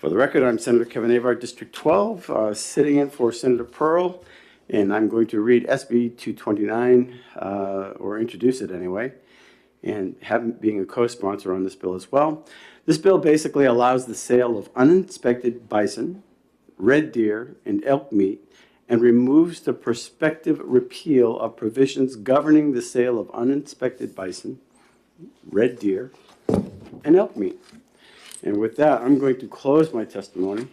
For the record, I'm Senator Kevin Avard, District 12, sitting in for Senator Pearl, and I'm going to read SB 229, or introduce it anyway, and being a co-sponsor on this bill as well. This bill basically allows the sale of uninspected bison, red deer, and elk meat, and removes the prospective repeal of provisions governing the sale of uninspected bison, red deer, and elk meat. And with that, I'm going to close my testimony,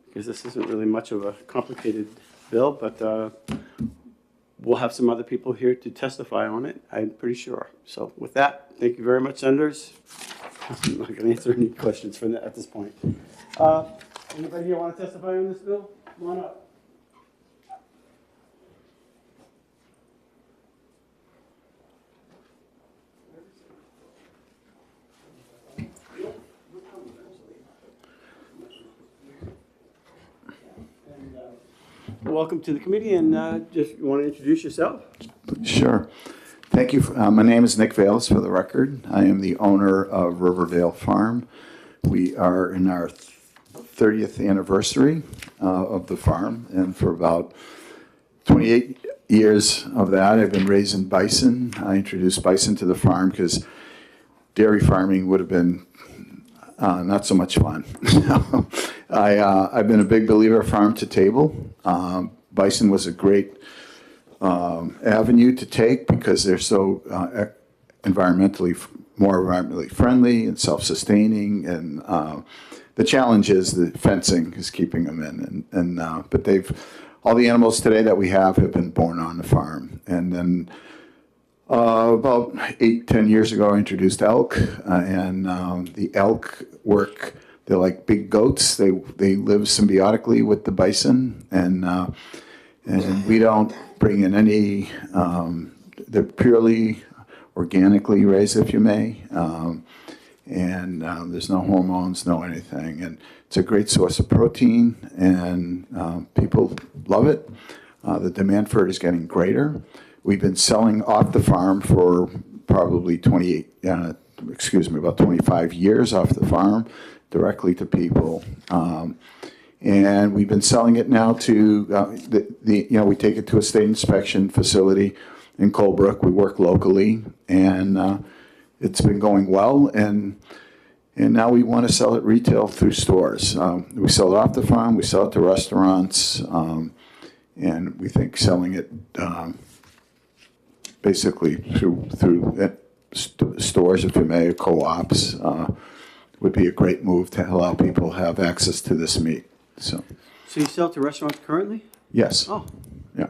because this isn't really much of a complicated bill, but we'll have some other people here to testify on it, I'm pretty sure. So with that, thank you very much, Senators. I'm not going to answer any questions from that at this point. Anybody here want to testify on this bill? Come on up. Welcome to the committee, and just you want to introduce yourself? Sure. Thank you. My name is Nick Vales, for the record. I am the owner of Riverdale Farm. We are in our 30th anniversary of the farm, and for about 28 years of that, I've been raising bison. I introduced bison to the farm because dairy farming would have been not so much fun. I've been a big believer of farm to table. Bison was a great avenue to take because they're so more environmentally friendly and self-sustaining. And the challenge is the fencing is keeping them in. But all the animals today that we have been born on the farm. And then about 8-10 years ago, I introduced elk, and the elk work. They're like big goats. They live symbiotically with the bison, and we don't bring in any. They're purely organically raised, if you may, and there's no hormones, no anything, and it's a great source of protein, and people love it. The demand for it is getting greater. We've been selling off the farm for probably about 25 years off the farm, directly to people. And we've been selling it now to, we take it to a state inspection facility in Colebrook. We work locally, and it's been going well. And now we want to sell it retail through stores. We sell it off the farm, we sell it to restaurants, and we think selling it basically through stores, if you may, co-ops, would be a great move to allow people to have access to this meat. So you sell to restaurants currently? Yes. Oh. Yeah.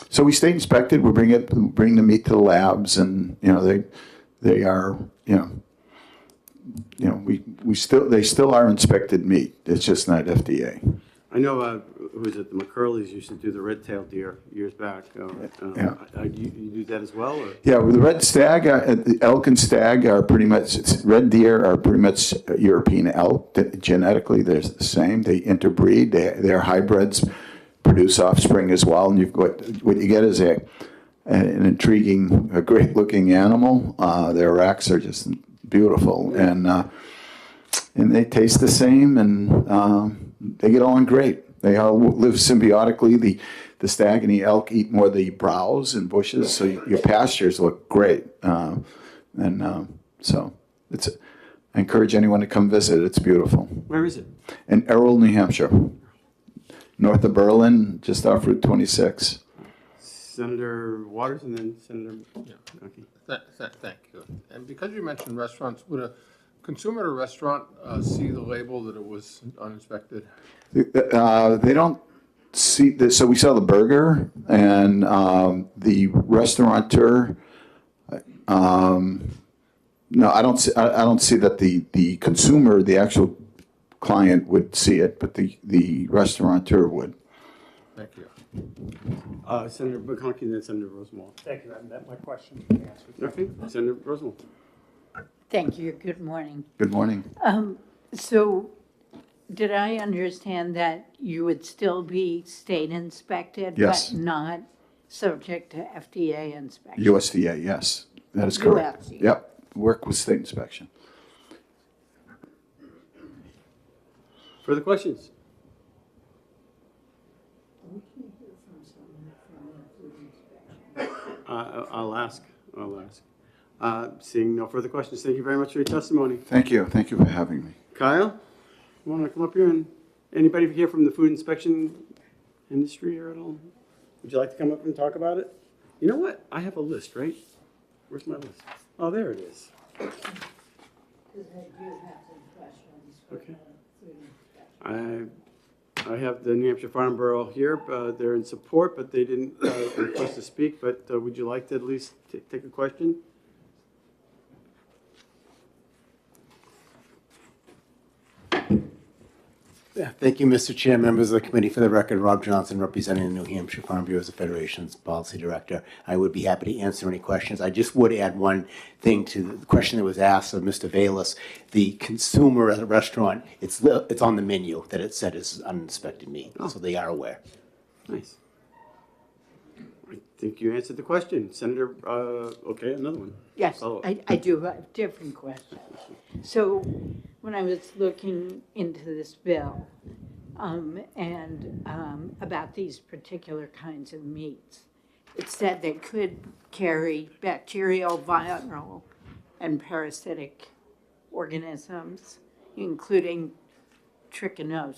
So we state inspected. We bring the meat to the labs, and they are they still are inspected meat. It's just not FDA. I know, who is it, the McCurleys used to do the red-tailed deer years back. Yeah. You do that as well? Or? Yeah, well, the red stag, the elk and stag are pretty much, red deer are pretty much European elk. Genetically, they're the same. They interbreed. They're hybrids, produce offspring as well. And what you get is an intriguing, a great-looking animal. Their racks are just beautiful, and they taste the same, and they get on great. They all live symbiotically. The stag and the elk eat more the browse and bushes, so your pastures look great. So I encourage anyone to come visit. It's beautiful. Where is it? In Errol, New Hampshire, north of Berlin, just off Route 26. Senator Waters and then Senator. Yeah. Okay. Thank you. And because you mentioned restaurants, would a consumer at a restaurant see the label that it was uninspected? They don't see this. So we sell the burger, and the restaurateur. No, I don't see that the consumer, the actual client, would see it, but the restaurateur would. Thank you. Senator McConkey and then Senator Rosenwald. Thank you. That my question has been answered. Okay, Senator Rosenwald. Thank you. Good morning. Good morning. So did I understand that you would still be state inspected? Yes. But not subject to FDA inspection? USDA, yes. That is correct. USDA. Yep. Work with state inspection. Further questions? I'll ask. Seeing no further questions, thank you very much for your testimony. Thank you. Thank you for having me. Kyle, you want to come up here and, anybody here from the food inspection industry here at all? Would you like to come up and talk about it? You know what? I have a list, right? Where's my list? Oh, there it is. Because I do have some questions for Okay. the food inspection. I have the New Hampshire Farm Bureau here. They're in support, but they didn't request to speak. But would you like to at least take a question? Yeah, thank you, Mr. Chair, members of the committee. For the record, Rob Johnson, representing the New Hampshire Farm Bureau as the Federation's policy director. I would be happy to answer any questions. I just would add one thing to the question that was asked of Mr. Valis. The consumer at a restaurant, it's on the menu that it said is uninspected meat, so they are aware. Nice. I think you answered the question. Senator, okay, another one. Yes, Follow up. I do have a different question. So when I was looking into this bill about these particular kinds of meats, it said they could carry bacterial, viral, and parasitic organisms, including trichina,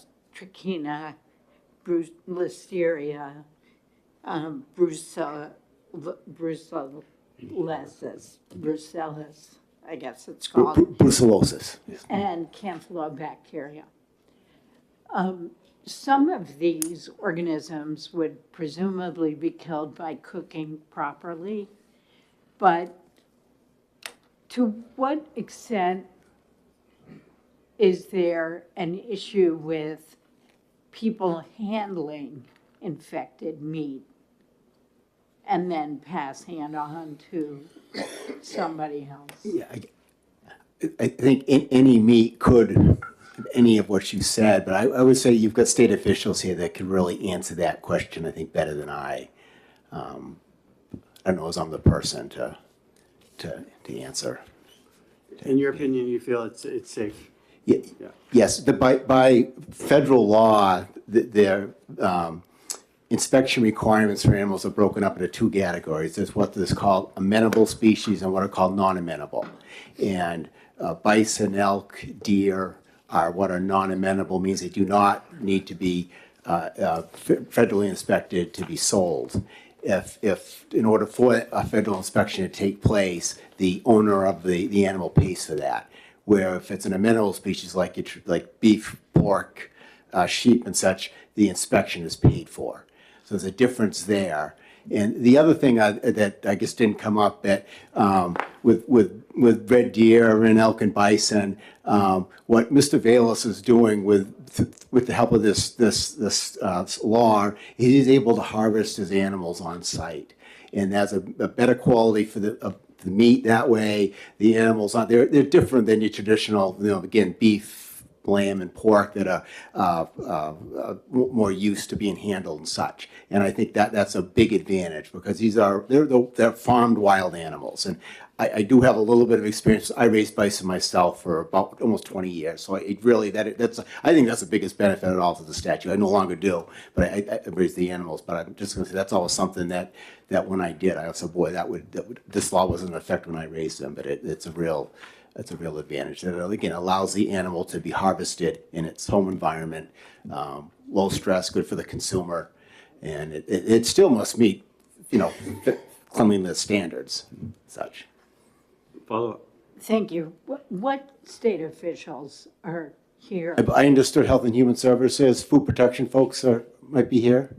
listeria, brucellosis, I guess it's called, Brucellosis. and Campylobacteria. Some of these organisms would presumably be killed by cooking properly, but to what extent is there an issue with people handling infected meat and then passing it on to somebody else? Yeah, I think any meat could, any of what you said, but I would say you've got state officials here that could really answer that question, I think, better than I. I don't know as I'm the person to answer. In your opinion, you feel it's safe? Yeah, Yeah. yes, by federal law, their inspection requirements for animals are broken up into two categories. There's what is called amenable species and what are called non-amenable. And bison, elk, deer are what are non-amenable, means they do not need to be federally inspected to be sold. If in order for a federal inspection to take place, the owner of the animal pays for that. Where if it's an amenable species like beef, pork, sheep and such, the inspection is paid for. So there's a difference there. And the other thing that I guess didn't come up that with red deer and elk and bison, what Mr. Valis is doing with the help of this law, he's able to harvest his animals on site, and that's a better quality for the meat that way. The animals they're different than your traditional, again, beef, lamb, and pork that are more used to being handled and such. And I think that's a big advantage because they're farmed wild animals. And I do have a little bit of experience. I raised bison myself for about almost 20 years. So I think that's the biggest benefit at all to the statute. I no longer do, but I raise the animals. But I'm just going to say that's always something that when I did, I said, boy, this law wasn't in effect when I raised them, but it's a real advantage. That again allows the animal to be harvested in its home environment, low stress, good for the consumer, and it still must meet, cleanliness standards, and such. Follow up. Thank you. What state officials are here? I understood Health and Human Services, food protection folks might be here.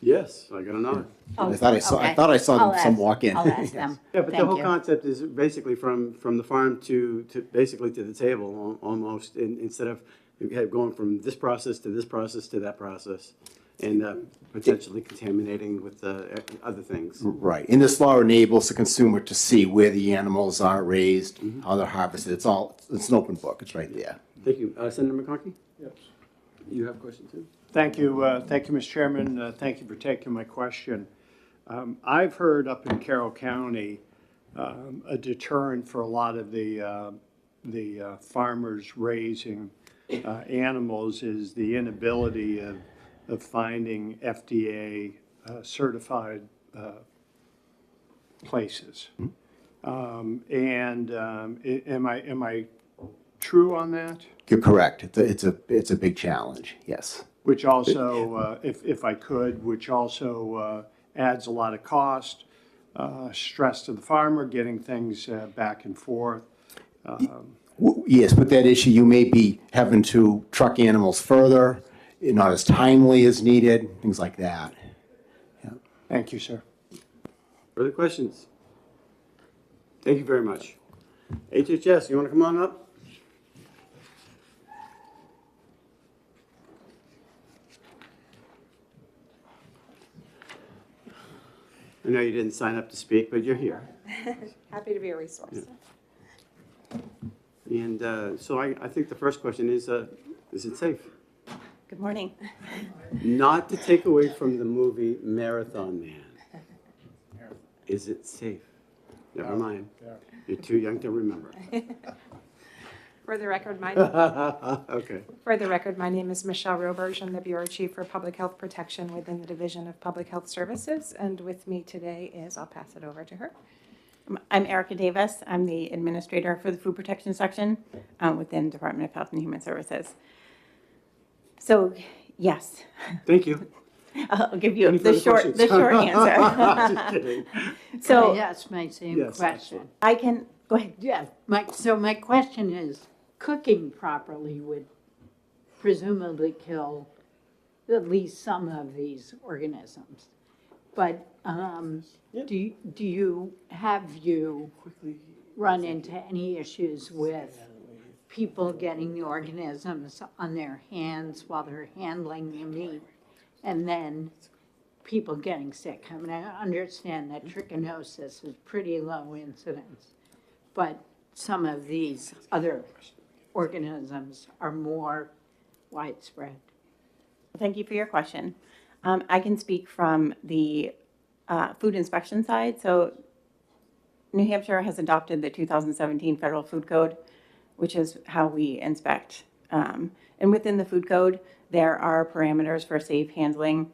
Yes, I got a nod. Oh, I thought I saw okay. some I'll walk in. I'll ask them. Yeah, but the Thank whole you. concept is basically from the farm to basically to the table almost, instead of going from this process to this process to that process, and potentially contaminating with other things. Right, and this law enables the consumer to see where the animals are raised, how they're harvested. It's an open book. It's right there. Thank you. Senator McConkey? Yes. You have a question too? Thank you, Mr. Chairman. Thank you for taking my question. I've heard up in Carroll County, a deterrent for a lot of the farmers raising animals is the inability of finding FDA certified places. Am I true on that? You're correct. It's a big challenge, yes. Which also, if I could, which also adds a lot of cost, stress to the farmer, getting things back and forth. Yes, with that issue, you may be having to truck animals further, not as timely as needed, things like that. Thank you, sir. Further questions? Thank you very much. HHS, you want to come on up? I know you didn't sign up to speak, but you're here. Happy to be a resource. And so I think the first question is it safe? Good morning. Not to take away from the movie Marathon Man. Is it safe? Never mind. You're too young to remember. For the record, Okay. my name is Michelle Roberge. I'm the Bureau Chief for Public Health Protection within the Division of Public Health Services. And with me today is, I'll pass it over to her. I'm Erica Davis. I'm the administrator for the Food Protection Section within Department of Health and Human Services. So, yes, Thank you. I'll give you Any the further short questions? answer. Just kidding. So I asked my same Yes, question. I can go ahead. Yeah, my question is, cooking properly would presumably kill at least some of these organisms. But do you run into any issues with people getting the organisms on their hands while they're handling the meat, and then people getting sick? I mean, I understand that trichinosis is pretty low incidence, but some of these other organisms are more widespread. Thank you for your question. I can speak from the food inspection side. So New Hampshire has adopted the 2017 Federal Food Code, which is how we inspect. And within the food code, there are parameters for safe handling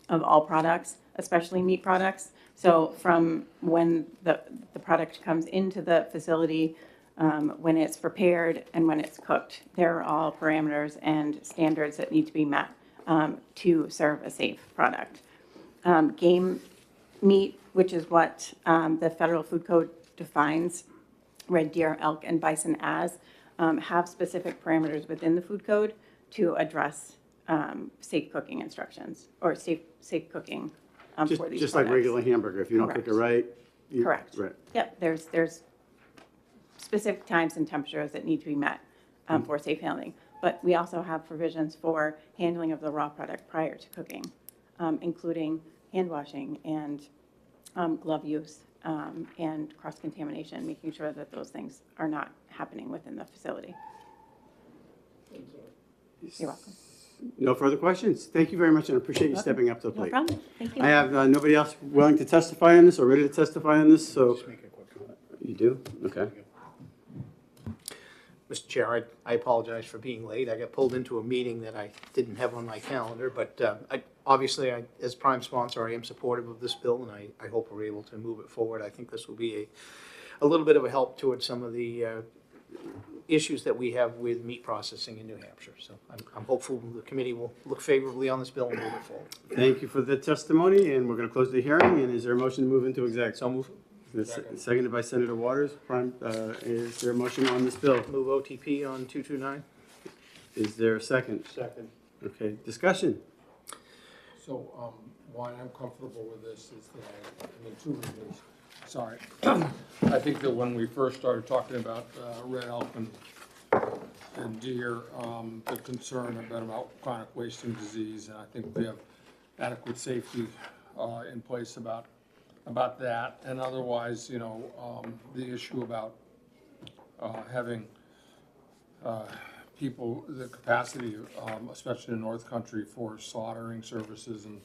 of all products, especially meat products. So from when the product comes into the facility, when it's prepared and when it's cooked, there are all parameters and standards that need to be met to serve a safe product. Game meat, which is what the Federal Food Code defines red deer, elk, and bison as, have specific parameters within the food code to address safe cooking instructions or safe cooking for these Just like products. regular hamburger, if you don't cook it right. Correct. Right. Yep, there's specific times and temperatures that need to be met for safe handling. But we also have provisions for handling of the raw product prior to cooking, including hand washing and glove use and cross-contamination, making sure that those things are not happening within the facility. You're welcome. No further questions? Thank you very much, and I appreciate you stepping up to the No plate. problem. Thank you. I have nobody else willing to testify on this or ready to testify on this, so. Just make a quick comment. You do? Okay. Mr. Chair, I apologize for being late. I got pulled into a meeting that I didn't have on my calendar, but obviously, as prime sponsor, I am supportive of this bill, and I hope we're able to move it forward. I think this will be a little bit of a help towards some of the issues that we have with meat processing in New Hampshire. So I'm hopeful the committee will look favorably on this bill and move it forward. Thank you for the testimony, and we're going to close the hearing. And is there a motion to move into exec? So move. Seconded by Senator Waters. Is there a motion on this bill? Move OTP on 229. Is there a second? Second. Okay, discussion. So, why I'm comfortable with this is that, I mean, two reasons. Sorry. I think that when we first started talking about red elk and deer, the concern had been about chronic wasting disease, and I think we have adequate safety in place about that. And otherwise, you know, the issue about having people, the capacity, especially in North Country, for slaughtering services and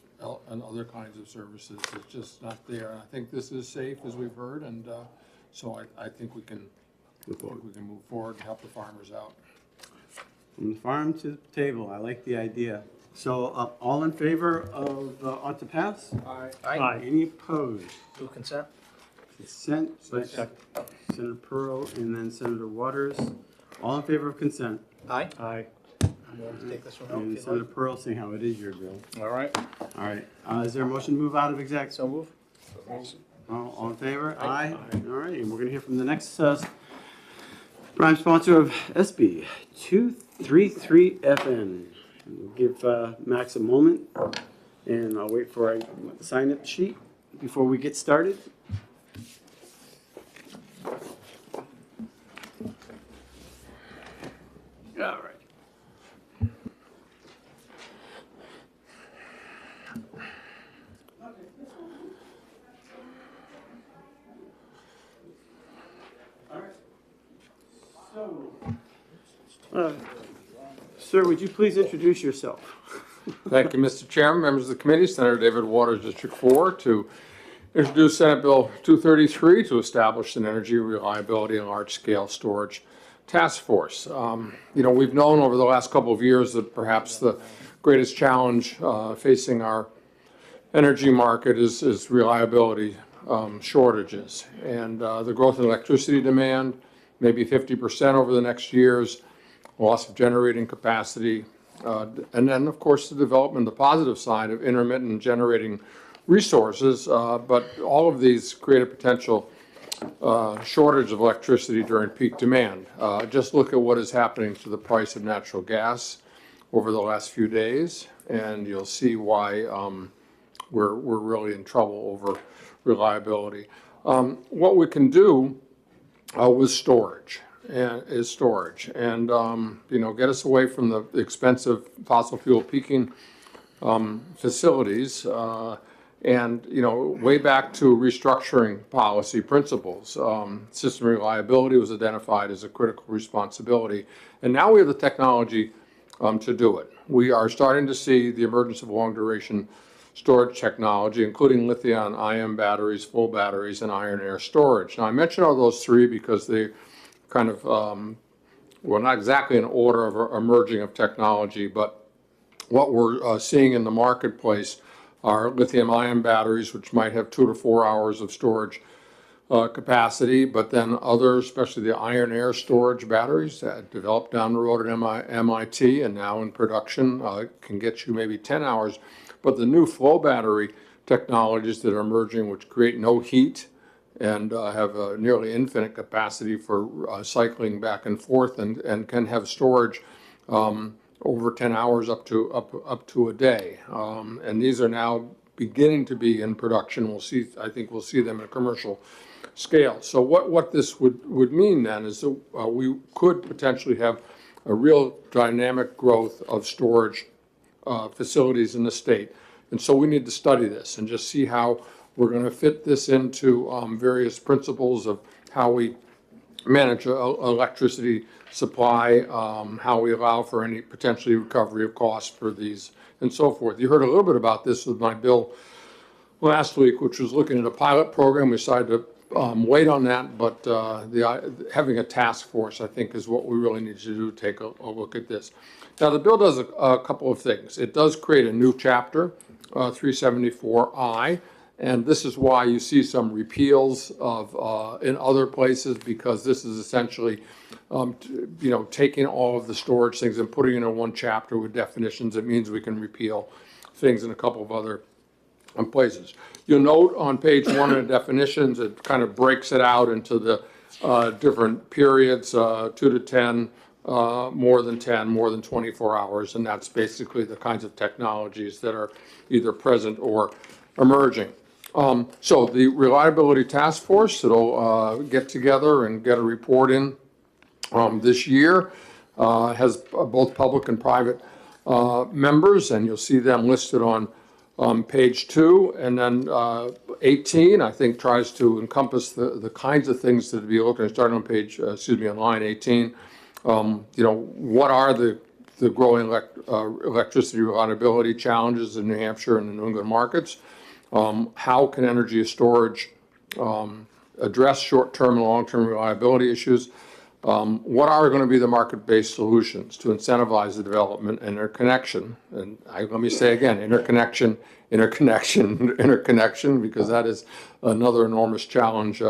other kinds of services is just not there. And I think this is safe, as we've heard, and so I think we can move forward and help the farmers out. From the farm to the table, I like the idea. So, all in favor of, ought to pass? Aye. Any opposed? Move consent? Consent, by Senator Pearl and then Senator Waters. All in favor of consent? Aye. Aye. I'm willing to take this one out And if you'd Senator like. Pearl saying how it is your bill. All right. All right, is there a motion to move out of exec? So move? All in favor? Aye. All right, and we're gonna hear from the next, prime sponsor of SB 233FN. We'll give, Max a moment, and I'll wait for a sign-up sheet before we get started. All right. Sir, would you please introduce yourself? Thank you, Mr. Chairman, members of the committee, Senator David Waters, District 4, to introduce Senate Bill 233 to establish an energy reliability and large-scale storage task force. We've known over the last couple of years that perhaps the greatest challenge facing our energy market is reliability shortages. And the growth in electricity demand, maybe 50% over the next years, loss of generating capacity, and then, of course, the development, the positive side of intermittent generating resources, but all of these create a potential shortage of electricity during peak demand. Just look at what is happening to the price of natural gas over the last few days, and you'll see why we're really in trouble over reliability. What we can do with storage and get us away from the expensive fossil fuel peaking facilities, way back to restructuring policy principles. System reliability was identified as a critical responsibility, and now we have the technology to do it. We are starting to see the emergence of long-duration storage technology, including lithium-ion batteries, full batteries, and iron air storage. Now, I mention all those three because they kind of, not exactly in order of emerging of technology, but what we're seeing in the marketplace are lithium-ion batteries, which might have 2 to 4 hours of storage capacity, but then others, especially the iron air storage batteries that developed down the road at MIT and now in production can get you maybe 10 hours. But the new flow battery technologies that are emerging, which create no heat and have a nearly infinite capacity for cycling back and forth and can have storage over 10 hours up to a day. And these are now beginning to be in production. I think we'll see them at commercial scale. So what this would mean then is that we could potentially have a real dynamic growth of storage facilities in the state. And so we need to study this and just see how we're going to fit this into various principles of how we manage electricity supply, how we allow for any potentially recovery of costs for these, and so forth. You heard a little bit about this with my bill last week, which was looking at a pilot program. We decided to wait on that, but having a task force, I think, is what we really need to do, take a look at this. Now, the bill does a couple of things. It does create a new chapter, 374I, and this is why you see some repeals of in other places, because this is essentially taking all of the storage things and putting it in one chapter with definitions. It means we can repeal things in a couple of other places. You'll note on page 1 of the definitions, it kind of breaks it out into the different periods, 2 to 10, more than 10, more than 24 hours, and that's basically the kinds of technologies that are either present or emerging. So the Reliability Task Force, it'll get together and get a report in this year, has both public and private members, and you'll see them listed on page 2, and then 18, I think, tries to encompass the kinds of things that be looking at, starting on on line 18. What are the growing electricity reliability challenges in New Hampshire and the New England markets? How can energy storage address short-term and long-term reliability issues? What are going to be the market-based solutions to incentivize the development and interconnection? And let me say again, interconnection, because that is another enormous challenge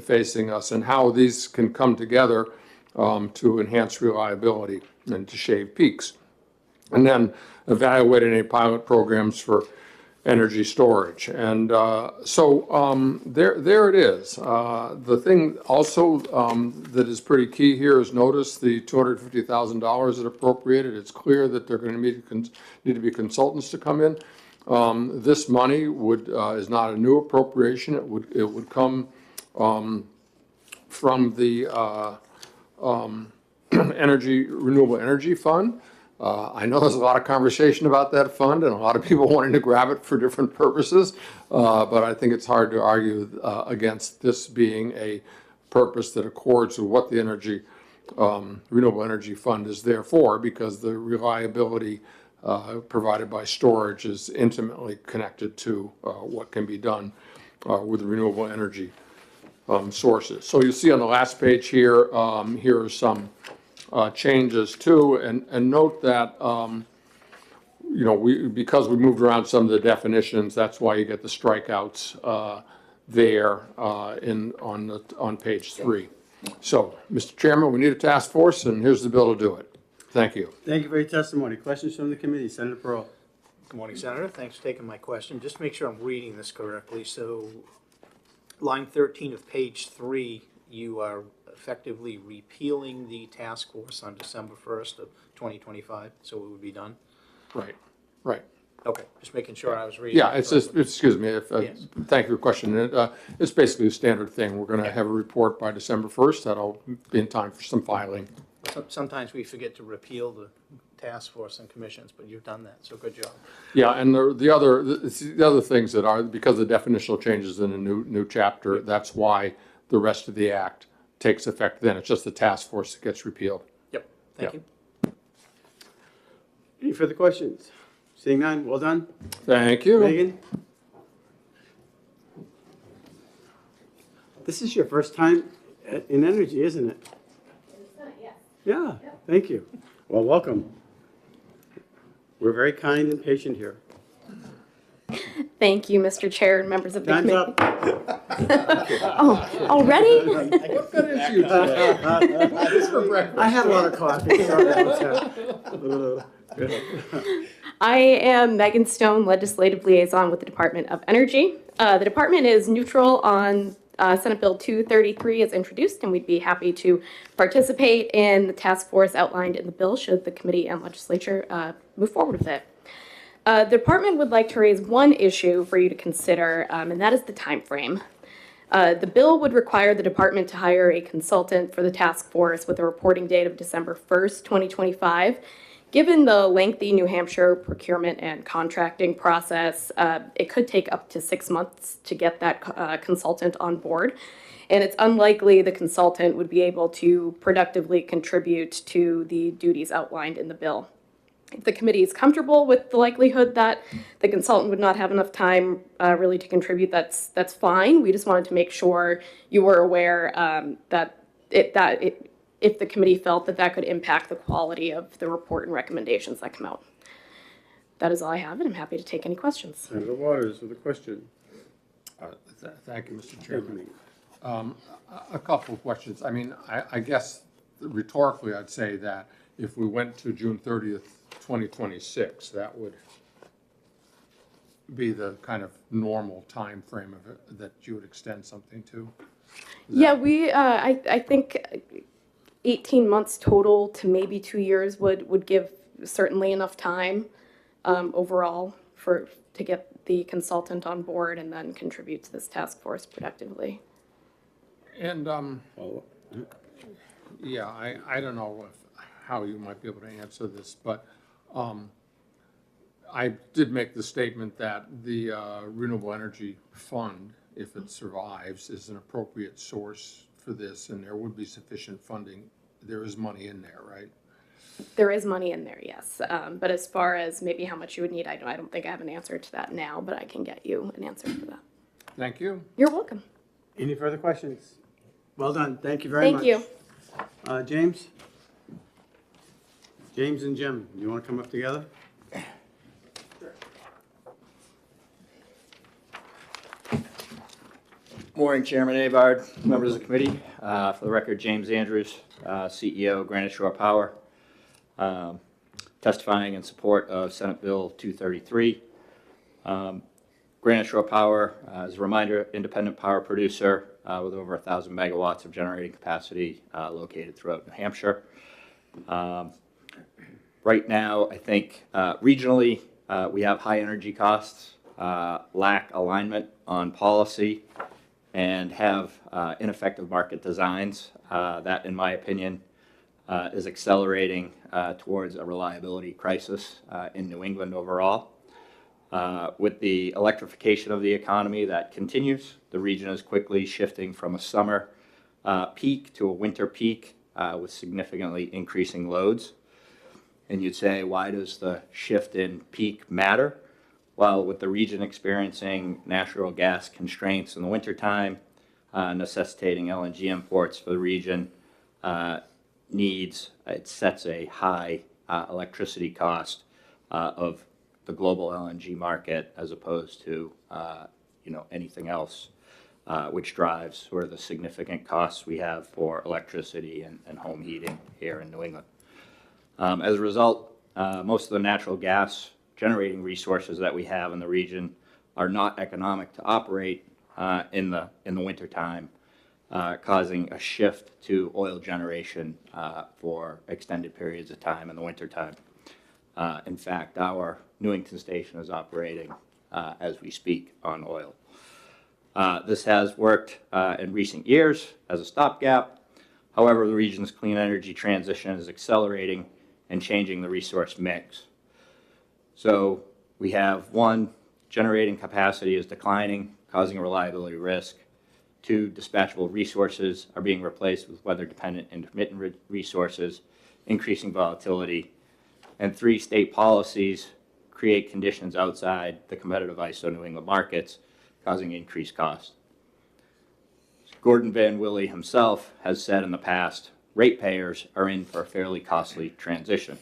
facing us, and how these can come together to enhance reliability and to shave peaks. And then evaluate any pilot programs for energy storage. And there it is. The thing also that is pretty key here is notice the $250,000 that appropriated. It's clear that they're going to need to be consultants to come in. This money is not a new appropriation. It would come from the Renewable Energy Fund. I know there's a lot of conversation about that fund and a lot of people wanting to grab it for different purposes, but I think it's hard to argue against this being a purpose that accords with what the Renewable Energy Fund is there for, because the reliability provided by storage is intimately connected to what can be done with renewable energy sources. So you see on the last page here, here are some changes too, and note that because we moved around some of the definitions, that's why you get the strikeouts there on page 3. So, Mr. Chairman, we need a task force, and here's the bill to do it. Thank you. Thank you for your testimony. Questions from the committee? Senator Pearl. Good morning, Senator. Thanks for taking my question. Just to make sure I'm reading this correctly. So line 13 of page 3, you are effectively repealing the task force on December 1st of 2025, so it would be done? Right. Okay, just making sure I was reading. Yeah, it's just, excuse me, Yes. thank you for your question. It's basically a standard thing. We're going to have a report by December 1st. That'll be in time for some filing. Sometimes we forget to repeal the task force and commissions, but you've done that, so good job. Yeah, and the other things that are, because of the definitional changes in the new chapter, that's why the rest of the act takes effect then. It's just the task force that gets repealed. Yep, thank Yep. you. Any further questions? Seeing none, well done. Thank you. Megan? This is your first time in energy, isn't it? Yeah, thank you. Well, welcome. We're very kind and patient here. Thank you, Mr. Chair and members of the Time's committee. up. Oh, already? What got into you today? This for breakfast. I had a lot of coffee. I am Megan Stone, Legislative Liaison with the Department of Energy. The department is neutral on Senate Bill 233 as introduced, and we'd be happy to participate in the task force outlined in the bill should the committee and legislature move forward with it. The department would like to raise one issue for you to consider, and that is the time frame. The bill would require the department to hire a consultant for the task force with a reporting date of December 1st, 2025. Given the lengthy New Hampshire procurement and contracting process, it could take up to 6 months to get that consultant on board. And it's unlikely the consultant would be able to productively contribute to the duties outlined in the bill. If the committee is comfortable with the likelihood that the consultant would not have enough time really to contribute, that's fine. We just wanted to make sure you were aware that if the committee felt that could impact the quality of the report and recommendations that come out. That is all I have, and I'm happy to take any questions. Senator Waters with a question. Thank you, Mr. Chairman. A couple of questions. I mean, I guess rhetorically, I'd say that if we went to June 30th, 2026, that would be the kind of normal time frame of it that you would extend something to. Yeah, I think 18 months total to maybe 2 years would give certainly enough time overall to get the consultant on board and then contribute to this task force productively. And yeah, I don't know how you might be able to answer this, but I did make the statement that the Renewable Energy Fund, if it survives, is an appropriate source for this, and there would be sufficient funding. There is money in there, right? There is money in there, yes. But as far as maybe how much you would need, I don't think I have an answer to that now, but I can get you an answer for that. Thank you. You're welcome. Any further questions? Well done. Thank you very much. Thank you. James? James and Jim, you want to come up together? Morning, Chairman Abard, members of the committee. For the record, James Andrews, CEO, Granite Shore Power, testifying in support of Senate Bill 233. Granite Shore Power, as a reminder, independent power producer with over 1,000 megawatts of generating capacity located throughout New Hampshire. Right now, I think regionally, we have high energy costs, lack alignment on policy, and have ineffective market designs that, in my opinion, is accelerating towards a reliability crisis in New England overall. With the electrification of the economy that continues, the region is quickly shifting from a summer peak to a winter peak with significantly increasing loads. And you'd say, why does the shift in peak matter? Well, with the region experiencing natural gas constraints in the wintertime, necessitating LNG imports for the region, it sets a high electricity cost of the global LNG market as opposed to anything else, which drives sort of the significant costs we have for electricity and home heating here in New England. As a result, most of the natural gas generating resources that we have in the region are not economic to operate in the wintertime, causing a shift to oil generation for extended periods of time in the wintertime. In fact, our Newington station is operating as we speak on oil. This has worked in recent years as a stopgap. However, the region's clean energy transition is accelerating and changing the resource mix. So we have one, generating capacity is declining, causing a reliability risk. Two, dispatchable resources are being replaced with weather-dependent intermittent resources, increasing volatility. And three, state policies create conditions outside the competitive ISO New England markets, causing increased costs. Gordon Van Willy himself has said in the past, ratepayers are in for a fairly costly transition.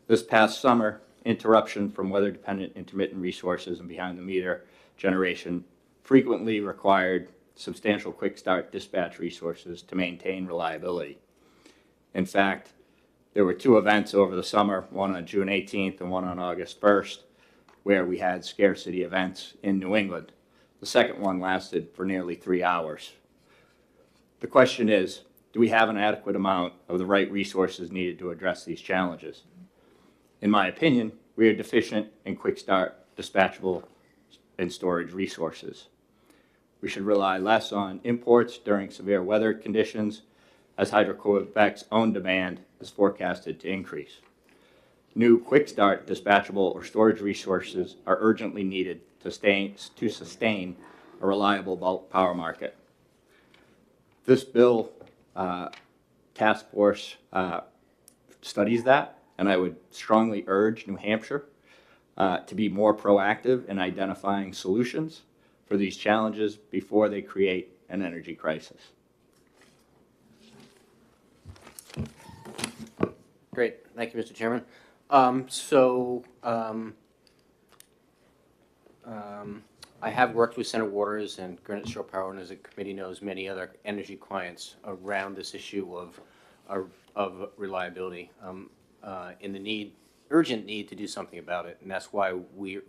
This past summer, interruption from weather-dependent intermittent resources and behind-the-meter generation frequently required substantial quick-start dispatch resources to maintain reliability. In fact, there were two events over the summer, one on June 18th and one on August 1st, where we had scarcity events in New England. The second one lasted for nearly 3 hours. The question is, do we have an adequate amount of the right resources needed to address these challenges? In my opinion, we are deficient in quick-start, dispatchable, and storage resources. We should rely less on imports during severe weather conditions, as Hydro-Quebec's own demand is forecasted to increase. New quick-start, dispatchable, or storage resources are urgently needed to sustain a reliable bulk power market. This bill task force studies that, and I would strongly urge New Hampshire to be more proactive in identifying solutions for these challenges before they create an energy crisis. Great, thank you, Mr. Chairman. I have worked with Senator Waters and Granite Shore Power, and as the committee knows, many other energy clients around this issue of reliability, in the urgent need to do something about it, and that's why we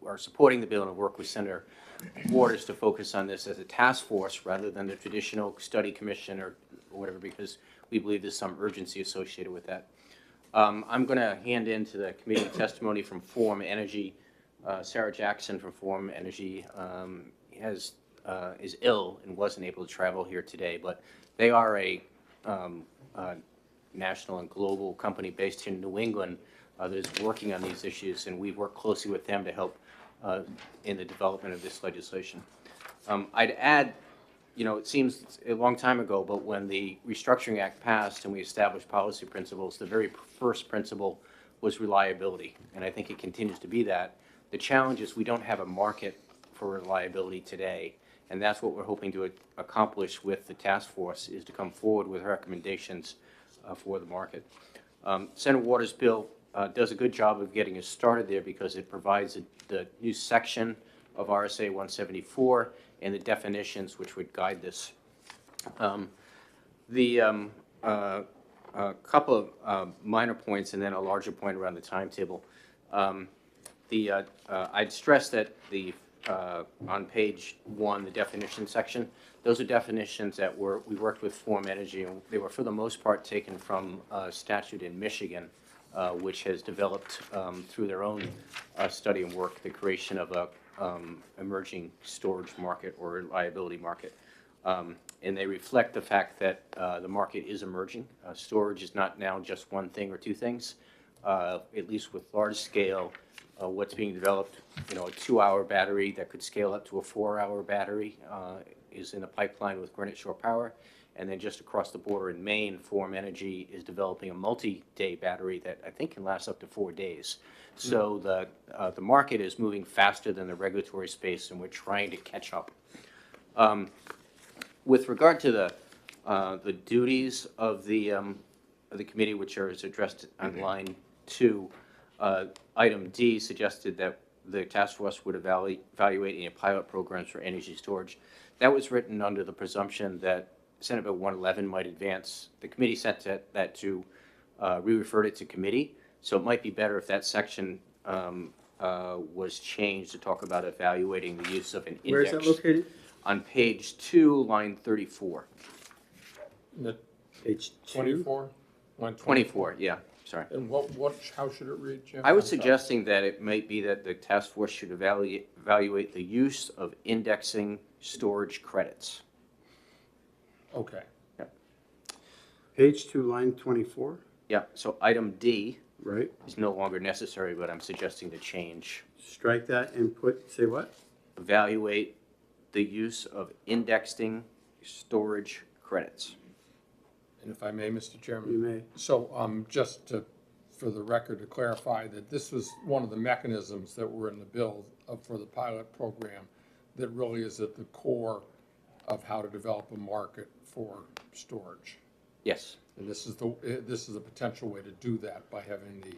are supporting the bill and work with Senator Waters to focus on this as a task force rather than the traditional study commission or whatever, because we believe there's some urgency associated with that. I'm going to hand in to the committee testimony from Forum Energy. Sarah Jackson from Forum Energy is ill and wasn't able to travel here today, but they are a national and global company based here in New England that is working on these issues, and we've worked closely with them to help in the development of this legislation. I'd add, it seems a long time ago, but when the Restructuring Act passed and we established policy principles, the very first principle was reliability, and I think it continues to be that. The challenge is we don't have a market for reliability today, And that's what we're hoping to accomplish with the task force, is to come forward with recommendations for the market. Senator Waters' bill does a good job of getting us started there because it provides the new section of RSA 174 and the definitions which would guide this. A couple of minor points and then a larger point around the timetable. I'd stress that on page 1, the definition section, those are definitions that we worked with Form Energy, and they were for the most part taken from a statute in Michigan, which has developed through their own study and work the creation of a emerging storage market or reliability market. And they reflect the fact that the market is emerging. Storage is not now just one thing or two things. At least with large scale, what's being developed, a 2-hour battery that could scale up to a 4-hour battery is in a pipeline with Granite Shore Power. And then just across the border in Maine, Form Energy is developing a multi-day battery that I think can last up to 4 days. So the market is moving faster than the regulatory space, and we're trying to catch up. With regard to the duties of the committee, which are addressed on line 2, item D suggested that the task force would evaluate any pilot programs for energy storage. That was written under the presumption that Senate Bill 111 might advance. The committee sent that to, re-referred it to committee. So it might be better if that section was changed to talk about evaluating the use of an index. Where is that located? On page 2, line 34. Page 2? 24? 24, yeah, sorry. And how should it read, Jim? I was I'm sorry. suggesting that it might be that the task force should evaluate the use of indexing storage credits. Okay. Page 2, line 24, Yeah, so item D right? is no longer necessary, but I'm suggesting to change. Strike that and say what? Evaluate the use of indexing storage credits. And if I may, Mr. Chairman? You may. So just for the record, to clarify that this was one of the mechanisms that were in the bill for the pilot program that really is at the core of how to develop a market for storage. Yes. And this is a potential way to do that by having the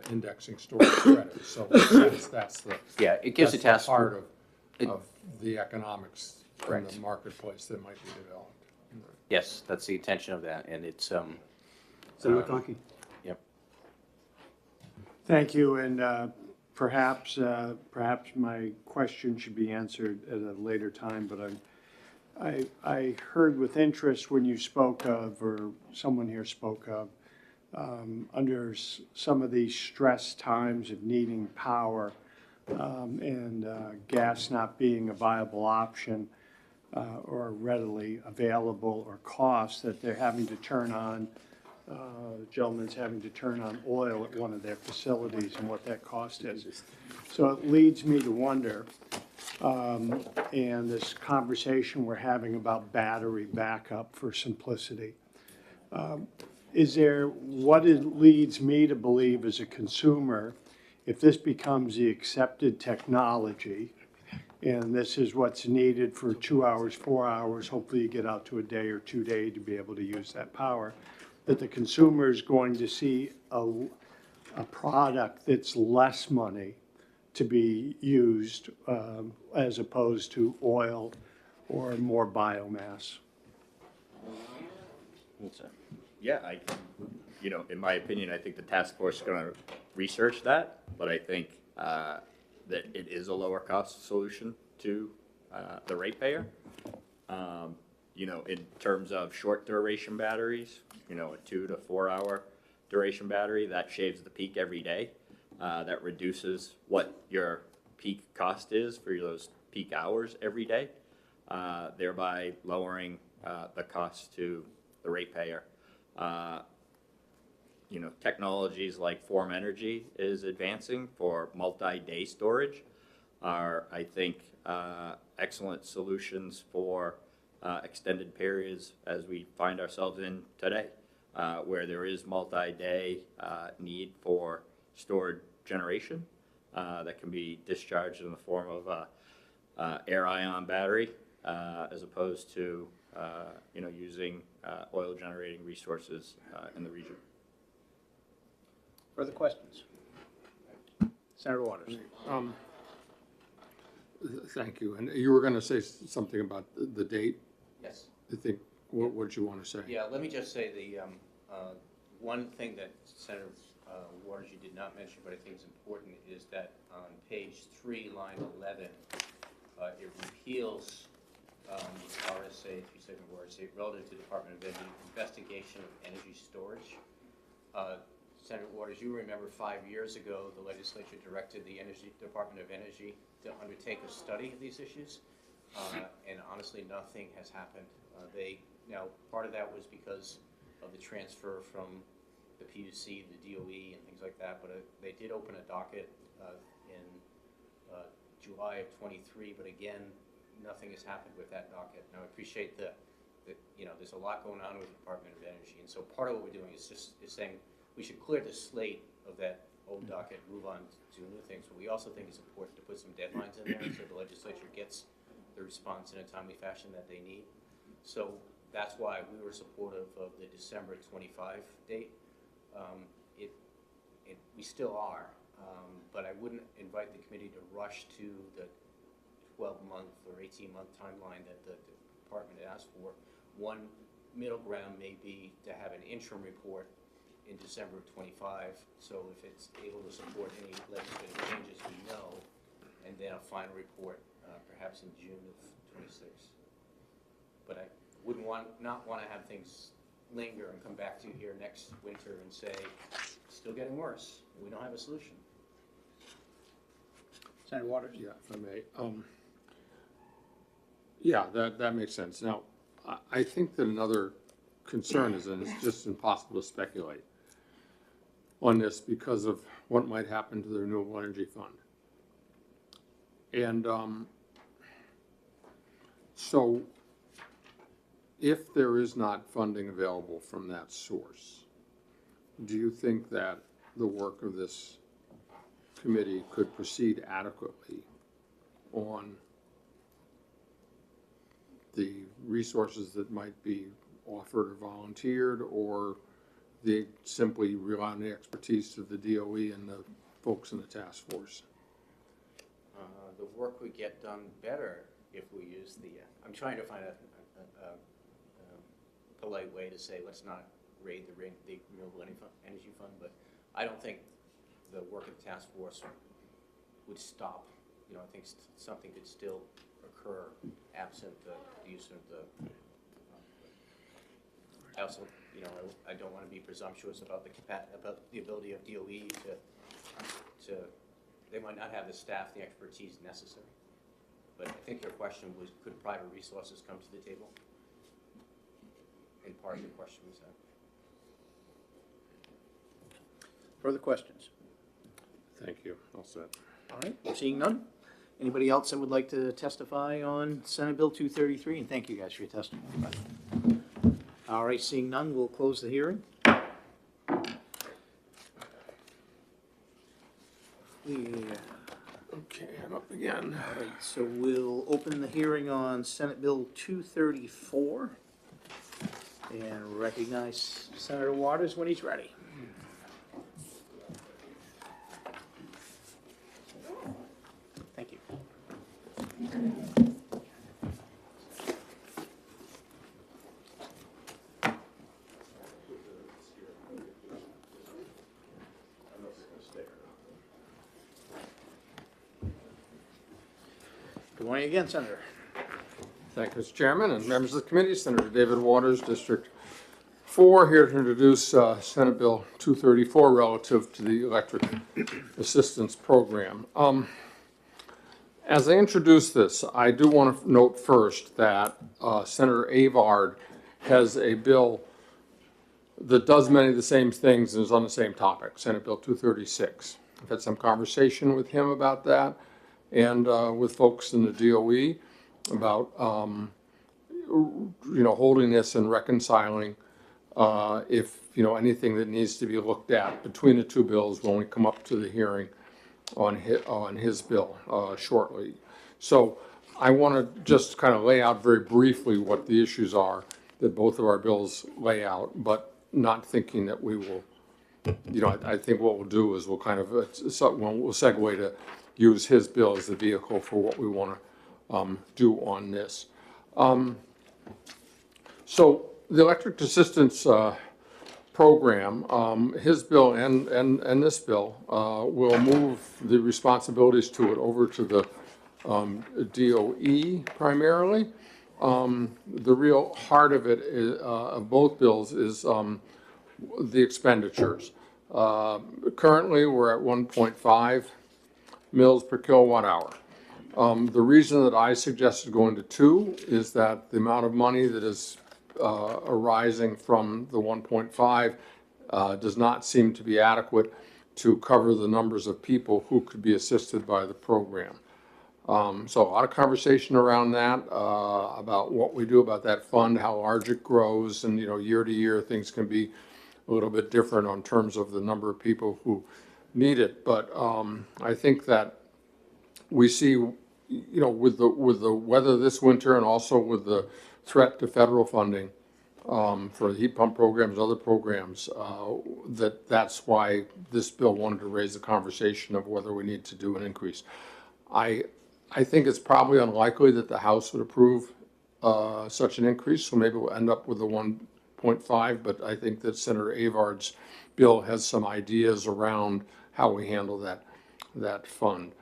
indexing storage credits. So in a sense, that's the Yeah, it gives the task part of the economics in Correct. the marketplace that might be developed. Yes, that's the intention of that, and it's Senator McConkey. Yep. Thank you, and perhaps my question should be answered at a later time, but I heard with interest when you spoke of, or someone here spoke of, under some of these stress times of needing power and gas not being a viable option or readily available or cost, that they're having to turn on, the gentleman's having to turn on oil at one of their facilities and what that cost is. So it leads me to wonder, and this conversation we're having about battery backup for simplicity, what it leads me to believe as a consumer, if this becomes the accepted technology, and this is what's needed for 2 hours, 4 hours, hopefully you get out to a day or 2 days to be able to use that power, that the consumer is going to see a product that's less money to be used as opposed to oil or more biomass. Yeah, in my opinion, I think the task force is going to research that, but I think that it is a lower cost solution to the ratepayer. In terms of short duration batteries, a 2 to 4 hour duration battery, that shaves the peak every day. That reduces what your peak cost is for those peak hours every day, thereby lowering the cost to the ratepayer. Technologies like Form Energy is advancing for multi-day storage are, I think, excellent solutions for extended periods as we find ourselves in today, where there is multi-day need for stored generation that can be discharged in the form of air ion battery as opposed to, using oil generating resources in the region. Further questions? Senator Waters. Thank you. And you were going to say something about the date? Yes. I think, what did you want to say? Yeah, let me just say one thing that Senator Waters, you did not mention, but I think is important, is that on page 3, line 11, it repeals RSA, 3 RSA, relative to Department of Energy, investigation of energy storage. Senator Waters, you remember 5 years ago, the legislature directed the Department of Energy to undertake a study of these issues, and honestly, nothing has happened. Now, part of that was because of the transfer from the PUC, the DOE, and things like that, but they did open a docket in July of 23, but again, nothing has happened with that docket. Now, I appreciate that there's a lot going on with the Department of Energy, and so part of what we're doing is saying we should clear the slate of that old docket, move on to new things, but we also think it's important to put some deadlines in there so the legislature gets the response in a timely fashion that they need. So that's why we were supportive of the December 25 date. We still are, but I wouldn't invite the committee to rush to the 12-month or 18-month timeline that the department asked for. One middle ground may be to have an interim report in December of 25, so if it's able to support any legislative changes, we know, and then a final report perhaps in June of 26. But I wouldn't not want to have things linger and come back to you here next winter and say, it's still getting worse, we don't have a solution. Senator Waters. Yeah, if I may. Yeah, that makes sense. Now, I think that another concern is, and it's just impossible to speculate on this because of what might happen to the Renewable Energy Fund. And so if there is not funding available from that source, do you think that the work of this committee could proceed adequately on the resources that might be offered or volunteered, or they simply rely on the expertise of the DOE and the folks in the task force? The work would get done better if we use the, I'm trying to find a polite way to say, let's not raid the Renewable Energy Fund, but I don't think the work of the task force would stop. I think something could still occur absent the use of the, I also, I don't want to be presumptuous about the ability of DOE to, they might not have the staff, the expertise necessary. But I think your question was, could private resources come to the table? And part of your question was that. Further questions? Thank you. All set. All right, seeing none. Anybody else that would like to testify on Senate Bill 233? And thank you guys for your testimony. All right, seeing none, we'll close the hearing. Okay, I'm up again. All right, so we'll open the hearing on Senate Bill 234 and recognize Senator Waters when he's ready. Thank you. Good morning again, Senator. Thank you, Mr. Chairman and members of the committee. Senator David Waters, District 4, here to introduce Senate Bill 234 relative to the Electric Assistance Program. As I introduce this, I do want to note first that Senator Avard has a bill that does many of the same things and is on the same topic, Senate Bill 236. I've had some conversation with him about that and with folks in the DOE about, holding this and reconciling if, anything that needs to be looked at between the two bills when we come up to the hearing on his bill shortly. So I want to just kind of lay out very briefly what the issues are that both of our bills lay out, but not thinking that we will, I think what we'll do is we'll kind of, we'll segue to use his bill as the vehicle for what we want to do on this. So the electric assistance program, his bill and this bill will move the responsibilities to it over to the DOE primarily. The real heart of it is, of both bills is the expenditures. Currently, we're at 1.5 mils per kilowatt hour. The reason that I suggested going to 2 is that the amount of money that is arising from the 1.5 does not seem to be adequate to cover the numbers of people who could be assisted by the program. So a lot of conversation around that, about what we do about that fund, how large it grows, and year to year things can be a little bit different on terms of the number of people who need it. But I think that we see, with the weather this winter and also with the threat to federal funding for the heat pump programs and other programs, that's why this bill wanted to raise the conversation of whether we need to do an increase. I think it's probably unlikely that the House would approve such an increase, so maybe we'll end up with the 1.5, but I think that Senator Avard's bill has some ideas around how we handle that fund.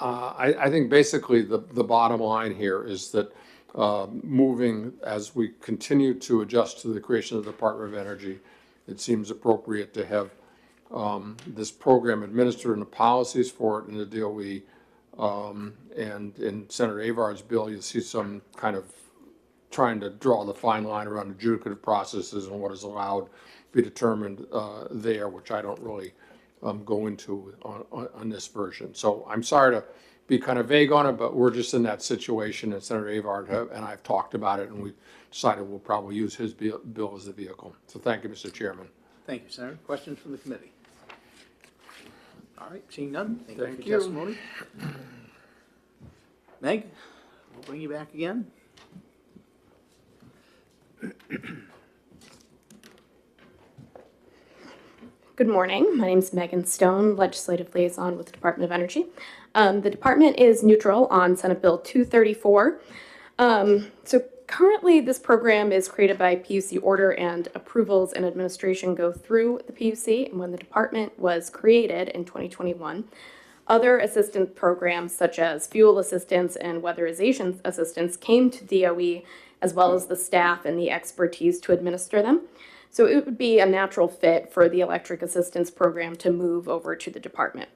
I think basically the bottom line here is that moving as we continue to adjust to the creation of the Department of Energy, it seems appropriate to have this program administered and the policies for it in the DOE. And in Senator Avard's bill, you see some kind of trying to draw the fine line around adjudicative processes and what is allowed to be determined there, which I don't really go into on this version. So I'm sorry to be kind of vague on it, but we're just in that situation, and Senator Avard and I have talked about it, and we decided we'll probably use his bill as the vehicle. So thank you, Mr. Chairman. Thank you, Senator. Questions from the committee? All right, seeing none, thank you for Thank your you. testimony. Meg, we'll bring you back again. Good morning. My name is Megan Stone, Legislative Liaison with the Department of Energy. The department is neutral on Senate Bill 234. So currently, this program is created by PUC order, and approvals and administration go through the PUC. And when the department was created in 2021, other assistance programs such as fuel assistance and weatherization assistance came to DOE, as well as the staff and the expertise to administer them. So it would be a natural fit for the electric assistance program to move over to the department.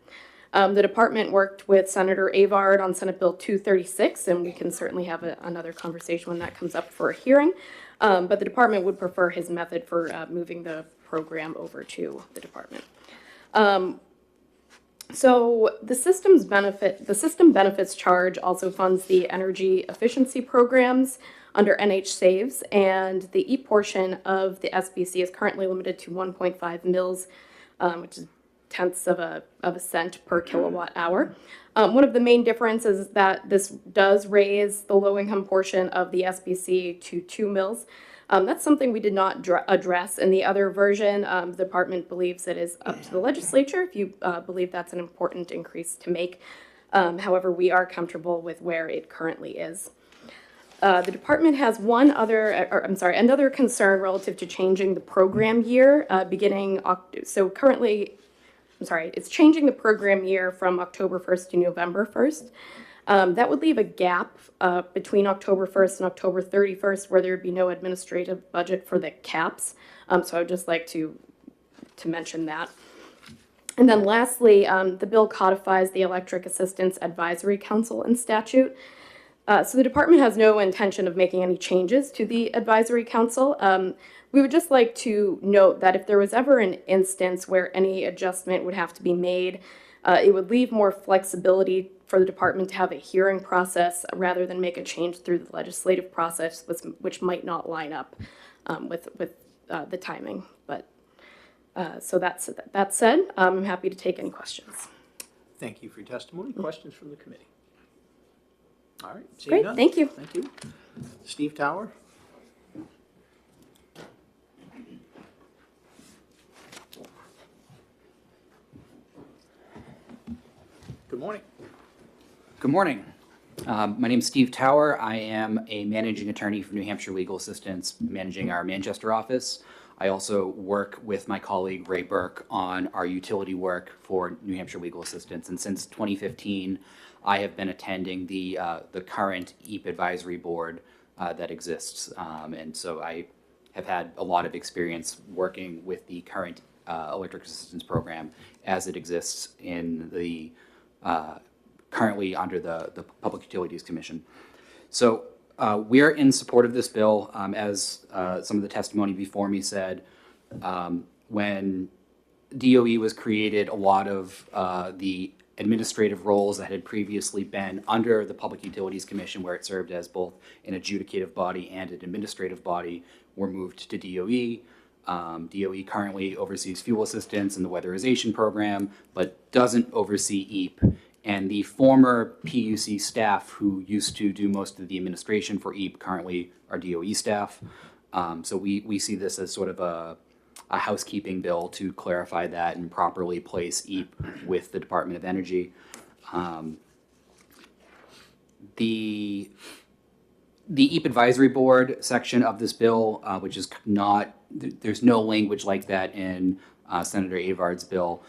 The department worked with Senator Avard on Senate Bill 236, and we can certainly have another conversation when that comes up for a hearing. But the department would prefer his method for moving the program over to the department. So the system benefits charge also funds the energy efficiency programs under NH Saves, and the E portion of the SBC is currently limited to 1.5 mils, which is tenths of a cent per kilowatt hour. One of the main differences is that this does raise the low-income portion of the SBC to 2 mils. That's something we did not address in the other version. The department believes it is up to the legislature if you believe that's an important increase to make. However, we are comfortable with where it currently is. The department has another concern relative to changing the program year it's changing the program year from October 1st to November 1st. That would leave a gap between October 1st and October 31st where there would be no administrative budget for the caps. So I would just like to mention that. And then lastly, the bill codifies the Electric Assistance Advisory Council in statute. So the department has no intention of making any changes to the advisory council. We would just like to note that if there was ever an instance where any adjustment would have to be made, it would leave more flexibility for the department to have a hearing process rather than make a change through the legislative process, which might not line up with the timing. But so that said, I'm happy to take any questions. Thank you for your testimony. Questions from the committee? All right. seeing Great, none. thank you. Thank you. Steve Tower? Good morning. Good morning. My name is Steve Tower. I am a managing attorney for New Hampshire Legal Assistance, managing our Manchester office. I also work with my colleague Ray Burke on our utility work for New Hampshire Legal Assistance. And since 2015, I have been attending the current EAP advisory board that exists. And so I have had a lot of experience working with the current electric assistance program as it exists in the currently under the Public Utilities Commission. So we're in support of this bill. As some of the testimony before me said, when DOE was created, a lot of the administrative roles that had previously been under the Public Utilities Commission, where it served as both an adjudicative body and an administrative body, were moved to DOE. DOE currently oversees fuel assistance and the weatherization program, but doesn't oversee EAP. And the former PUC staff who used to do most of the administration for EAP currently are DOE staff. So we see this as sort of a housekeeping bill to clarify that and properly place EAP with the Department of Energy. The EAP Advisory Board section of this bill, which is not, there's no language like that in Senator Avard's bill.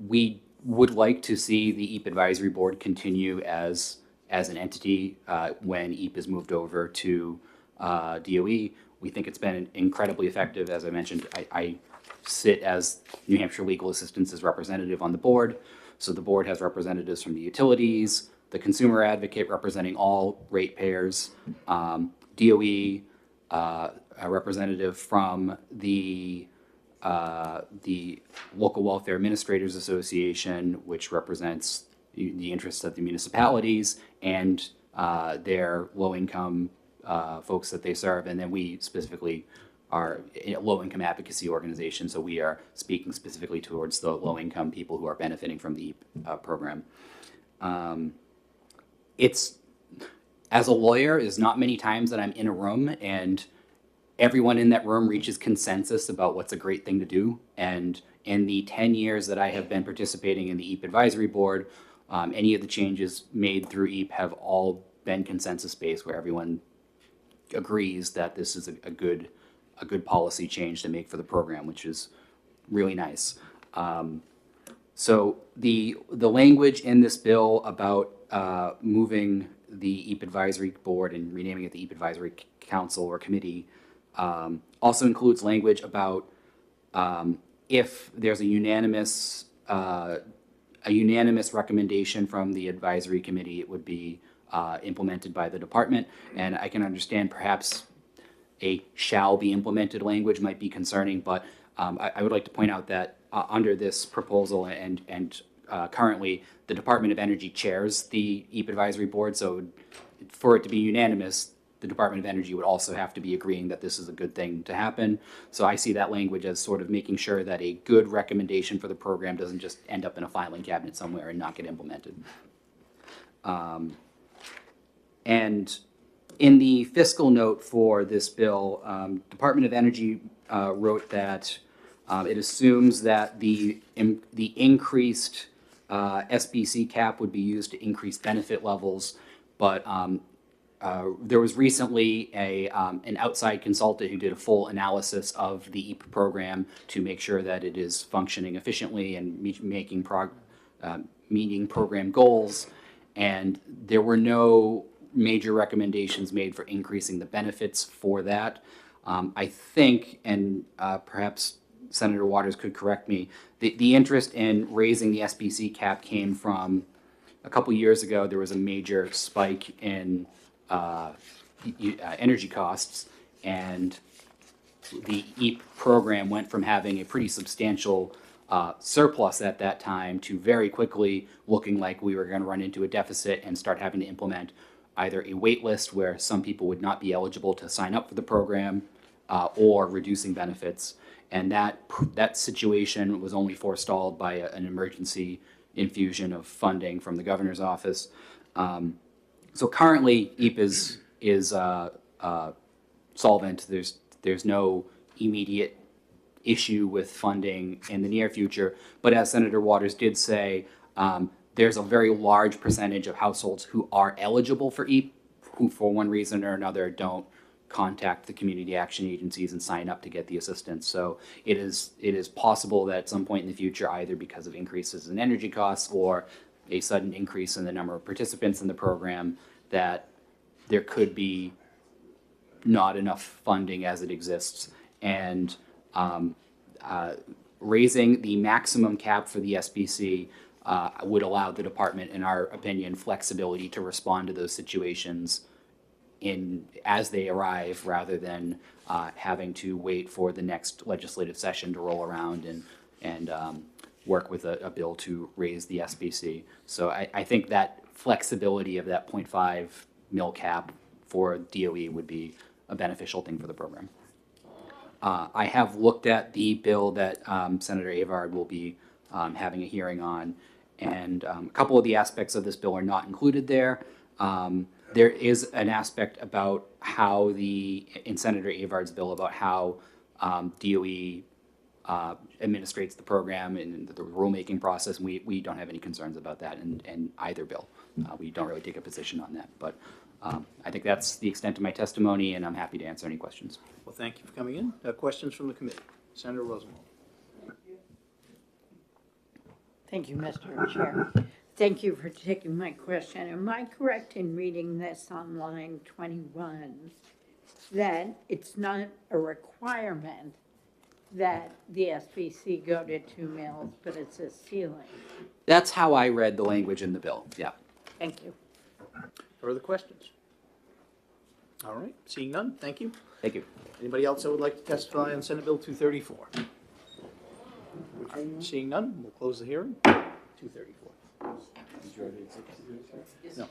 We would like to see the EAP Advisory Board continue as an entity when EAP is moved over to DOE. We think it's been incredibly effective. As I mentioned, I sit as New Hampshire Legal Assistance's representative on the board. So the board has representatives from the utilities, the consumer advocate representing all ratepayers, DOE, a representative from the Local Welfare Administrators Association, which represents the interests of the municipalities and their low-income folks that they serve. And then we specifically are a low-income advocacy organization, so we are speaking specifically towards the low-income people who are benefiting from the program. It's, as a lawyer, is not many times that I'm in a room and everyone in that room reaches consensus about what's a great thing to do. And in the 10 years that I have been participating in the EAP Advisory Board, any of the changes made through EAP have all been consensus-based, where everyone agrees that this is a good policy change to make for the program, which is really nice. So the language in this bill about moving the EAP Advisory Board and renaming it the EAP Advisory Council or Committee also includes language about if there's a unanimous recommendation from the advisory committee, it would be implemented by the department. And I can understand perhaps a shall be implemented language might be concerning, but I would like to point out that under this proposal and currently the Department of Energy chairs the EAP Advisory Board, so for it to be unanimous, the Department of Energy would also have to be agreeing that this is a good thing to happen. So I see that language as sort of making sure that a good recommendation for the program doesn't just end up in a filing cabinet somewhere and not get implemented. And in the fiscal note for this bill, Department of Energy wrote that it assumes that the increased SBC cap would be used to increase benefit levels, but there was recently an outside consultant who did a full analysis of the EAP program to make sure that it is functioning efficiently and meeting program goals, and there were no major recommendations made for increasing the benefits for that. I think, and perhaps Senator Waters could correct me, the interest in raising the SBC cap came from a couple years ago. There was a major spike in energy costs, and the EAP program went from having a pretty substantial surplus at that time to very quickly looking like we were going to run into a deficit and start having to implement either a wait list where some people would not be eligible to sign up for the program or reducing benefits. And that situation was only forestalled by an emergency infusion of funding from the governor's office. So currently, EAP is solvent. There's no immediate issue with funding in the near future. But as Senator Waters did say, there's a very large percentage of households who are eligible for EAP, who for one reason or another don't contact the community action agencies and sign up to get the assistance. So it is possible that at some point in the future, either because of increases in energy costs or a sudden increase in the number of participants in the program, that there could be not enough funding as it exists. And raising the maximum cap for the SBC would allow the department, in our opinion, flexibility to respond to those situations as they arrive, rather than having to wait for the next legislative session to roll around and work with a bill to raise the SBC. So I think that flexibility of that 0.5 mil cap for DOE would be a beneficial thing for the program. I have looked at the bill that Senator Avard will be having a hearing on, and a couple of the aspects of this bill are not included there. There is an aspect about how in Senator Avard's bill, about how DOE administrates the program and the rulemaking process. And we don't have any concerns about that in either bill. We don't really take a position on that. But I think that's the extent of my testimony, and I'm happy to answer any questions. Well, thank you for coming in. Questions from the committee? Senator Rosenwald. Thank you, Mr. Chair. Thank you for taking my question. Am I correct in reading this on line 21 that it's not a requirement that the SBC go to 2 mils, but it's a ceiling? That's how I read the language in the bill, yeah. Thank you. Further questions? All right, seeing none, thank you. Thank you. Anybody else that would like to testify on Senate Bill 234? Seeing none, we'll close the hearing. 234. No.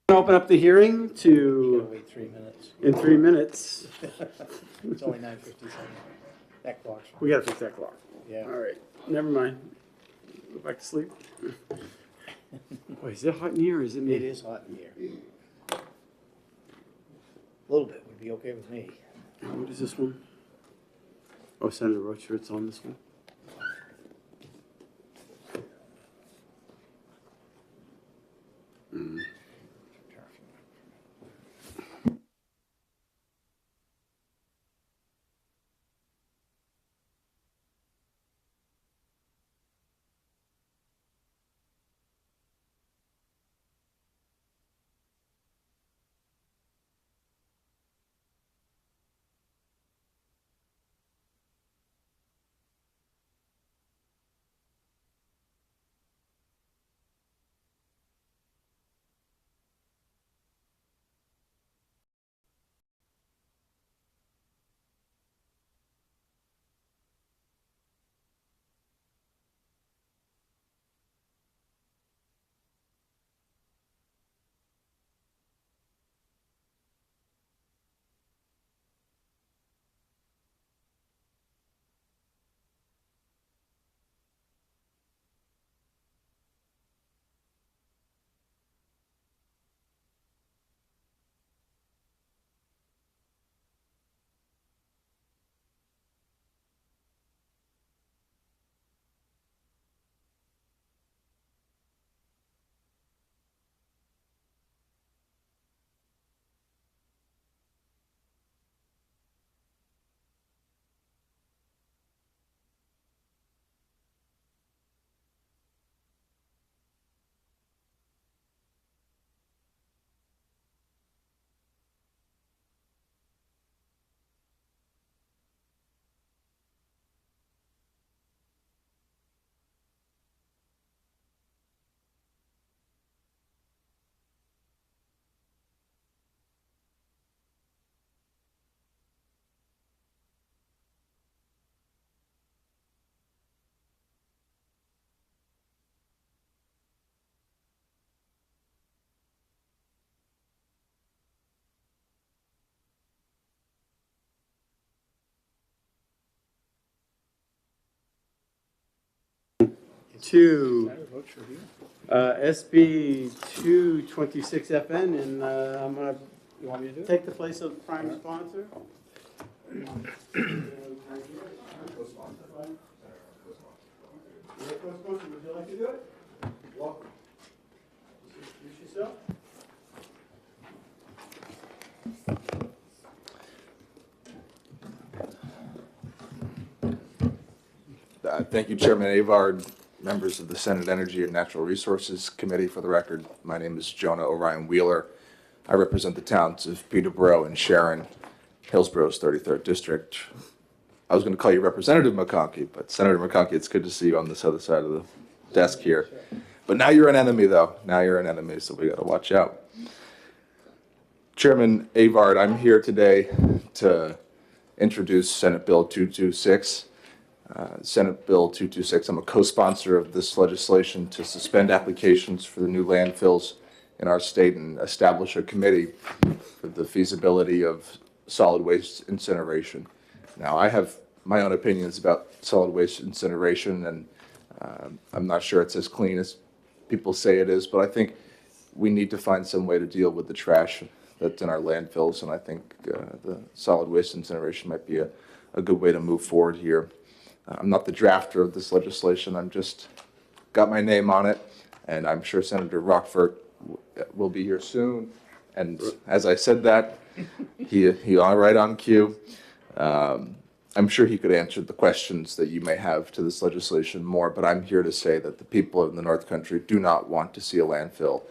Open up the hearing We're gonna to, wait 3 minutes. in 3 minutes. It's only 9:57. That clock's wrong. We gotta fix that clock. Yeah. All right, never mind. Go back to sleep. Boy, is it hot in here or is it me? It is hot in here. A little bit would be okay with me. What is this one? Oh, Senator Rocher, it's on this one? to SB 226FN, and I'm going to take the place of prime sponsor. Would you like to do it? Welcome. Just introduce yourself. Thank you, Chairman Avard, members of the Senate Energy and Natural Resources Committee. For the record, my name is Jonah Orion Wheeler. I represent the towns of Peterborough and Sharon, Hillsborough's 33rd District. I was going to call you Representative McConkey, but Senator McConkey, it's good to see you on this other side of the desk here. But now you're an enemy, though. Now you're an enemy, so we got to watch out. Chairman Avard, I'm here today to introduce Senate Bill 226. Senate Bill 226, I'm a co-sponsor of this legislation to suspend applications for the new landfills in our state and establish a committee for the feasibility of solid waste incineration. Now, I have my own opinions about solid waste incineration, and I'm not sure it's as clean as people say it is, but I think we need to find some way to deal with the trash that's in our landfills, and I think the solid waste incineration might be a good way to move forward here. I'm not the drafter of this legislation. I'm just got my name on it, and I'm sure Senator Rockford will be here soon. And as I said that, he all right on cue. I'm sure he could answer the questions that you may have to this legislation more, but I'm here to say that the people in the North Country do not want to see a landfill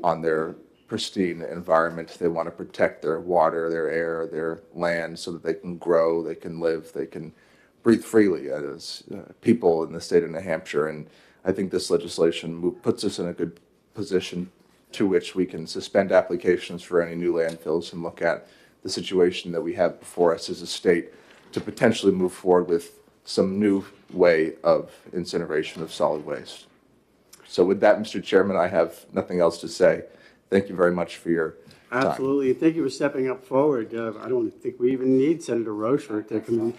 on their pristine environment. They want to protect their water, their air, their land so that they can grow, they can live, they can breathe freely as people in the state of New Hampshire. And I think this legislation puts us in a good position to which we can suspend applications for any new landfills and look at the situation that we have before us as a state to potentially move forward with some new way of incineration of solid waste. So with that, Mr. Chairman, I have nothing else to say. Thank you very much for your time. Absolutely. Thank you for stepping up forward. I don't think we even need Senator Rochefort to come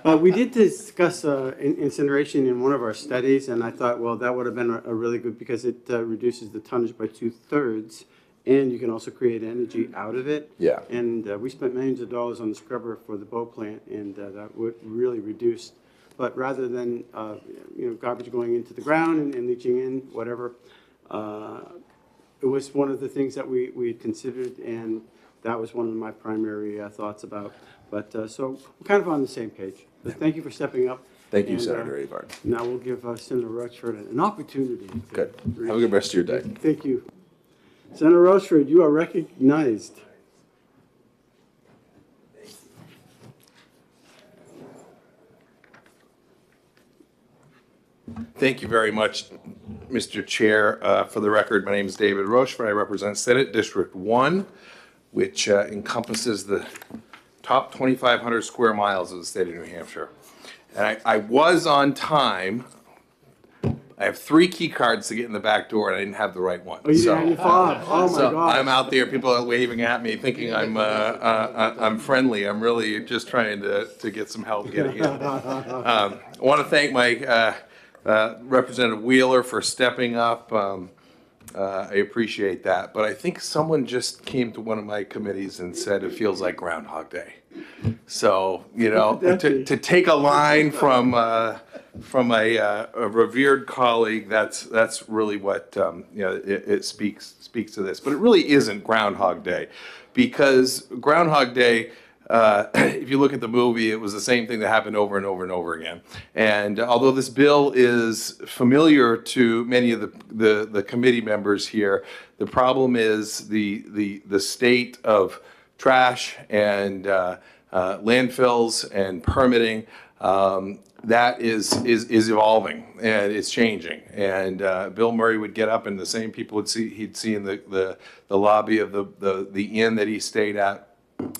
in. We did discuss incineration in one of our studies, and I thought, well, that would have been a really good, because it reduces the tonnage by 2/3, and you can also create energy out of it. Yeah. And we spent millions of dollars on the scrubber for the boat plant, and that would really reduce. But rather than garbage going into the ground and leaching in, whatever, it was one of the things that we had considered, and that was one of my primary thoughts about. But so we're kind of on the same page. But thank you for stepping up. Thank you, And, Senator Avard. Now we'll give Senator Rochford an opportunity. Good. Have a good rest of your day. Thank you. Senator Rochford, you are recognized. Thank you very much, Mr. Chair. For the record, my name is David Rochefort. I represent Senate District 1, which encompasses the top 2,500 square miles of the state of New Hampshire. And I was on time. I have 3 key cards to get in the back door, and I didn't have the right one. Oh, you didn't have your fob. Oh, my God. I'm out there, people are waving at me, thinking I'm friendly. I'm really just trying to get some help getting in. I want to thank my Representative Wheeler for stepping up. I appreciate that. But I think someone just came to one of my committees and said it feels like Groundhog Day. So, to take a line from a revered colleague, that's really what it speaks to this. But it really isn't Groundhog Day, because Groundhog Day, if you look at the movie, it was the same thing that happened over and over and over again. And although this bill is familiar to many of the committee members here, the problem is the state of trash and landfills and permitting. That is evolving, and it's changing. And Bill Murray would get up, and the same people he'd see in the lobby of the inn that he stayed at.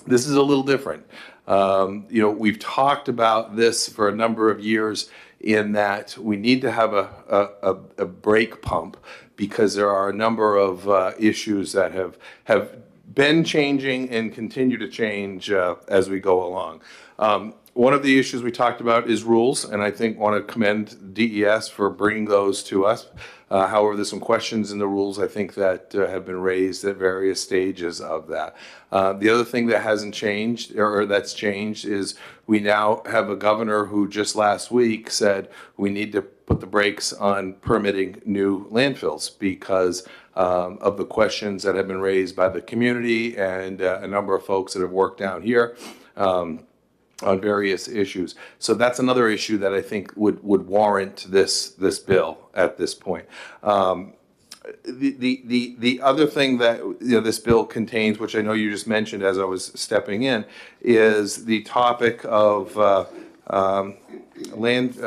This is a little different. We've talked about this for a number of years, in that we need to have a brake pump, because there are a number of issues that have been changing and continue to change as we go along. One of the issues we talked about is rules, and I think want to commend DES for bringing those to us. However, there's some questions in the rules, I think, that have been raised at various stages of that. The other thing that hasn't changed, or that's changed, is we now have a governor who just last week said we need to put the brakes on permitting new landfills because of the questions that have been raised by the community and a number of folks that have worked down here on various issues. So that's another issue that I think would warrant this bill at this point. The other thing that this bill contains, which I know you just mentioned as I was stepping in, is the topic of land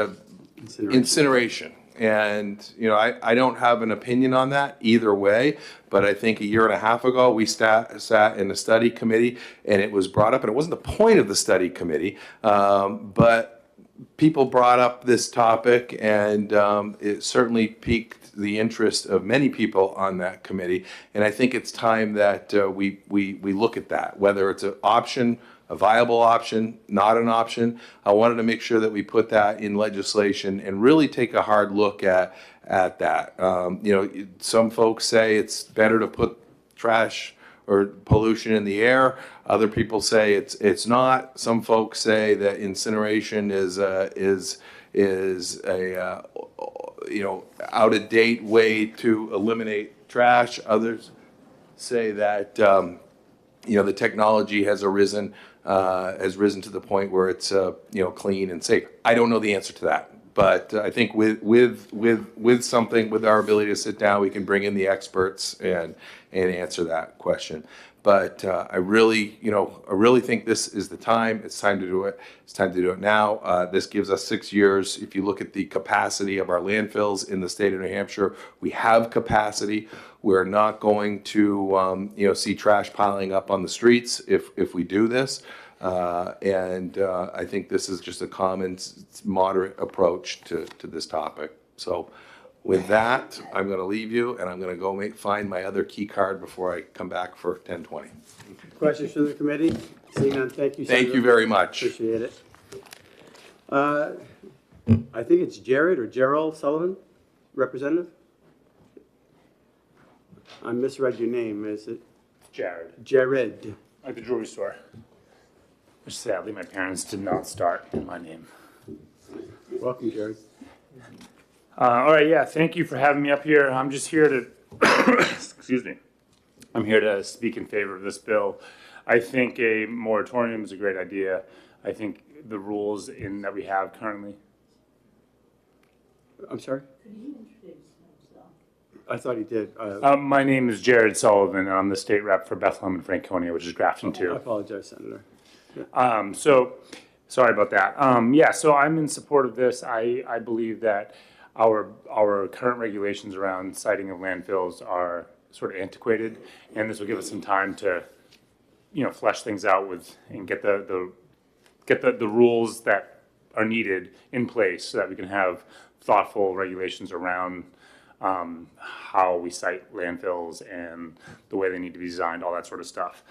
incineration. And I don't have an opinion on that either way, but I think a year and a half ago we sat in a study committee and it was brought up, and it wasn't the point of the study committee, but people brought up this topic, and it certainly piqued the interest of many people on that committee. And I think it's time that we look at that, whether it's an option, a viable option, not an option. I wanted to make sure that we put that in legislation and really take a hard look at that. Some folks say it's better to put trash or pollution in the air. Other people say it's not. Some folks say that incineration is a out of date way to eliminate trash. Others say that the technology has risen to the point where it's clean and safe. I don't know the answer to that, but I think with something, with our ability to sit down, we can bring in the experts and answer that question. But I really think this is the time. It's time to do it. It's time to do it now. This gives us 6 years. If you look at the capacity of our landfills in the state of New Hampshire, we have capacity. We're not going to see trash piling up on the streets if we do this. And I think this is just a common, moderate approach to this topic. So with that, I'm going to leave you, and I'm going to go find my other key card before I come back for 10:20. Questions from the committee? Seeing none, thank you, Senator. Thank you very much. Appreciate it. I think it's Jared or Gerald Sullivan, representative? I misread your name, is it? Jared. Jared. Like the jewelry store. Which sadly my parents did not start in my name. Welcome, Jared. All right, yeah, thank you for having me up here. I'm just here to, excuse me, I'm here to speak in favor of this bill. I think a moratorium is a great idea. I think the rules that we have currently. I'm sorry? I thought he did. My name is Jared Sullivan, and I'm the state rep for Bethlehem and Franconia, which is Grafton too. I apologize, Senator. So sorry about that. Yeah, so I'm in support of this. I believe that our current regulations around siting of landfills are sort of antiquated, and this will give us some time to, flesh things out and get the rules that are needed in place so that we can have thoughtful regulations around how we site landfills and the way they need to be designed, all that sort of stuff.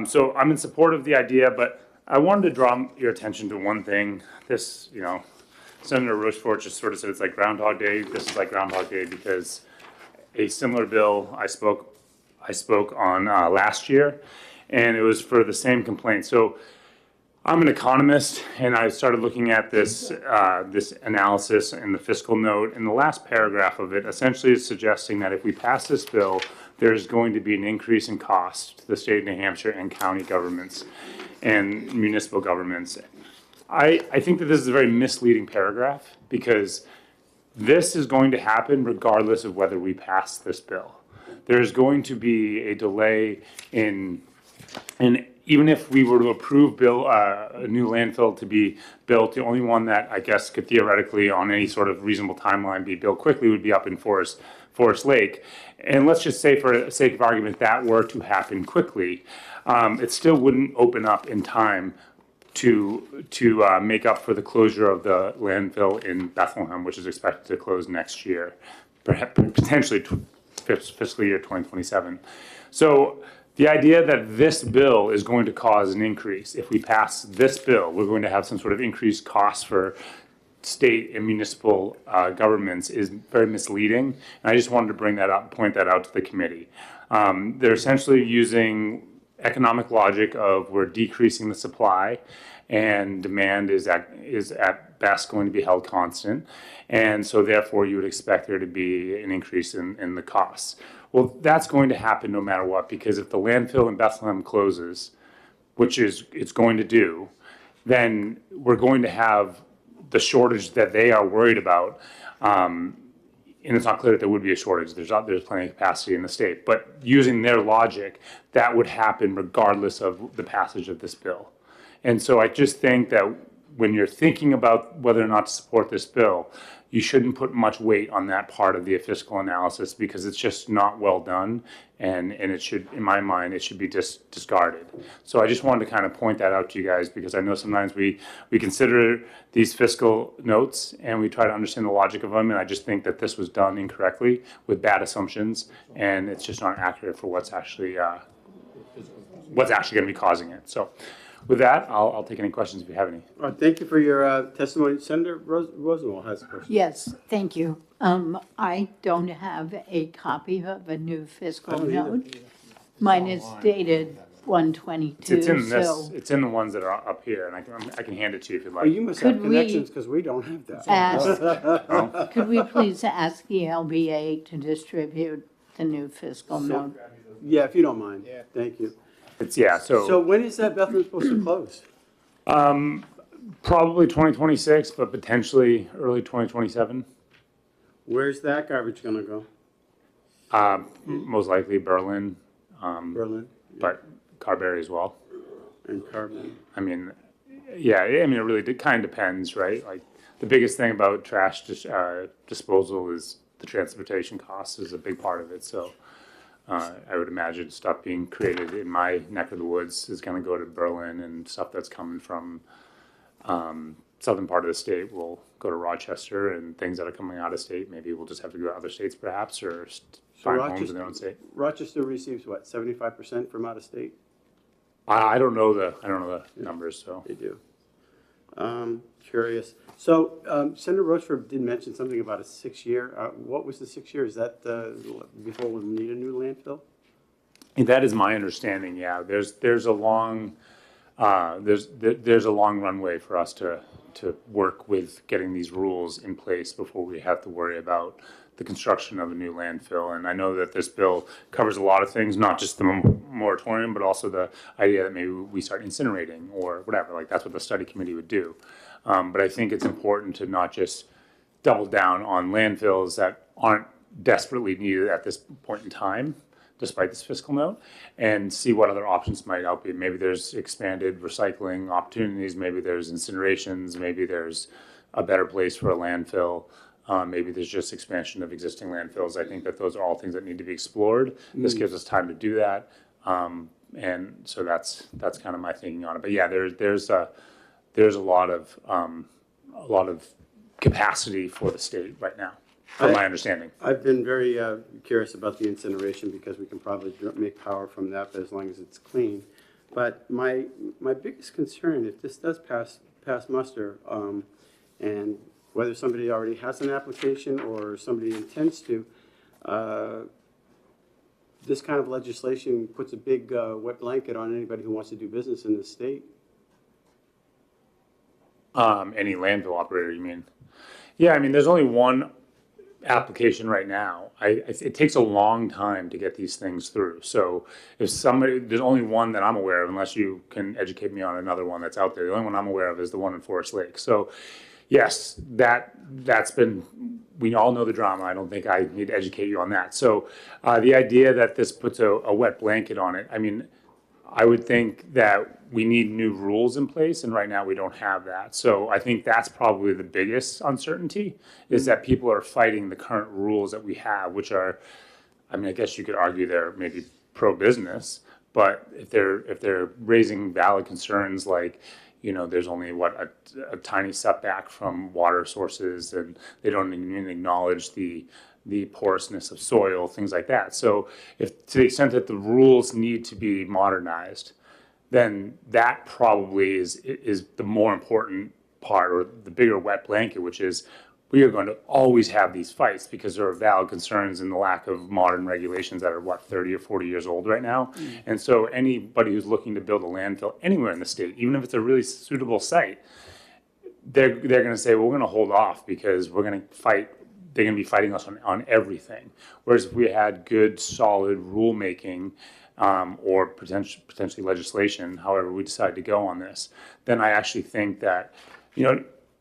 So I'm in support of the idea, but I wanted to draw your attention to one thing. This, Senator Rochefort just sort of said it's like Groundhog Day. This is like Groundhog Day because a similar bill I spoke on last year, and it was for the same complaint. So I'm an economist, and I started looking at this analysis in the fiscal note, and the last paragraph of it essentially is suggesting that if we pass this bill, there's going to be an increase in cost to the state of New Hampshire and county governments and municipal governments. I think that this is a very misleading paragraph because this is going to happen regardless of whether we pass this bill. There's going to be a delay in even if we were to approve a new landfill to be built, the only one that I guess could theoretically on any sort of reasonable timeline be built quickly would be up in Forest Lake. And let's just say for the sake of argument that were to happen quickly, it still wouldn't open up in time to make up for the closure of the landfill in Bethlehem, which is expected to close next year, perhaps potentially fiscal year 2027. So The idea that this bill is going to cause an increase, if we pass this bill, we're going to have some sort of increased cost for state and municipal governments is very misleading. And I just wanted to bring that up, point that out to the committee. They're essentially using economic logic of we're decreasing the supply and demand is at best going to be held constant. And so therefore you would expect there to be an increase in the costs. Well, that's going to happen no matter what, because if the landfill in Bethlehem closes, which is it's going to do, then we're going to have the shortage that they are worried about. And it's not clear that there would be a shortage. There's plenty of capacity in the state. But using their logic, that would happen regardless of the passage of this bill. And so I just think that when you're thinking about whether or not to support this bill, you shouldn't put much weight on that part of the fiscal analysis because it's just not well done. And it should, in my mind, it should be discarded. So I just wanted to kind of point that out to you guys because I know sometimes we consider these fiscal notes and we try to understand the logic of them. And I just think that this was done incorrectly with bad assumptions and it's just not accurate for what's actually going to be causing it. So with that, I'll take any questions if you have any. Thank you for your testimony. Senator Rosenwald has a question. Yes, thank you. I don't have a copy of a new fiscal note. Mine is dated 1/22. It's in this. So It's in the ones that are up here, and I can hand it to you if you'd like. Well, you must have connections because we don't have that. could we please ask the LBA to distribute the new fiscal note? Yeah, if you don't mind. Yeah. Thank you. So when is that Bethlehem supposed to close? Probably 2026, but potentially early 2027. Where's that garbage gonna go? Most likely Berlin. Berlin. But Carberry as well. And Carbon. I mean, yeah, it really kind of depends, right? Like the biggest thing about trash disposal is the transportation cost is a big part of it. So I would imagine stuff being created in my neck of the woods is going to go to Berlin, and stuff that's coming from southern part of the state will go to Rochester, and things that are coming out of state maybe we'll just have to go to other states perhaps, or find homes in their own state. Rochester receives what, 75% from out of state? I don't know the numbers, so. They do. Curious. So Senator Rochford did mention something about a 6-year. What was the 6 years? Is that before we need a new landfill? That is my understanding. Yeah, there's a long there's a long runway for us to work with getting these rules in place before we have to worry about the construction of a new landfill. And I know that this bill covers a lot of things, not just the moratorium, but also the idea that maybe we start incinerating or whatever. Like that's what the study committee would do. But I think it's important to not just double down on landfills that aren't desperately needed at this point in time, despite this fiscal note, and see what other options might out be. Maybe there's expanded recycling opportunities, maybe there's incinerations, maybe there's a better place for a landfill. Maybe there's just expansion of existing landfills. I think that those are all things that need to be explored. This gives us time to do that. And so that's kind of my thinking on it. But yeah, there's a lot of capacity for the state right now, from my understanding. I've been very curious about the incineration because we can probably make power from that, but as long as it's clean. But my biggest concern, if this does pass muster, and whether somebody already has an application or somebody intends to, this kind of legislation puts a big wet blanket on anybody who wants to do business in the state. Any landfill operator, you mean? Yeah, I mean, there's only one application right now. It takes a long time to get these things through. So if there's only one that I'm aware of, unless you can educate me on another one that's out there. The only one I'm aware of is the one in Forest Lake. So yes, that's been, we all know the drama. I don't think I need to educate you on that. So the idea that this puts a wet blanket on it, I mean, I would think that we need new rules in place, and right now we don't have that. So I think that's probably the biggest uncertainty, is that people are fighting the current rules that we have, which are, I mean, I guess you could argue they're maybe pro-business, but if they're raising valid concerns like, there's only a tiny setback from water sources, and they don't even acknowledge the porousness of soil, things like that. So if to the extent that the rules need to be modernized, then that probably is the more important part, or the bigger wet blanket, which is we are going to always have these fights because there are valid concerns in the lack of modern regulations that are 30 or 40 years old right now. And so anybody who's looking to build a landfill anywhere in the state, even if it's a really suitable site, they're going to say, well, we're going to hold off because we're going to fight. They're going to be fighting us on everything. Whereas if we had good, solid rulemaking, or potentially legislation, however we decide to go on this, then I actually think that,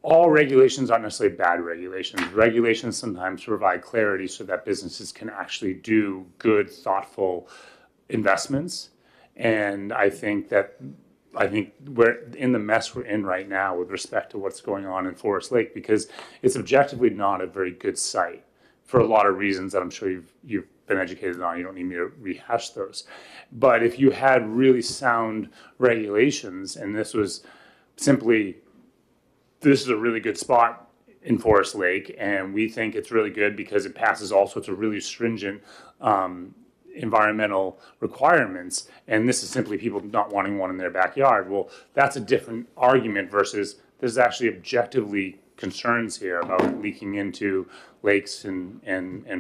all regulations aren't necessarily bad regulations. Regulations sometimes provide clarity so that businesses can actually do good, thoughtful investments. And I think we're in the mess we're in right now with respect to what's going on in Forest Lake, because it's objectively not a very good site for a lot of reasons that I'm sure you've been educated on. You don't need me to rehash those. But if you had really sound regulations, and this was simply, this is a really good spot in Forest Lake, and we think it's really good because it passes all sorts of really stringent environmental requirements, and this is simply people not wanting one in their backyard. Well, that's a different argument versus there's actually objectively concerns here about leaking into lakes and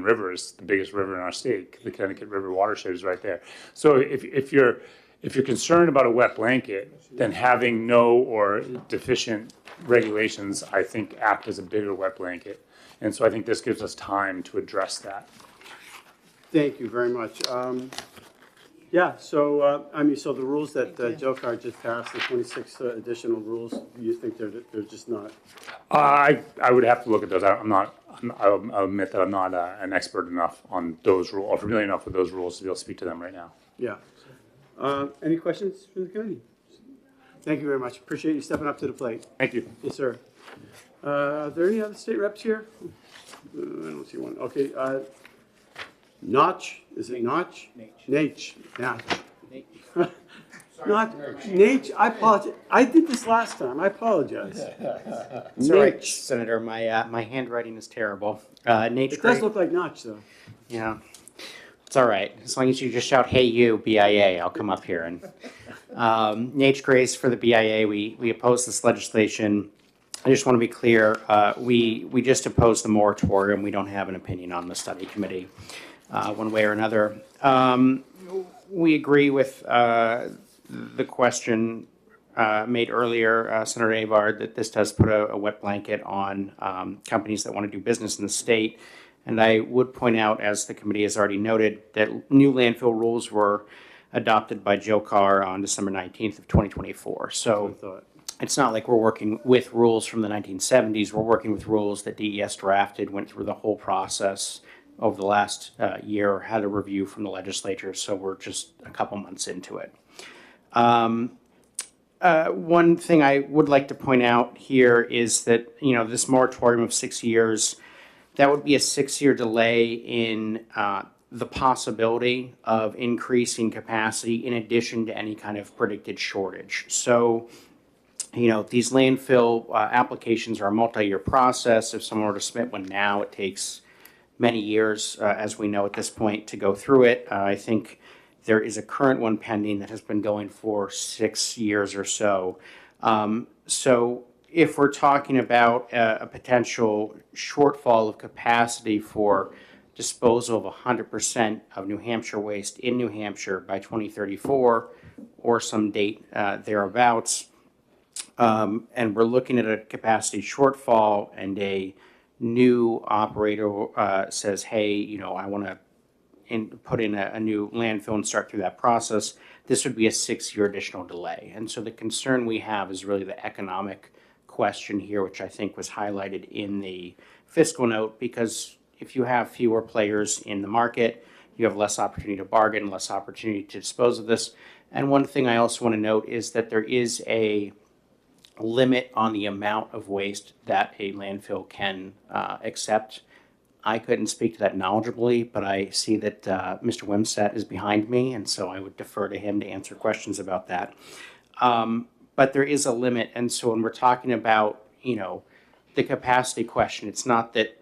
rivers. The biggest river in our state, the Connecticut River watershed, is right there. So if you're concerned about a wet blanket, then having no or deficient regulations, I think, act as a bigger wet blanket. And so I think this gives us time to address that. Thank you very much. Yeah, so, so the rules that Joe Carr just passed, the 26 additional rules, you think they're just not? I would have to look at those. I'll admit that I'm not an expert enough on those rules, or familiar enough with those rules to be able to speak to them right now. Yeah. Any questions from the committee? Thank you very much. Appreciate you stepping up to the plate. Thank you. Yes, sir. Are there any other state reps here? I don't see one. Okay. Notch, is it Notch? Nate. Notch. Not Nate. I apologize. I did this last time. I apologize. It's all right, Senator. My handwriting is terrible. It does look like Notch, though. Yeah. It's all right. As long as you just shout, "Hey, you, BIA," I'll come up here. And Nate Grace for the BIA. We oppose this legislation. I just want to be clear. We just oppose the moratorium. We don't have an opinion on the study committee, one way or another. We agree with the question made earlier, Senator Avard, that this does put a wet blanket on companies that want to do business in the state. And I would point out, as the committee has already noted, that new landfill rules were adopted by Joe Carr on December 19th of 2024. So it's not like we're working with rules from the 1970s. We're working with rules that DES drafted, went through the whole process over the last year, had a review from the legislature. So we're just a couple months into it. One thing I would like to point out here is that, this moratorium of 6 years, that would be a 6-year delay in the possibility of increasing capacity in addition to any kind of predicted shortage. So, these landfill applications are a multi-year process. If someone were to submit one now, it takes many years, as we know at this point, to go through it. I think there is a current one pending that has been going for 6 years or so. So if we're talking about a potential shortfall of capacity for disposal of 100% of New Hampshire waste in New Hampshire by 2034 or some date thereabouts, and we're looking at a capacity shortfall, and a new operator says, hey, I want to put in a new landfill and start through that process, this would be a 6-year additional delay. And so the concern we have is really the economic question here, which I think was highlighted in the fiscal note, because if you have fewer players in the market, you have less opportunity to bargain, less opportunity to dispose of this. And one thing I also want to note is that there is a limit on the amount of waste that a landfill can accept. I couldn't speak to that knowledgeably, but I see that Mr. Wimsatt is behind me, and so I would defer to him to answer questions about that. but there is a limit. And so when we're talking about, the capacity question, it's not that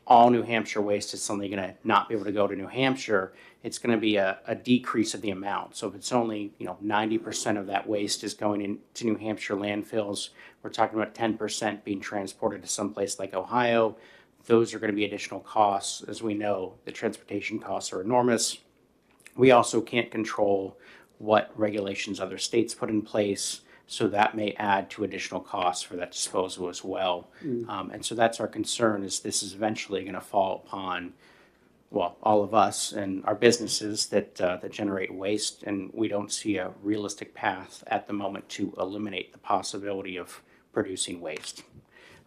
all New Hampshire waste is suddenly going to not be able to go to New Hampshire. It's going to be a decrease of the amount. So if it's only, 90% of that waste is going into New Hampshire landfills, we're talking about 10% being transported to someplace like Ohio. Those are going to be additional costs. As we know, the transportation costs are enormous. We also can't control what regulations other states put in place, so that may add to additional costs for that disposal as well. And so that's our concern, is this is eventually going to fall upon, well, all of us and our businesses that generate waste, and we don't see a realistic path at the moment to eliminate the possibility of producing waste.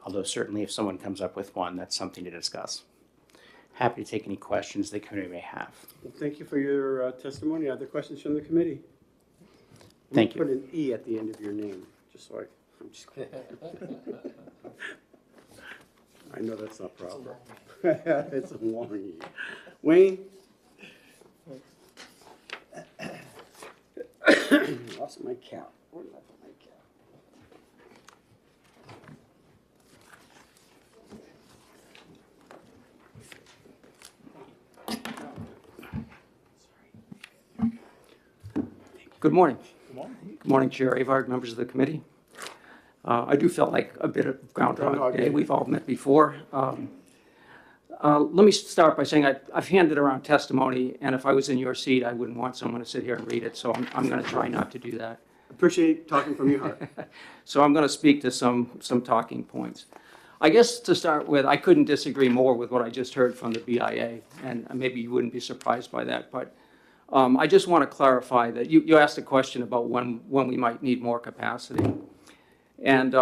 Although certainly if someone comes up with one, that's something to discuss. Happy to take any questions the committee may have. Well, thank you for your testimony. Other questions from the committee? Thank you. Put an E at the end of your name, just so I'm just kidding. I know that's not proper. It's a long E. Wayne? Lost my cap. Where did I put my cap? Good morning. Good morning, Chair Avard, members of the committee. I do feel like a bit of Groundhog Day. We've all met before. Let me start by saying I've handed around testimony, and if I was in your seat, I wouldn't want someone to sit here and read it, so I'm going to try not to do that. Appreciate talking from your heart. So I'm going to speak to some talking points. I guess to start with, I couldn't disagree more with what I just heard from the BIA, and maybe you wouldn't be surprised by that, but I just want to clarify that you asked a question about when we might need more capacity. And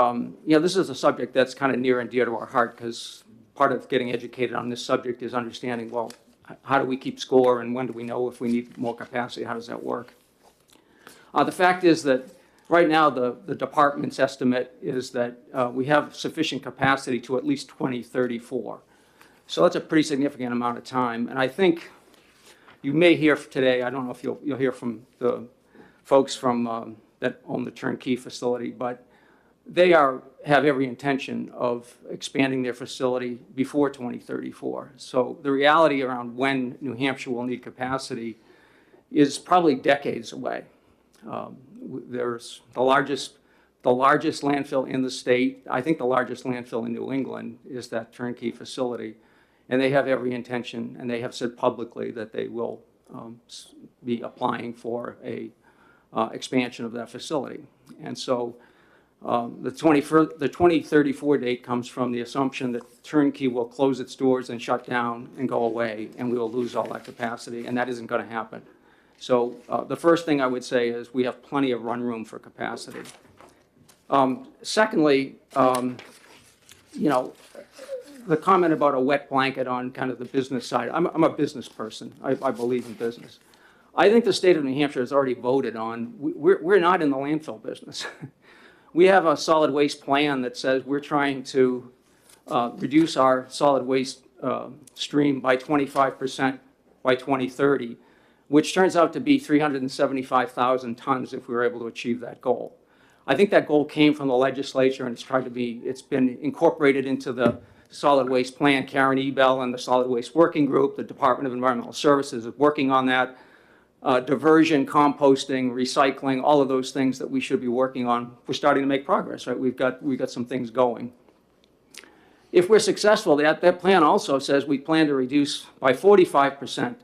this is a subject that's kind of near and dear to our heart, because part of getting educated on this subject is understanding, well, how do we keep score, and when do we know if we need more capacity? How does that work? The fact is that right now the department's estimate is that we have sufficient capacity to at least 2034. So that's a pretty significant amount of time. And I think you may hear today, I don't know if you'll hear from the folks from that own the turnkey facility, but they have every intention of expanding their facility before 2034. So the reality around when New Hampshire will need capacity is probably decades away. There's the largest landfill in the state. I think the largest landfill in New England is that turnkey facility. And they have every intention, and they have said publicly that they will be applying for a expansion of that facility. And so the 2034 date comes from the assumption that turnkey will close its doors and shut down and go away, and we will lose all that capacity, and that isn't going to happen. So the first thing I would say is we have plenty of run room for capacity. Secondly, the comment about a wet blanket on kind of the business side, I'm a business person. I believe in business. I think the state of New Hampshire has already voted on, we're not in the landfill business. We have a solid waste plan that says we're trying to reduce our solid waste stream by 25% by 2030, which turns out to be 375,000 tons if we were able to achieve that goal. I think that goal came from the legislature, and it's been incorporated into the solid waste plan. Karen Ebell and the Solid Waste Working Group, the Department of Environmental Services is working on that. Diversion, composting, recycling, all of those things that we should be working on. We're starting to make progress, right? We've got some things going. If we're successful, that plan also says we plan to reduce by 45%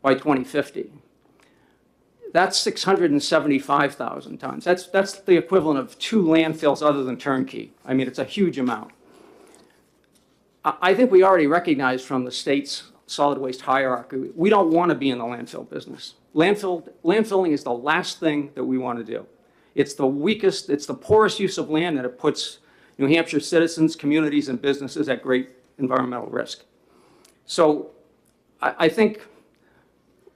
by 2050. That's 675,000 tons. That's the equivalent of 2 landfills other than turnkey. I mean, it's a huge amount. I think we already recognize from the state's solid waste hierarchy, we don't want to be in the landfill business. Landfilling is the last thing that we want to do. It's the weakest, it's the poorest use of land, and it puts New Hampshire citizens, communities, and businesses at great environmental risk. So I think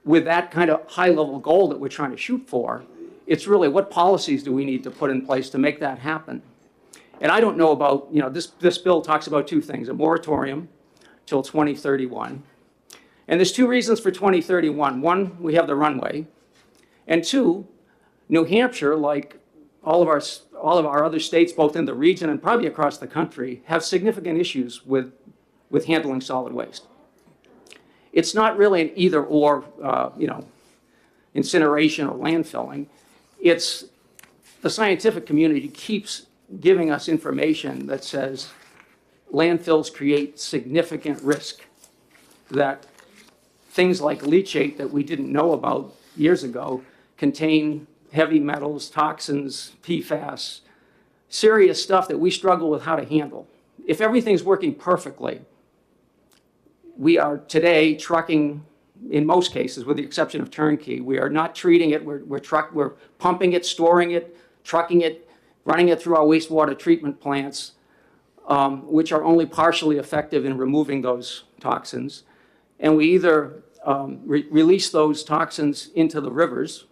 with that kind of high-level goal that we're trying to shoot for, it's really what policies do we need to put in place to make that happen? And I don't know about, this bill talks about 2 things, a moratorium till 2031. And there's 2 reasons for 2031. 1, we have the runway. And 2, New Hampshire, like all of our other states, both in the region and probably across the country, have significant issues with handling solid waste. It's not really an either or, incineration or landfilling. It's the scientific community keeps giving us information that says landfills create significant risk, that things like leachate that we didn't know about years ago contain heavy metals, toxins, PFAS, serious stuff that we struggle with how to handle. If everything's working perfectly, we are today trucking, in most cases, with the exception of turnkey, we are not treating it, we're pumping it, storing it, trucking it, running it through our wastewater treatment plants, which are only partially effective in removing those toxins. And we either release those toxins into the rivers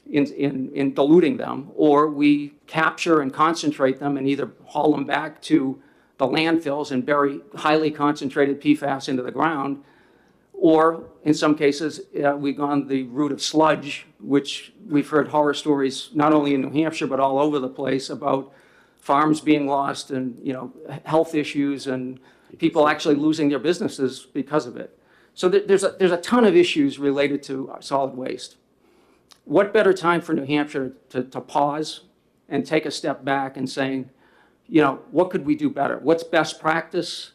in diluting them, or we capture and concentrate them and either haul them back to the landfills and bury highly concentrated PFAS into the ground, or in some cases, we've gone the route of sludge, which we've heard horror stories not only in New Hampshire but all over the place about farms being lost and health issues and people actually losing their businesses because of it. So there's a ton of issues related to solid waste. What better time for New Hampshire to pause and take a step back and saying, what could we do better? What's best practice?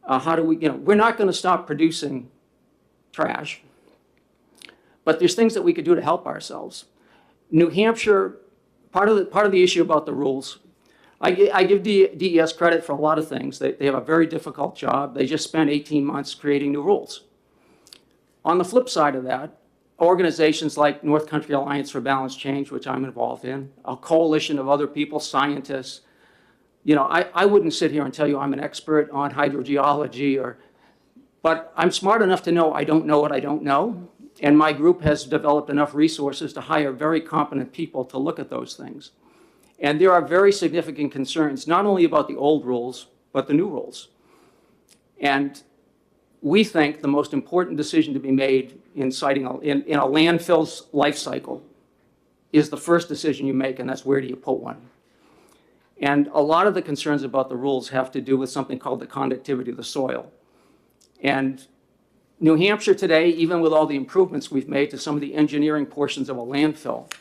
How do we, we're not going to stop producing trash, but there's things that we could do to help ourselves. New Hampshire, part of the issue about the rules, I give DES credit for a lot of things. They have a very difficult job. They just spent 18 months creating new rules. On the flip side of that, organizations like North Country Alliance for Balanced Change, which I'm involved in, a coalition of other people, scientists. I wouldn't sit here and tell you I'm an expert on hydrogeology, but I'm smart enough to know I don't know what I don't know. And my group has developed enough resources to hire very competent people to look at those things. And there are very significant concerns, not only about the old rules, but the new rules. And we think the most important decision to be made in a landfill's life cycle is the first decision you make, and that's where do you put one. And a lot of the concerns about the rules have to do with something called the conductivity of the soil. And New Hampshire today, even with all the improvements we've made to some of the engineering portions of a landfill,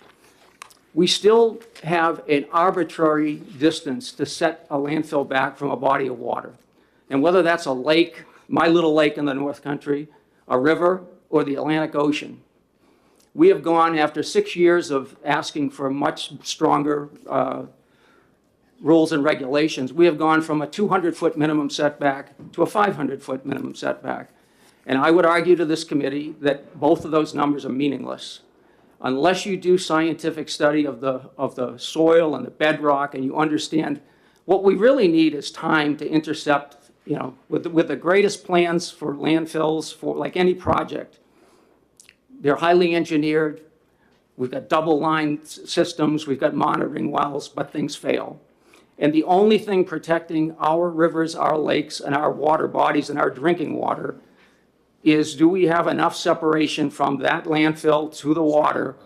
we still have an arbitrary distance to set a landfill back from a body of water. And whether that's a lake, my little lake in the North Country, a river, or the Atlantic Ocean, we have gone, after 6 years of asking for much stronger rules and regulations, we have gone from a 200-foot minimum setback to a 500-foot minimum setback. And I would argue to this committee that both of those numbers are meaningless. Unless you do scientific study of the soil and the bedrock and you understand, what we really need is time to intercept, with the greatest plans for landfills, for like any project. They're highly engineered. We've got double line systems. We've got monitoring wells, but things fail. And the only thing protecting our rivers, our lakes, and our water bodies and our drinking water is, do we have enough separation from that landfill to the water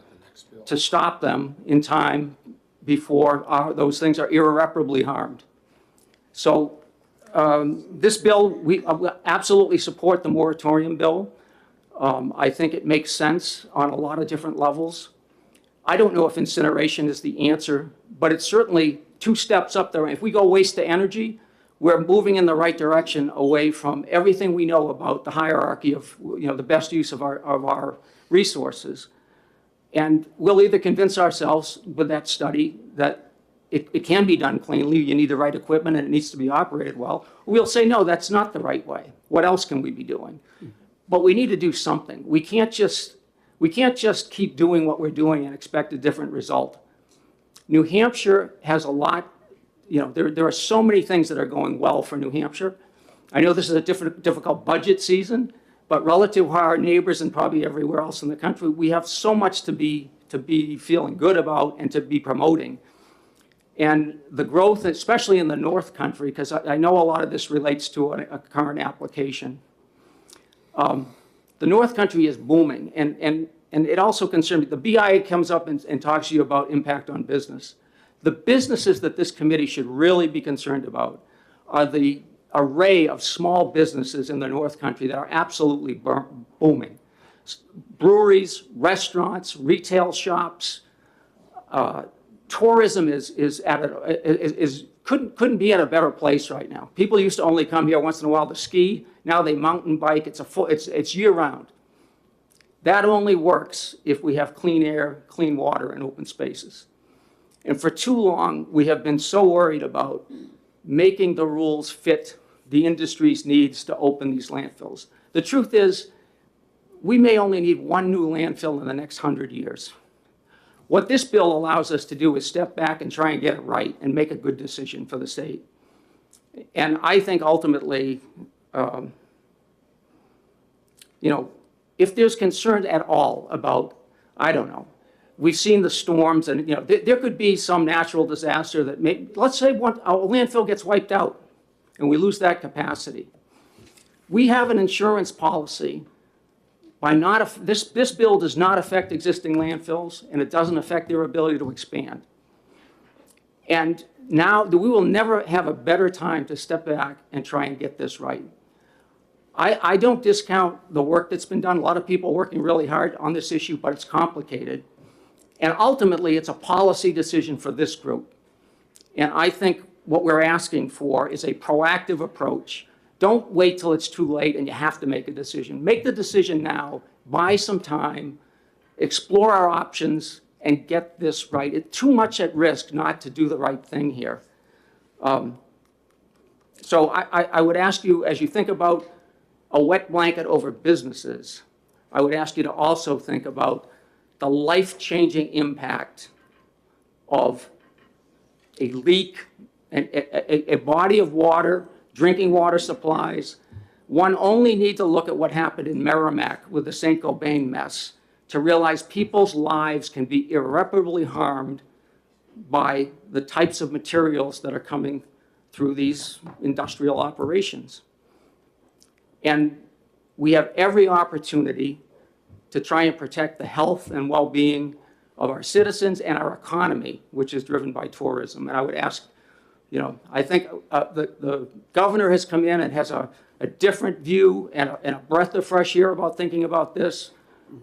to stop them in time before those things are irreparably harmed? So this bill, we absolutely support the moratorium bill. I think it makes sense on a lot of different levels. I don't know if incineration is the answer, but it's certainly 2 steps up there. If we go waste to energy, we're moving in the right direction away from everything we know about the hierarchy of the best use of our resources. And we'll either convince ourselves with that study that it can be done cleanly, you need the right equipment and it needs to be operated well, or we'll say, no, that's not the right way. What else can we be doing? But we need to do something. We can't just keep doing what we're doing and expect a different result. New Hampshire has a lot. There are so many things that are going well for New Hampshire. I know this is a difficult budget season, but relative to our neighbors and probably everywhere else in the country, we have so much to be feeling good about and to be promoting. And the growth, especially in the North Country, because I know a lot of this relates to a current application. The North Country is booming, and it also concerns me. The BIA comes up and talks to you about impact on business. The businesses that this committee should really be concerned about are the array of small businesses in the North Country that are absolutely booming. Breweries, restaurants, retail shops, tourism couldn't be at a better place right now. People used to only come here once in a while to ski. Now they mountain bike. It's year round. That only works if we have clean air, clean water, and open spaces. And for too long, we have been so worried about making the rules fit the industry's needs to open these landfills. The truth is, we may only need one new landfill in the next 100 years. What this bill allows us to do is step back and try and get it right and make a good decision for the state. And I think ultimately, if there's concern at all about, I don't know, we've seen the storms and, there could be some natural disaster that let's say a landfill gets wiped out and we lose that capacity. We have an insurance policy. This bill does not affect existing landfills, and it doesn't affect their ability to expand. And now we will never have a better time to step back and try and get this right. I don't discount the work that's been done. A lot of people are working really hard on this issue, but it's complicated. And ultimately, it's a policy decision for this group. And I think what we're asking for is a proactive approach. Don't wait till it's too late and you have to make a decision. Make the decision now, buy some time, explore our options, and get this right. It's too much at risk not to do the right thing here. So I would ask you, as you think about a wet blanket over businesses, I would ask you to also think about the life-changing impact of a leak, a body of water, drinking water supplies. One only needs to look at what happened in Merrimack with the St. Gobain mess to realize people's lives can be irreparably harmed by the types of materials that are coming through these industrial operations. And we have every opportunity to try and protect the health and well-being of our citizens and our economy, which is driven by tourism. And I would ask, I think the governor has come in and has a different view and a breath of fresh air about thinking about this.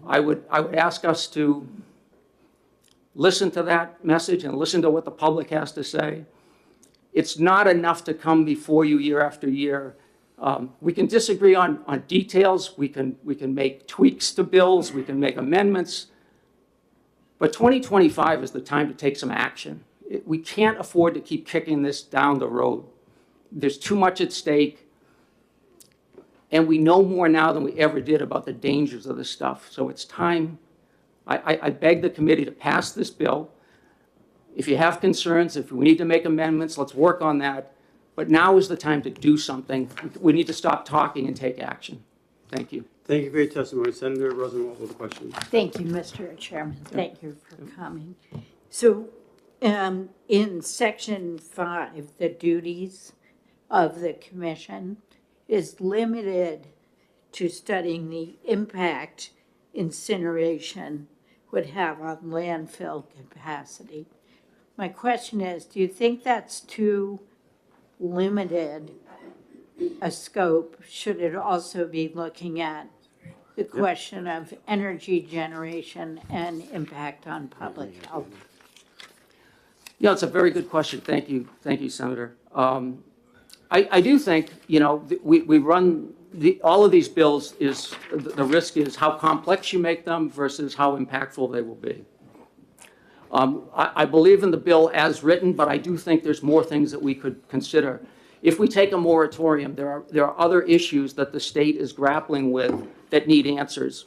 I would ask us to listen to that message and listen to what the public has to say. It's not enough to come before you year after year. We can disagree on details. We can make tweaks to bills. We can make amendments. But 2025 is the time to take some action. We can't afford to keep kicking this down the road. There's too much at stake. And we know more now than we ever did about the dangers of this stuff. So it's time. I beg the committee to pass this bill. If you have concerns, if we need to make amendments, let's work on that. But now is the time to do something. We need to stop talking and take action. Thank you. Thank you for your testimony. Senator Rosenwald with a question. Thank you, Mr. Chairman. Thank you for coming. So in section 5, the duties of the commission is limited to studying the impact incineration would have on landfill capacity. My question is, do you think that's too limited a scope? Should it also be looking at the question of energy generation and impact on public health? Yeah, it's a very good question. Thank you, Senator. I do think, we run all of these bills the risk is how complex you make them versus how impactful they will be. I believe in the bill as written, but I do think there's more things that we could consider. If we take a moratorium, there are other issues that the state is grappling with that need answers.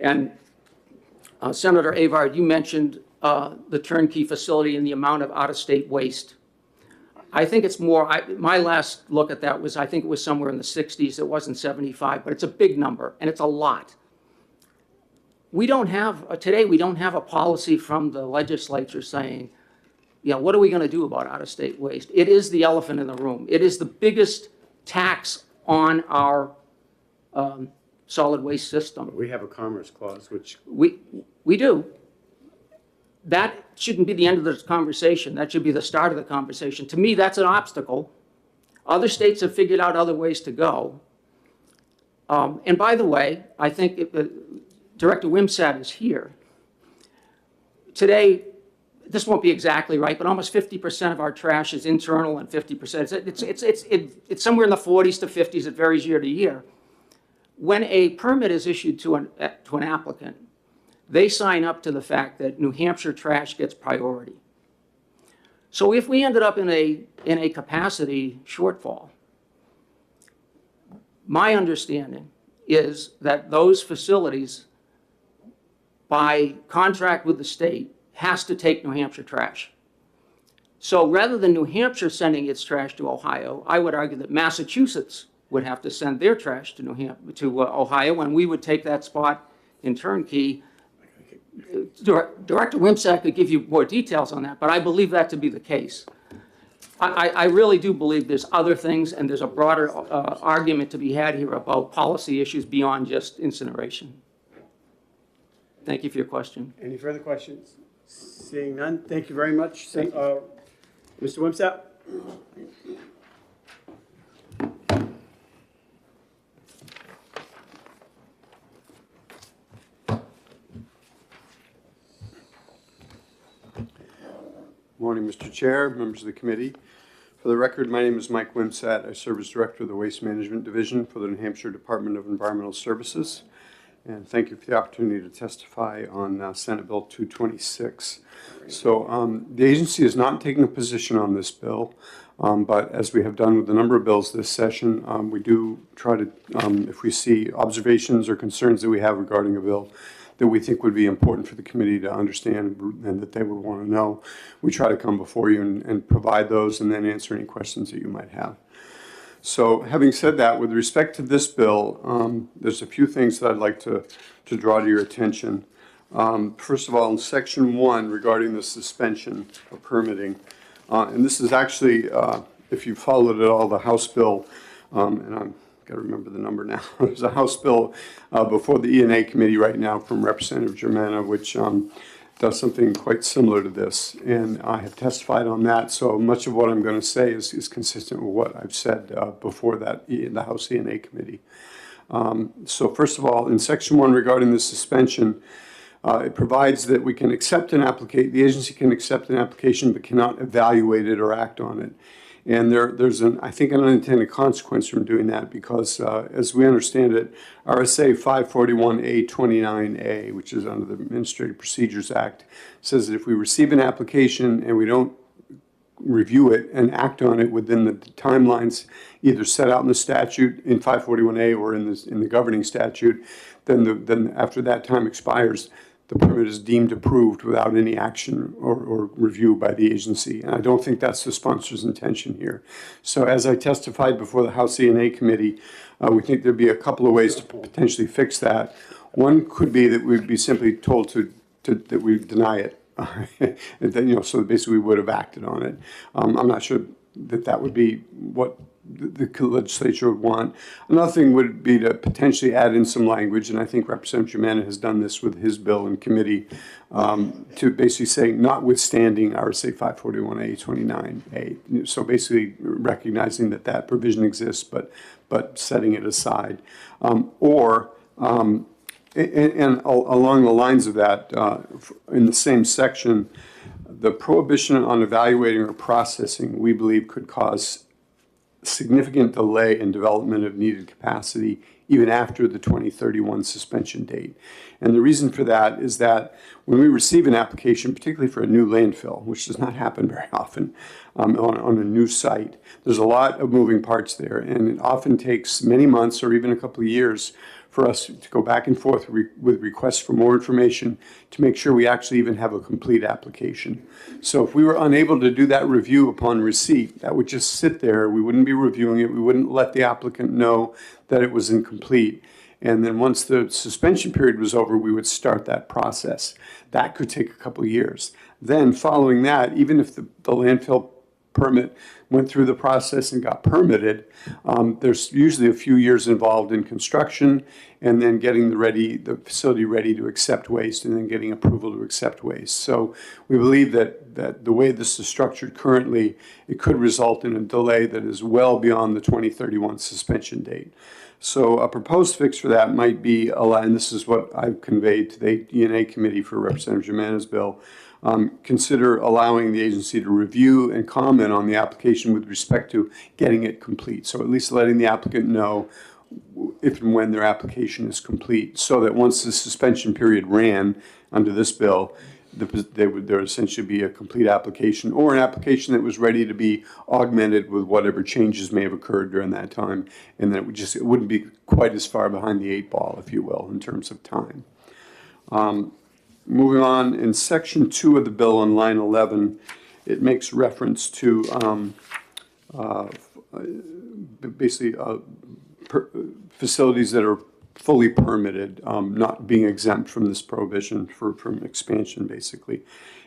And Senator Avard, you mentioned the turnkey facility and the amount of out-of-state waste. I think it's more, my last look at that was, I think it was somewhere in the 60s. It wasn't 75, but it's a big number, and it's a lot. We don't have, today we don't have a policy from the legislature saying, what are we going to do about out-of-state waste? It is the elephant in the room. It is the biggest tax on our solid waste system. We have a commerce clause, which... We do. that shouldn't be the end of this conversation. That should be the start of the conversation. To me, that's an obstacle. Other states have figured out other ways to go. And by the way, I think Director Wimsatt is here. Today, this won't be exactly right, but almost 50% of our trash is internal and 50%, it's somewhere in the 40s to 50s, it varies year to year. When a permit is issued to an applicant, they sign up to the fact that New Hampshire trash gets priority. So if we ended up in a capacity shortfall, my understanding is that those facilities, by contract with the state, has to take New Hampshire trash. So rather than New Hampshire sending its trash to Ohio, I would argue that Massachusetts would have to send their trash to Ohio, and we would take that spot in turnkey. Director Wimsatt could give you more details on that, but I believe that to be the case. I really do believe there's other things, and there's a broader argument to be had here about policy issues beyond just incineration. Thank you for your question. Any further questions? Seeing none, thank you very much. Mr. Wimsatt? Morning, Mr. Chair, members of the committee. For the record, my name is Mike Wimsatt. I serve as Director of the Waste Management Division for the New Hampshire Department of Environmental Services. And thank you for the opportunity to testify on Senate Bill 226. So the agency is not taking a position on this bill, but as we have done with a number of bills this session, we do try to, if we see observations or concerns that we have regarding a bill that we think would be important for the committee to understand and that they would want to know, we try to come before you and provide those and then answer any questions that you might have. So having said that, with respect to this bill, there's a few things that I'd like to draw to your attention. First of all, in Section 1 regarding the suspension of permitting, and this is actually, if you followed at all, the House bill, and I've got to remember the number now. There's a House bill before the E&A committee right now from Representative Germana, which does something quite similar to this, and I have testified on that, so much of what I'm going to say is consistent with what I've said before that in the House E&A committee. So first of all, in Section 1 regarding the suspension, it provides that we can accept an application, the agency can accept an application but cannot evaluate it or act on it. And there's, I think, an unintended consequence from doing that because, as we understand it, RSA 541A29A, which is under the Administrative Procedures Act, says that if we receive an application and we don't review it and act on it within the timelines either set out in the statute in 541A or in the governing statute, then after that time expires, the permit is deemed approved without any action or review by the agency. And I don't think that's the sponsor's intention here. So as I testified before the House E&A committee, we think there'd be a couple of ways to potentially fix that. One could be that we'd be simply told that we deny it. And then, so basically we would have acted on it. I'm not sure that would be what the legislature would want. Another thing would be to potentially add in some language, and I think Representative Germana has done this with his bill in committee, to basically say notwithstanding RSA 541A29A. So basically recognizing that provision exists, but setting it aside. And along the lines of that, in the same section, the prohibition on evaluating or processing, we believe, could cause significant delay in development of needed capacity even after the 2031 suspension date. And the reason for that is that when we receive an application, particularly for a new landfill, which does not happen very often on a new site, there's a lot of moving parts there, and it often takes many months or even a couple of years for us to go back and forth with requests for more information to make sure we actually even have a complete application. So if we were unable to do that review upon receipt, that would just sit there. We wouldn't be reviewing it. We wouldn't let the applicant know that it was incomplete. And then once the suspension period was over, we would start that process. That could take a couple of years. Then following that, even if the landfill permit, went through the process and got permitted, there's usually a few years involved in construction and then getting the facility ready to accept waste and then getting approval to accept waste. So we believe that the way this is structured currently, it could result in a delay that is well beyond the 2031 suspension date. So a proposed fix for that might be, and this is what I've conveyed to the E&A committee for Representative Germana's bill, consider allowing the agency to review and comment on the application with respect to getting it complete. So at least letting the applicant know if and when their application is complete, so that once the suspension period ran under this bill, there would essentially be a complete application or an application that was ready to be augmented with whatever changes may have occurred during that time, and then it wouldn't be quite as far behind the 8 ball, if you will, in terms of time. Moving on, in section 2 of the bill on line 11, it makes reference to basically facilities that are fully permitted, not being exempt from this prohibition from expansion, basically.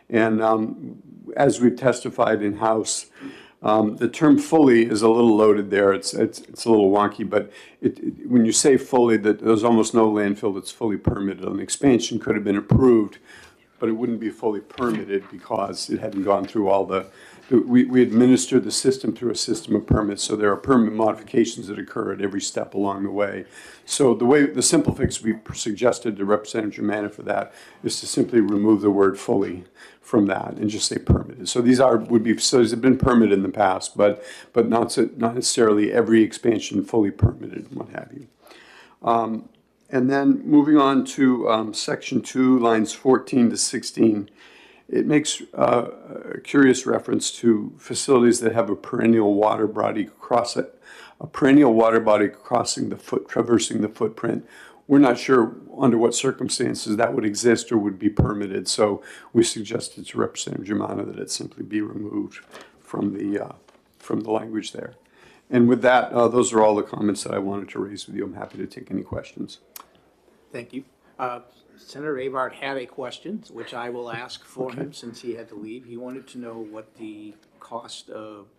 And as we've testified in-house, the term fully is a little loaded there. It's a little wonky, but when you say fully, that there's almost no landfill that's fully permitted. An expansion could have been approved, but it wouldn't be fully permitted because it hadn't gone through all the, we administer the system through a system of permits, so there are permit modifications that occur at every step along the way. So the simple fix we suggested to Representative Germana for that is to simply remove the word fully from that and just say permitted. So these would be facilities that have been permitted in the past, but not necessarily every expansion fully permitted and what have you. And then moving on to section 2, lines 14 to 16, it makes a curious reference to facilities that have a perennial water body crossing traversing the footprint. We're not sure under what circumstances that would exist or would be permitted, so we suggested to Representative Germana that it simply be removed from the language there. And with that, those are all the comments that I wanted to raise with you. I'm happy to take any questions. Thank you. Senator Avard had a question, which I will ask for him since he had to leave. He wanted to know what the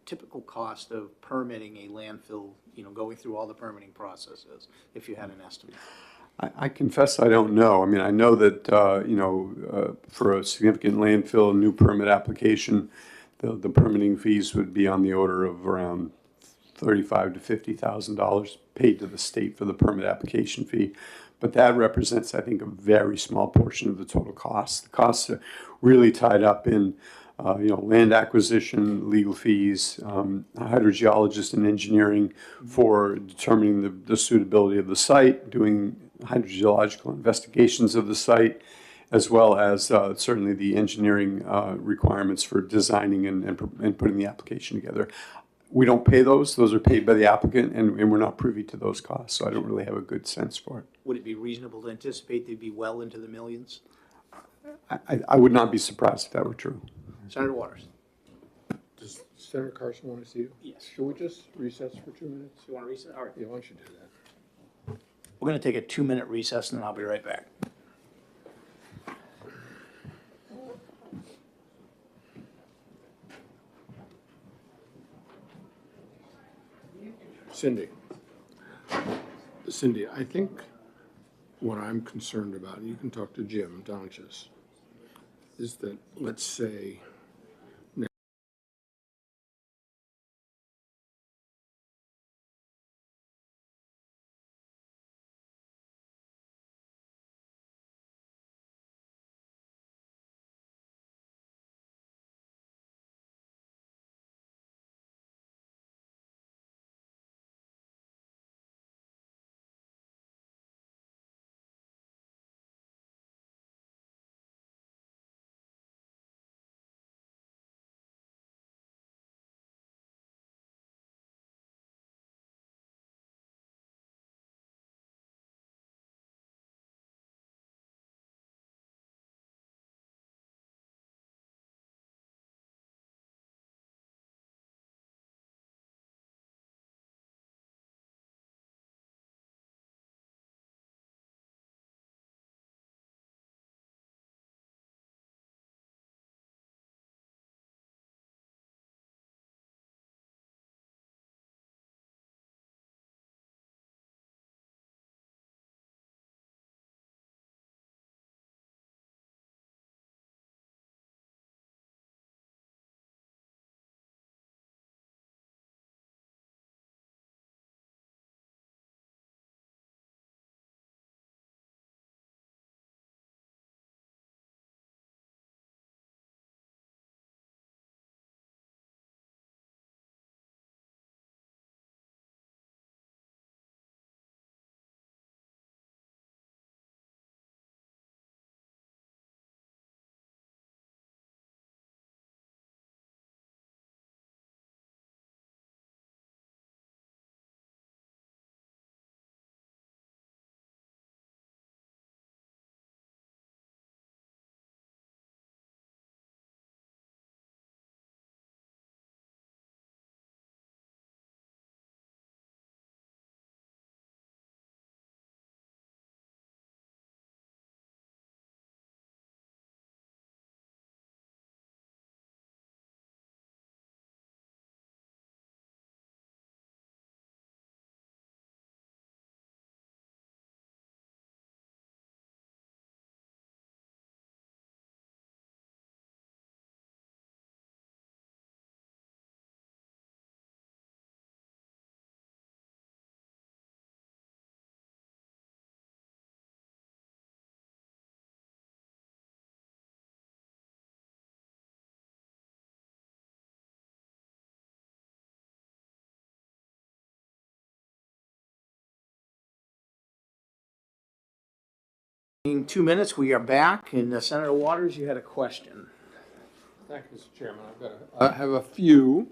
typical cost of permitting a landfill, going through all the permitting processes, if you had an estimate. I confess I don't know. I mean, I know that, for a significant landfill new permit application, the permitting fees would be on the order of around $35,000 to $50,000 paid to the state for the permit application fee. But that represents, I think, a very small portion of the total cost. The costs are really tied up in, land acquisition, legal fees, hydrogeologist and engineering for determining the suitability of the site, doing hydrogeological investigations of the site, as well as certainly the engineering requirements for designing and putting the application together. We don't pay those. Those are paid by the applicant, and we're not privy to those costs, so I don't really have a good sense for it. Would it be reasonable to anticipate they'd be well into the millions? I would not be surprised if that were true. Senator Waters. Does Senator Carson want to see you? Yes. Should we just recess for 2 minutes? You want to recess? All right. Yeah, why don't you do that? We're going to take a 2-minute recess, and then I'll be right back. Cindy, I think what I'm concerned about, and you can talk to Jim Donches, is that, let's say, In 2 minutes, we are back, and Senator Waters, you had a question. Thank you, Mr. Chairman. I have a few.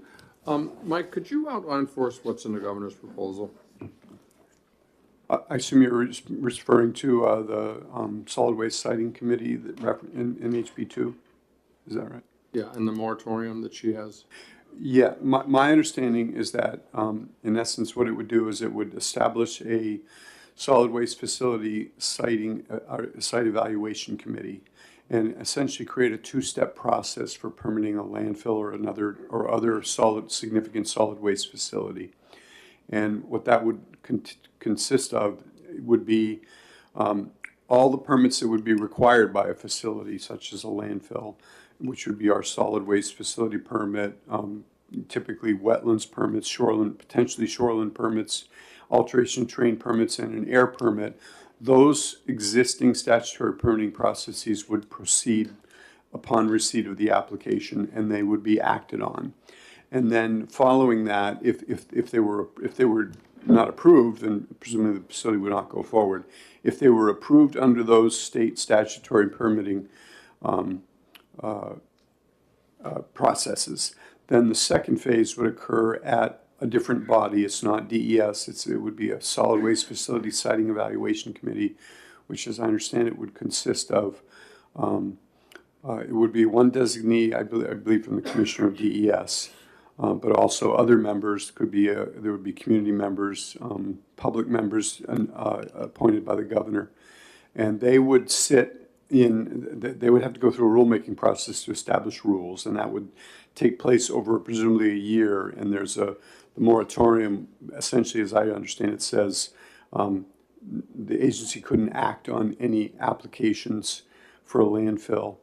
Mike, could you outline for us what's in the governor's proposal? I assume you're referring to the Solid Waste Siting Committee that in HB 2? Is that right? Yeah, and the moratorium that she has? Yeah, my understanding is that, in essence, what it would do is it would establish a solid waste facility site evaluation committee, and essentially create a two-step process for permitting a landfill or other significant solid waste facility. And what that would consist of would be all the permits that would be required by a facility, such as a landfill, which would be our solid waste facility permit, typically wetlands permits, potentially shoreline permits, alteration terrain permits, and an air permit. Those existing statutory permitting processes would proceed upon receipt of the application, and they would be acted on. And then following that, if they were not approved, then presumably the facility would not go forward. If they were approved under those state statutory permitting processes, then the second phase would occur at a different body. It's not DES. It would be a Solid Waste Facility Siting Evaluation Committee, which, as I understand it, would consist of it would be one designee, I believe, from the Commissioner of DES, but also other members. There would be community members, public members, appointed by the governor, and they would sit in. They would have to go through a rulemaking process to establish rules, and that would take place over presumably a year. And there's the moratorium, essentially, as I understand it, says the agency couldn't act on any applications for a landfill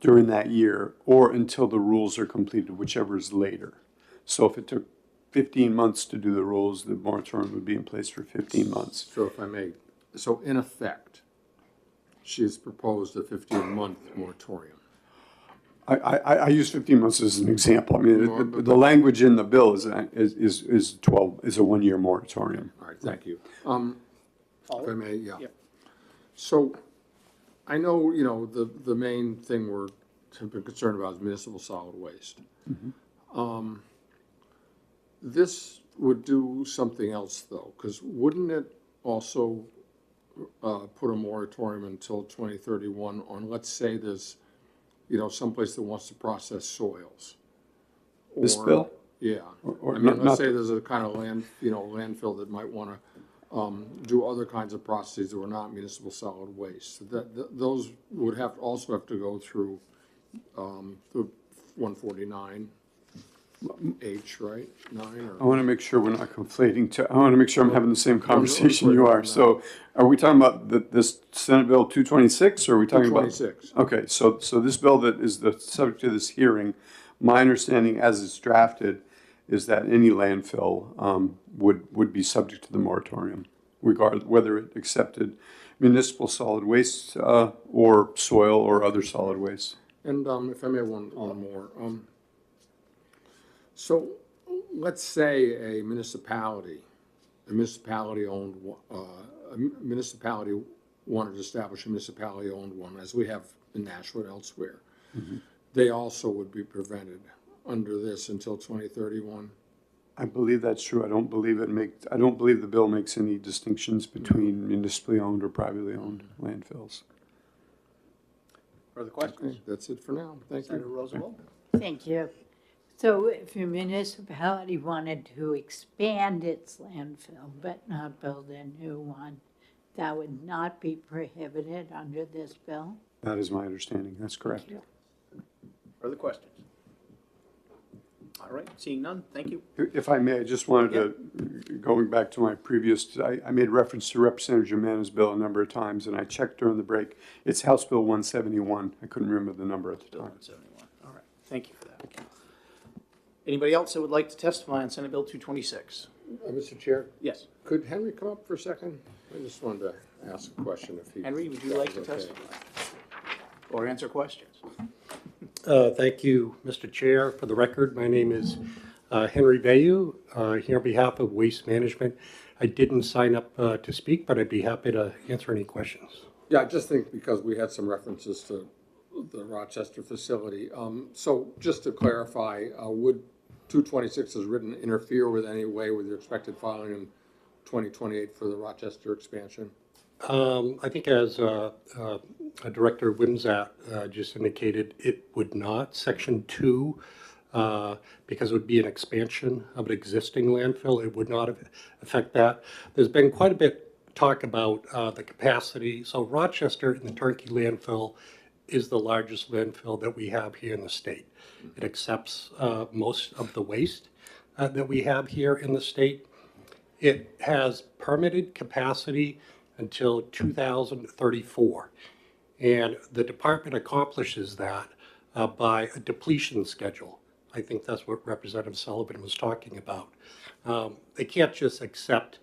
during that year or until the rules are completed, whichever is later. So if it took 15 months to do the rules, the moratorium would be in place for 15 months. So if I may, so in effect, she has proposed a 15-month moratorium. I use 15 months as an example. I mean, the language in the bill is a 1-year moratorium. All right, thank you. If I may, yeah. So I know, the main thing have been concerned about is municipal solid waste. Mm-hmm. This would do something else, though, because wouldn't it also put a moratorium until 2031 on, let's say there's, someplace that wants to process soils? This bill? Yeah. Or let's say there's a kind of landfill that might want to do other kinds of processes that were not municipal solid waste. Those would also have to go through the 149H, right? 9 or? I want to make sure we're not conflating. I want to make sure I'm having the same conversation you are. So are we talking about this Senate Bill 226, or are we talking about? 226. Okay, so this bill that is the subject of this hearing, my understanding as it's drafted is that any landfill would be subject to the moratorium, regardless whether it accepted municipal solid waste or soil or other solid waste. And if I may, one more. So let's say a municipality wanted to establish a municipality-owned one, as we have in Nashua and elsewhere. Mm-hmm. They also would be prevented under this until 2031. I believe that's true. I don't believe the bill makes any distinctions between municipally owned or privately owned landfills. Further questions? Okay, that's it for now. Thank you. Senator Roosevelt? Thank you. So if your municipality wanted to expand its landfill but not build a new one, that would not be prohibited under this bill? That is my understanding. That's correct. Thank Further questions? All right, seeing none, thank you. If I may, I just wanted to, going back to my previous, I made reference to Representative Germana's bill a number of times, and I checked during the break. It's House Bill 171. I couldn't remember the number at the time. 171. All right, thank you for that. Anybody else that would like to testify on Senate Bill 226? Mr. Chair? Yes. Could Henry come up for a second? I just wanted to ask a question if he. Henry, would you like to testify? Or answer questions? Thank you, Mr. Chair. For the record, my name is Henry Bayou, here on behalf of Waste Management. I didn't sign up to speak, but I'd be happy to answer any questions. Yeah, I just think because we had some references to the Rochester facility. So just to clarify, would 226 as written interfere with any way with your expected filing in 2028 for the Rochester expansion? I think as Director Wimsatt just indicated, it would not. Section 2, because it would be an expansion of an existing landfill, it would not affect that. There's been quite a bit talk about the capacity. So Rochester in the Turnkey landfill is the largest landfill that we have here in the state. It accepts most of the waste that we have here in the state. It has permitted capacity until 2034. And the department accomplishes that by a depletion schedule. I think that's what Representative Sullivan was talking about. They can't just accept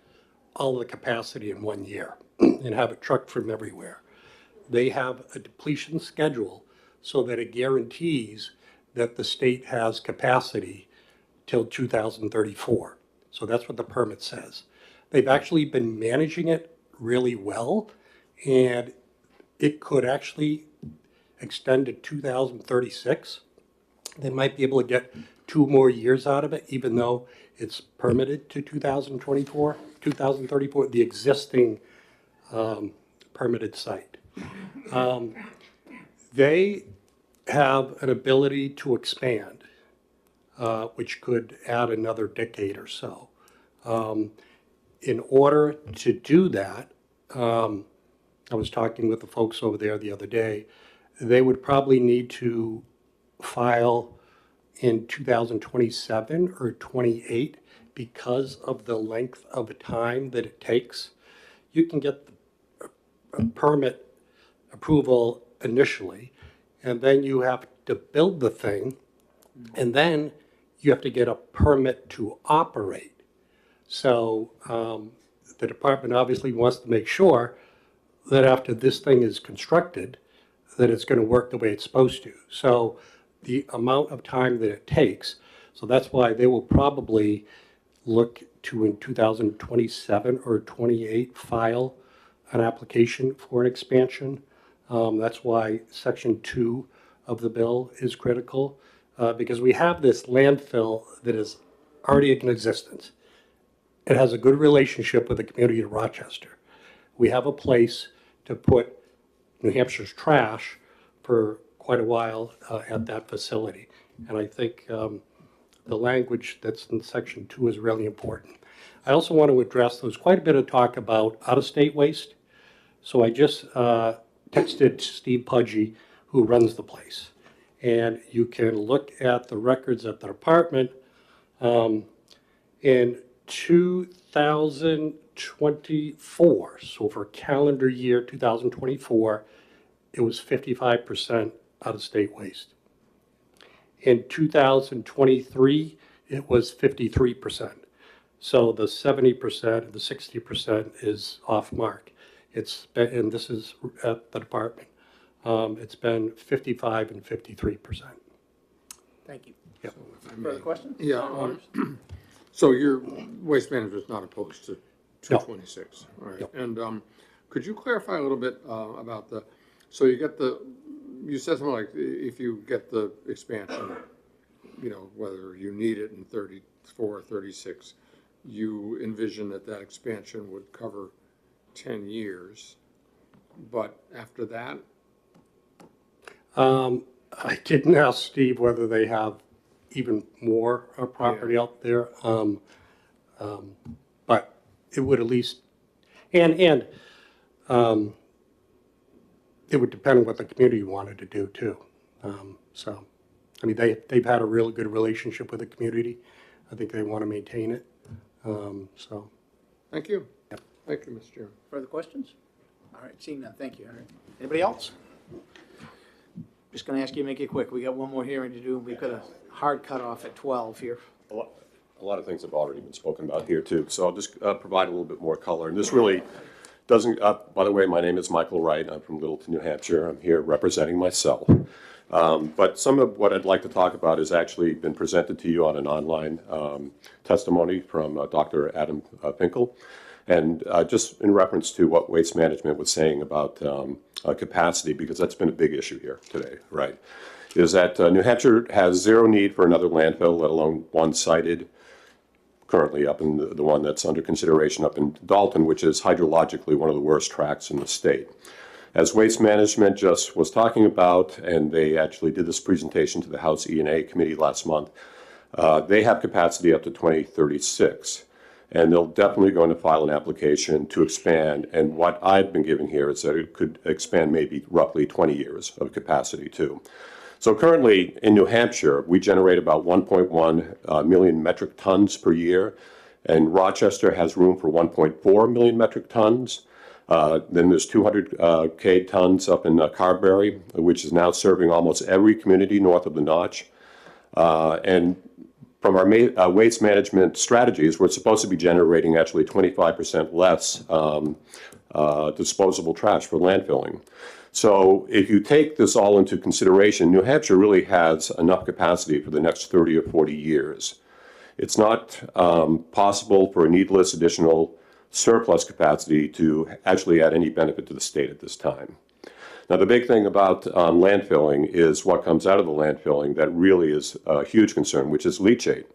all the capacity in 1 year and have it trucked from everywhere. They have a depletion schedule so that it guarantees that the state has capacity till 2034. So that's what the permit says. They've actually been managing it really well, and it could actually extend to 2036. They might be able to get 2 more years out of it, even though it's permitted to 2034, 2034, the existing permitted site. They have an ability to expand, which could add another decade or so. In order to do that, I was talking with the folks over there the other day, they would probably need to file in 2027 or 28 because of the length of time that it takes. You can get a permit approval initially, and then you have to build the thing, and then you have to get a permit to operate. So the department obviously wants to make sure that after this thing is constructed, that it's going to work the way it's supposed to. So the amount of time that it takes, so that's why they will probably look to in 2027 or 28 file an application for an expansion. That's why Section 2 of the bill is critical, because we have this landfill that is already in existence. It has a good relationship with the community of Rochester. We have a place to put New Hampshire's trash for quite a while at that facility. And I think the language that's in Section 2 is really important. I also want to address, there was quite a bit of talk about out-of-state waste. So I just texted Steve Pudgy, who runs the place. And you can look at the records at the department. In 2024, so for calendar year 2024, it was 55% out-of-state waste. In 2023, it was 53%. So the 70%, the 60% is off mark. It's been, and this is at the department, it's been 55 and 53%. Thank you. Yep. Further questions? Yeah. So your waste manager is not opposed to 226, all right? No. And could you clarify a little bit about the, so you get the, you said something like if you get the expansion, you know, whether you need it in 34 or 36, you envision that that expansion would cover 10 years, but after that? I didn't ask Steve whether they have even more property out there, but it would at least, and it would depend on what the community wanted to do too. So, I mean, they've had a really good relationship with the community. I think they want to maintain it. So. Thank you. Yep. Thank you, Mr. Chairman. Further questions? All right, seeing none, thank you. All right. Anybody else? Just going to ask you to make it quick. We got one more hearing to do. We've got a hard cutoff at 12 here. A lot of things have already been spoken about here too, so I'll just provide a little bit more color. And this really doesn't, by the way, my name is Michael Wright. I'm from Littleton, New Hampshire. I'm here representing myself. But some of what I'd like to talk about has actually been presented to you on an online testimony from Dr. Adam Finkel. And just in reference to what Waste Management was saying about capacity, because that's been a big issue here today, right, is that New Hampshire has zero need for another landfill, let alone one sited currently up in the one that's under consideration up in Dalton, which is hydrologically one of the worst tracts in the state. As Waste Management just was talking about, and they actually did this presentation to the House E&A Committee last month, they have capacity up to 2036. And they're definitely going to file an application to expand. And what I've been given here is that it could expand maybe roughly 20 years of capacity too. So currently in New Hampshire, we generate about 1.1 million metric tons per year. And Rochester has room for 1.4 million metric tons. Then there's 200K tons up in Carberry, which is now serving almost every community north of the Notch. And from our waste management strategies, we're supposed to be generating actually 25% less disposable trash for landfilling. So if you take this all into consideration, New Hampshire really has enough capacity for the next 30 or 40 years. It's not possible for a needless additional surplus capacity to actually add any benefit to the state at this time. Now, the big thing about landfilling is what comes out of the landfilling that really is a huge concern, which is leachate.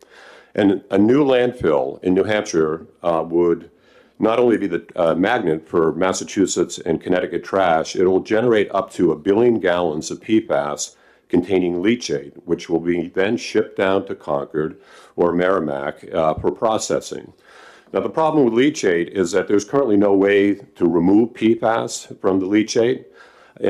And a new landfill in New Hampshire would not only be the magnet for Massachusetts and Connecticut trash, it will generate up to 1 billion gallons of PFAS containing leachate, which will be then shipped down to Concord or Merrimack for processing. Now, the problem with leachate is that there's currently no way to remove PFAS from the leachate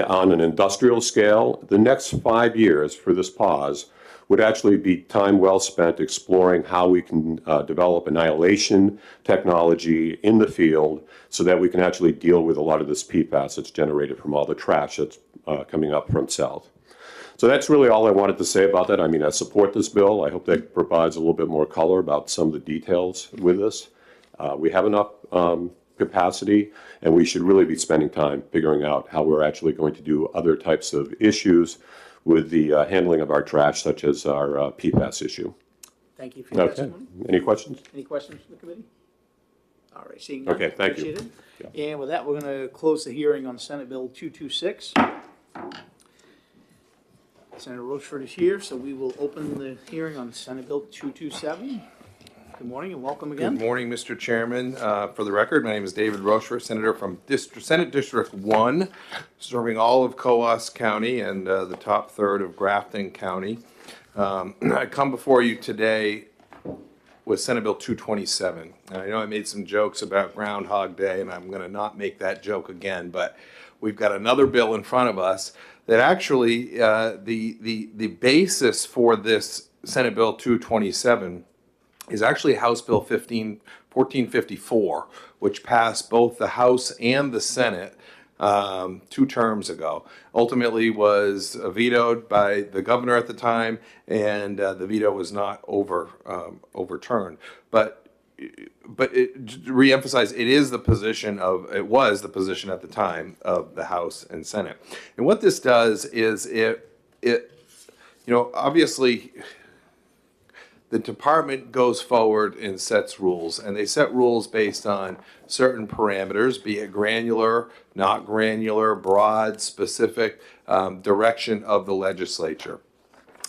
on an industrial scale. The next 5 years for this pause would actually be time well spent exploring how we can develop annihilation technology in the field so that we can actually deal with a lot of this PFAS that's generated from all the trash that's coming up from south. So that's really all I wanted to say about that. I mean, I support this bill. I hope that provides a little bit more color about some of the details with this. We have enough capacity, and we should really be spending time figuring out how we're actually going to do other types of issues with the handling of our trash, such as our PFAS issue. Thank you for your Okay. testimony. Any questions? Any questions from the committee? All right, seeing none. Okay, thank you. Appreciate it. And with that, we're going to close the hearing on Senate Bill 226. Senator Rochford is here, so we will open the hearing on Senate Bill 227. Good morning and welcome again. Good morning, Mr. Chairman. For the record, my name is David Rochford, Senator from Senate District 1, serving all of Coos County and the top third of Grafton County. I come before you today with Senate Bill 227. And I know I made some jokes about Groundhog Day, and I'm going to not make that joke again, but we've got another bill in front of us that actually the basis for this Senate Bill 227 is actually House Bill 1454, which passed both the House and the Senate 2 terms ago. Ultimately was vetoed by the governor at the time, and the veto was not overturned. But to reemphasize, it was the position at the time of the House and Senate. And what this does is obviously, the department goes forward and sets rules, and they set rules based on certain parameters, be it granular, not granular, broad, specific direction of the legislature.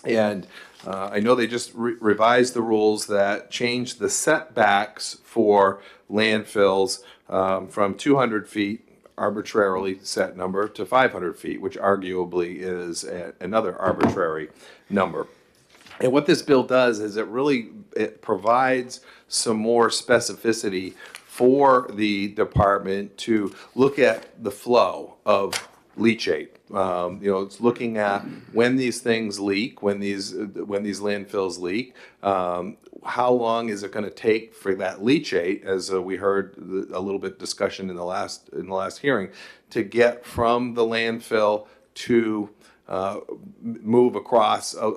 And I know they just revised the rules that changed the setbacks for landfills from 200 feet, arbitrarily set number, to 500 feet, which arguably is another arbitrary number. And what this bill does is it provides some more specificity for the department to look at the flow of leachate. It's looking at when these things leak, when these landfills leak, how long is it going to take for that leachate, as we heard a little bit discussion in the last hearing, to get from the landfill to move across a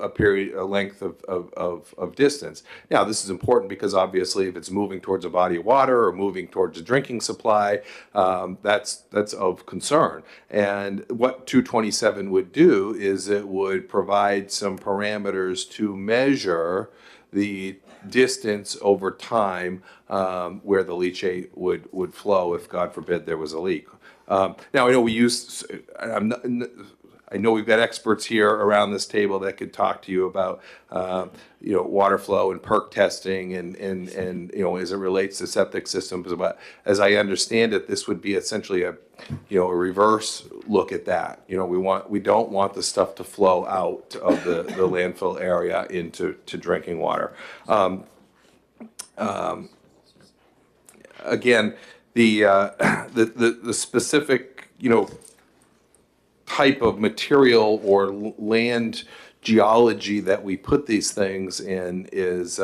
length of distance. Now, this is important because obviously if it's moving towards a body of water or moving towards a drinking supply, that's of concern. And what 227 would do is it would provide some parameters to measure the distance over time where the leachate would flow if, God forbid, there was a leak. Now, I know I know we've got experts here around this table that could talk to you about, water flow and perk testing and as it relates to septic systems. But as I understand it, this would be essentially a reverse look at that. We don't want the stuff to flow out of the landfill area into drinking water. Again, the specific, type of material or land geology that we put these things in is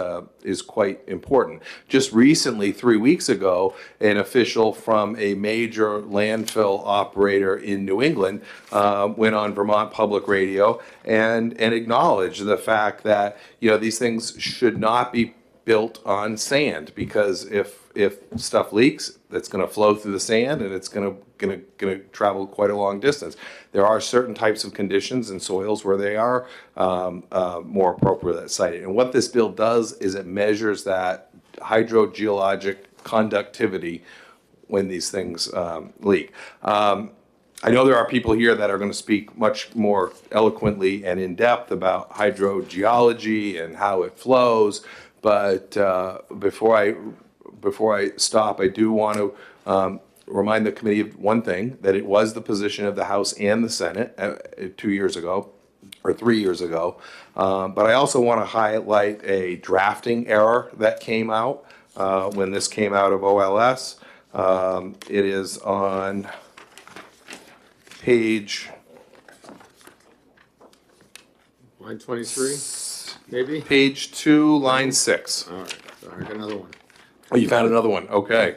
quite important. Just recently, 3 weeks ago, an official from a major landfill operator in New England went on Vermont Public Radio and acknowledged the fact that these things should not be built on sand, because if stuff leaks, that's going to flow through the sand and it's going to travel quite a long distance. There are certain types of conditions and soils where they are more appropriate at site. And what this bill does is it measures that hydrogeologic conductivity when these things leak. I know there are people here that are going to speak much more eloquently and in depth about hydrogeology and how it flows. But before I stop, I do want to remind the committee of one thing, that it was the position of the House and the Senate 2 years ago, or 3 years ago. But I also want to highlight a drafting error that came out when this came out of OLS. It is on page... Line 23, maybe? Page 2, line 6. All right, I got another one. Oh, you found another one, okay.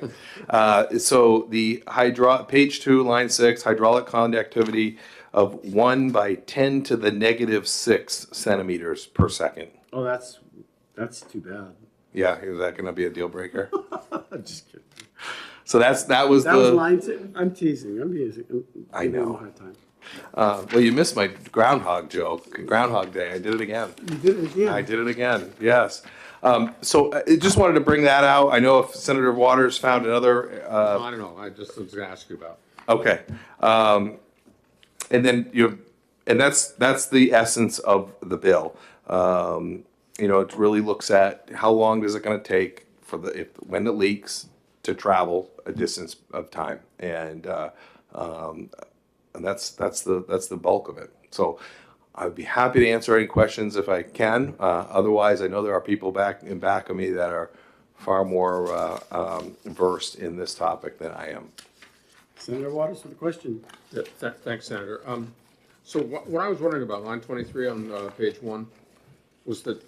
So the page 2, line 6, hydraulic conductivity of 1 by 10 to the negative 6 centimeters per second. Oh, that's too bad. Yeah, is that gonna be a deal breaker? I'm just kidding. So that was line 6. I'm teasing. I'm teasing. I know. Giving him a hard time. Well, you missed my groundhog joke. Groundhog Day. I did it again. You did it again. I did it again. Yes. So I just wanted to bring that out. I know if Senator Waters found another. I don't know. I just was going to ask you about. Okay. And then that's the essence of the bill. It really looks at how long does it going to take for when it leaks to travel a distance of time, and that's the bulk of it. So I'd be happy to answer any questions if I can. Otherwise, I know there are people back of me that are far more versed in this topic than I am. Senator Waters with a question. Yeah, thanks, Senator. So what I was wondering about line 23 on page 1 was that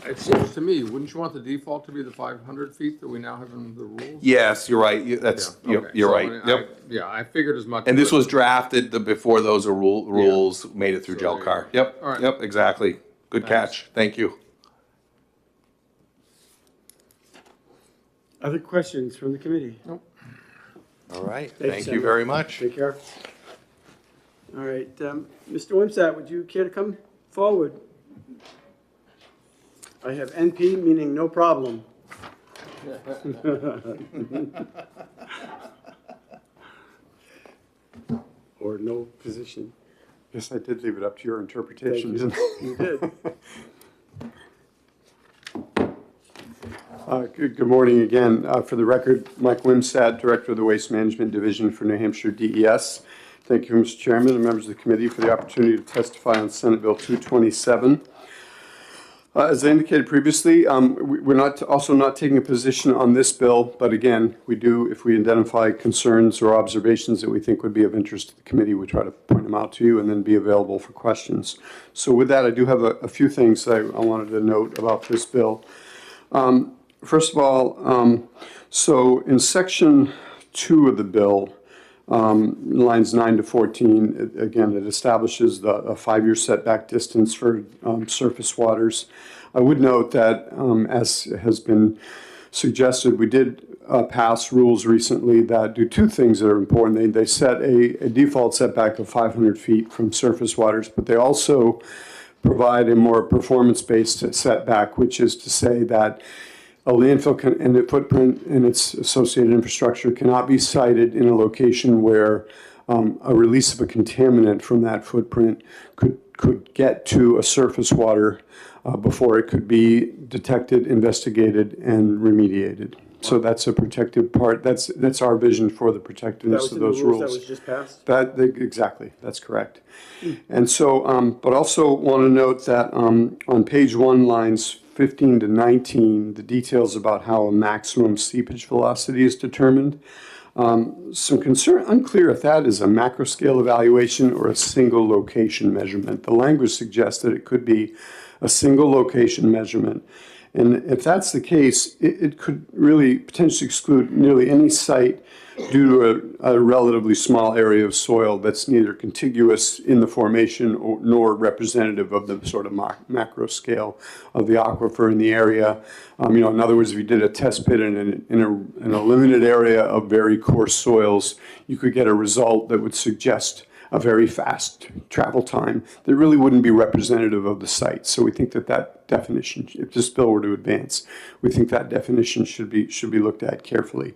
it seems to me, wouldn't you want the default to be the 500 feet that we now have in the rules? Yes, you're right. You're right. Yep. I figured as much. And this was drafted before those rules made it through JELCAR. Yep. All right. Yep. Exactly. Good catch. Thank you. Other questions from the committee? Nope. All right. Thanks, Thank you Senator. very much. Take care. All right, Mr. Wimsatt, would you care to come forward? I have NP, meaning no problem. Or no position. Yes, I did leave it up to your interpretation, Thank didn't you. You did. Good morning again. For the record, Mike Wimsatt, Director of the Waste Management Division for New Hampshire DES. Thank you, Mr. Chairman and members of the committee, for the opportunity to testify on Senate Bill 227. As I indicated previously, we're not taking a position on this bill, but again, we do, if we identify concerns or observations that we think would be of interest to the committee, we try to point them out to you and then be available for questions. So with that, I do have a few things that I wanted to note about this bill. First of all, so in section 2 of the bill, lines 9 to 14, again, it establishes a 5-year setback distance for surface waters. I would note that, as has been suggested, we did pass rules recently that do two things that are important. They set a default setback of 500 feet from surface waters, but they also provide a more performance-based setback, which is to say that a landfill and the footprint and its associated infrastructure cannot be sited in a location where a release of a contaminant from that footprint could get to a surface water before it could be detected, investigated, and remediated. So that's a protective part. That's our vision for the protectiveness of those rules. That was just passed? Exactly, that's correct. And so, but also want to note that on page 1, lines 15 to 19, the details about how a maximum seepage velocity is determined. Some concern, unclear if that is a macro scale evaluation or a single location measurement. The language suggests that it could be a single location measurement. And if that's the case, it could really potentially exclude nearly any site due to a relatively small area of soil that's neither contiguous in the formation nor representative of the sort of macro scale of the aquifer in the area. In other words, if you did a test pit in a limited area of very coarse soils, you could get a result that would suggest a very fast travel time that really wouldn't be representative of the site. So we think that definition, if this bill were to advance, we think that definition should be looked at carefully.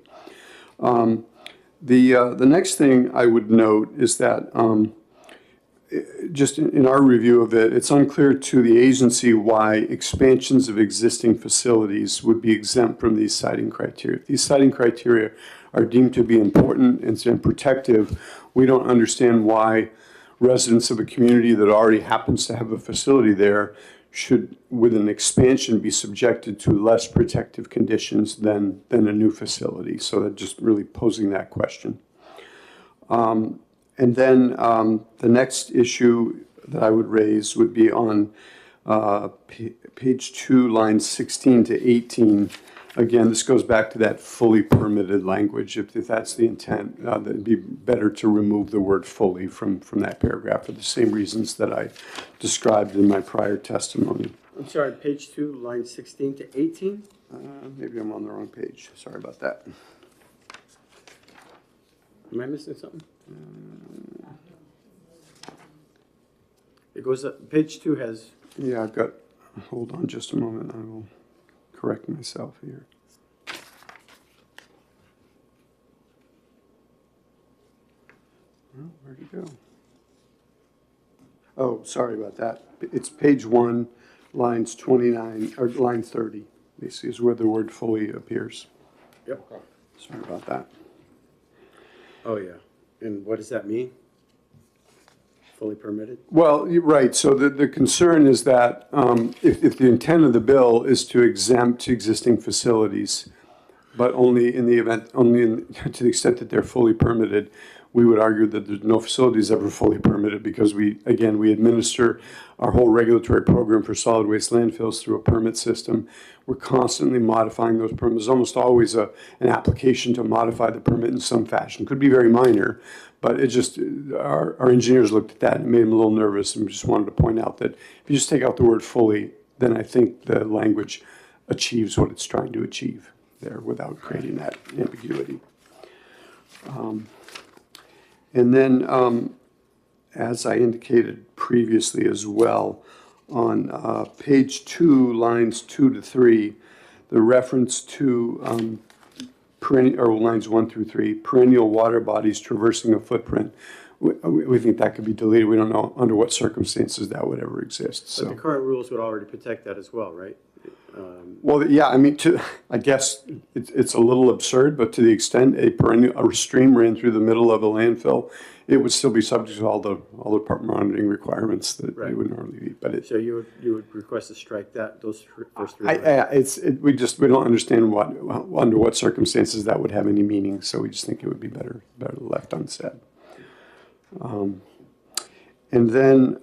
The next thing I would note is that just in our review of it, it's unclear to the agency why expansions of existing facilities would be exempt from these siting criteria. If these siting criteria are deemed to be important and protective, we don't understand why residents of a community that already happens to have a facility there should, with an expansion, be subjected to less protective conditions than a new facility. So that just really posing that question. And then the next issue that I would raise would be on page 2, lines 16 to 18. Again, this goes back to that fully permitted language. If that's the intent, it'd be better to remove the word fully from that paragraph for the same reasons that I described in my prior testimony. I'm sorry, page 2, lines 16 to 18? Maybe I'm on the wrong page. Sorry about that. Am I missing something? It goes up, page 2 has... Yeah, I've got, hold on just a moment. I will correct myself here. Well, where'd he go? Oh, sorry about that. It's page 1, lines 29, or line 30, basically, is where the word fully appears. Yep. Sorry about that. Oh, yeah. And what does that mean? Fully permitted? Well, you're right. So the concern is that if the intent of the bill is to exempt existing facilities, but only in the event, to the extent that they're fully permitted, we would argue that there's no facilities ever fully permitted because we administer our whole regulatory program for solid waste landfills through a permit system. We're constantly modifying those permits. There's almost always an application to modify the permit in some fashion. Could be very minor, but it just, our engineers looked at that and it made them a little nervous, and we just wanted to point out that if you just take out the word fully, then I think the language achieves what it's trying to achieve there without creating that ambiguity. And then, as I indicated previously as well, on page 2, lines 2 to 3, the reference to lines 1 through 3, perennial water bodies traversing a footprint, we think that could be deleted. We don't know under what circumstances that would ever exist. So. But the current rules would already protect that as well, right? Well, yeah, I mean, I guess it's a little absurd, but to the extent a stream ran through the middle of a landfill, it would still be subject to all the monitoring requirements that it would normally be. But so you would request to strike those first three? We don't understand under what circumstances that would have any meaning. So we just think it would be better left unsaid. And then.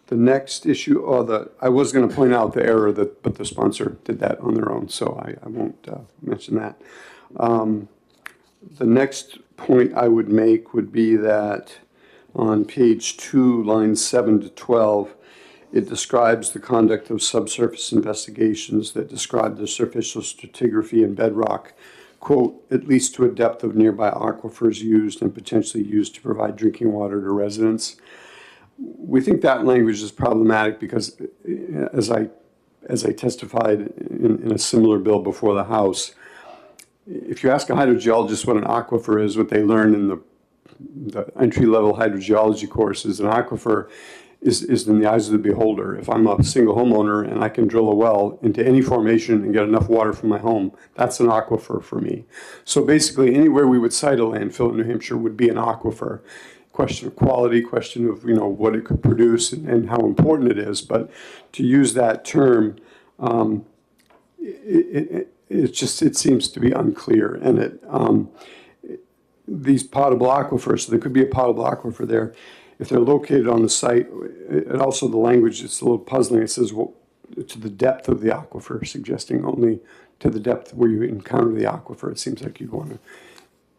The next issue, I was going to point out the error, but the sponsor did that on their own, so I won't mention that. The next point I would make would be that on page 2, lines 7 to 12, it describes the conduct of subsurface investigations that describe the superficial stratigraphy and bedrock, quote, at least to a depth of nearby aquifers used and potentially used to provide drinking water to residents. we think that language is problematic because, as I testified in a similar bill before the House, if you ask a hydrogeologist what an aquifer is, what they learn in the entry-level hydrogeology course is an aquifer is in the eyes of the beholder. If I'm a single homeowner and I can drill a well into any formation and get enough water for my home, that's an aquifer for me. So basically, anywhere we would site a landfill in New Hampshire would be an aquifer. Question of quality, question of what it could produce and how important it is. But to use that term, it seems to be unclear. And these potable aquifers, so there could be a potable aquifer there. If they're located on the site, and also the language, it's a little puzzling. It says, well, to the depth of the aquifer, suggesting only to the depth where you encounter the aquifer. It seems like you'd want to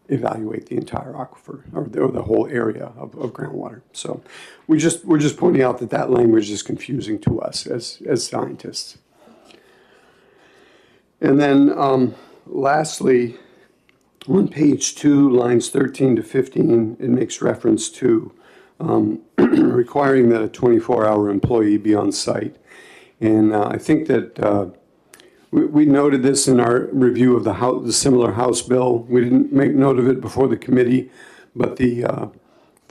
evaluate the entire aquifer or the whole area of groundwater. So we're just pointing out that language is confusing to us as scientists. And then lastly, on page 2, lines 13 to 15, it makes reference to requiring that a 24-hour employee be on site. And I think that we noted this in our review of the similar House bill. We didn't make note of it before the committee, but the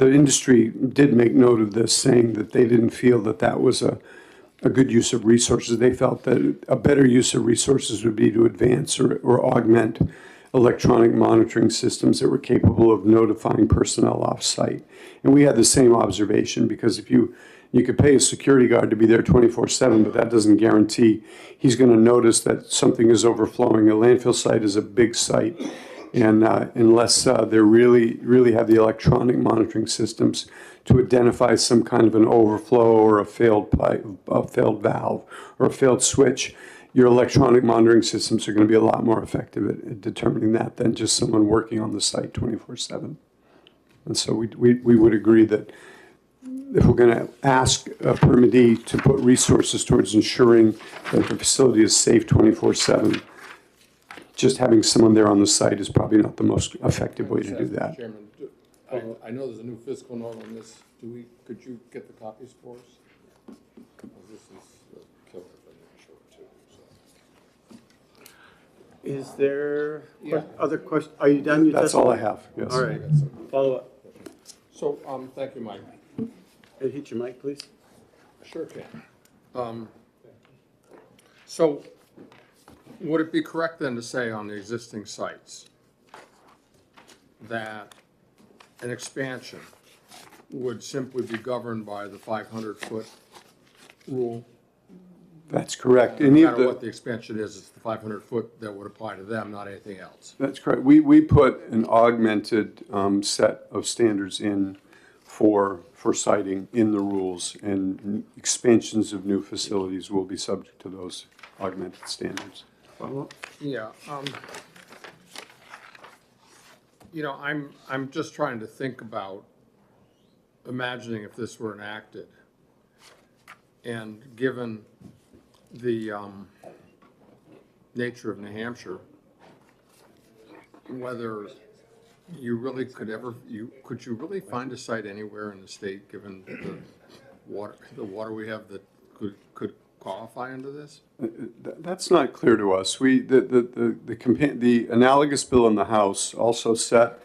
industry did make note of this, saying that they didn't feel that was a good use of resources. They felt that a better use of resources would be to advance or augment electronic monitoring systems that were capable of notifying personnel off-site. And we had the same observation, because if you could pay a security guard to be there 24/7, but that doesn't guarantee he's going to notice that something is overflowing. A landfill site is a big site, and unless they really have the electronic monitoring systems to identify some kind of an overflow or a failed pipe, a failed valve, or a failed switch, your electronic monitoring systems are going to be a lot more effective at determining that than just someone working on the site 24/7. And so we would agree that if we're going to ask a permittee to put resources towards ensuring that the facility is safe 24/7, just having someone there on the site is probably not the most effective way to do that. Chairman, I know there's a new fiscal note on this. Could you get the copies for us? This is a killer if I didn't show it to you. Is there Yeah. other questions? Are you done? That's all I have, yes. All right, follow up. So, thank you, Mike. Hey, hit your mic, please. Sure can. So, would it be correct then to say on the existing sites that an expansion would simply be governed by the 500-foot rule? That's correct. No matter what the expansion is, it's the 500-foot that would apply to them, not anything else. That's correct. We put an augmented set of standards in for siting in the rules, and expansions of new facilities will be subject to those augmented standards. Yeah. I'm just trying to think about imagining if this were enacted, and given the nature of New Hampshire, whether you really could you really find a site anywhere in the state, given the water we have, that could qualify under this? That's not clear to us. The analogous bill in the House also set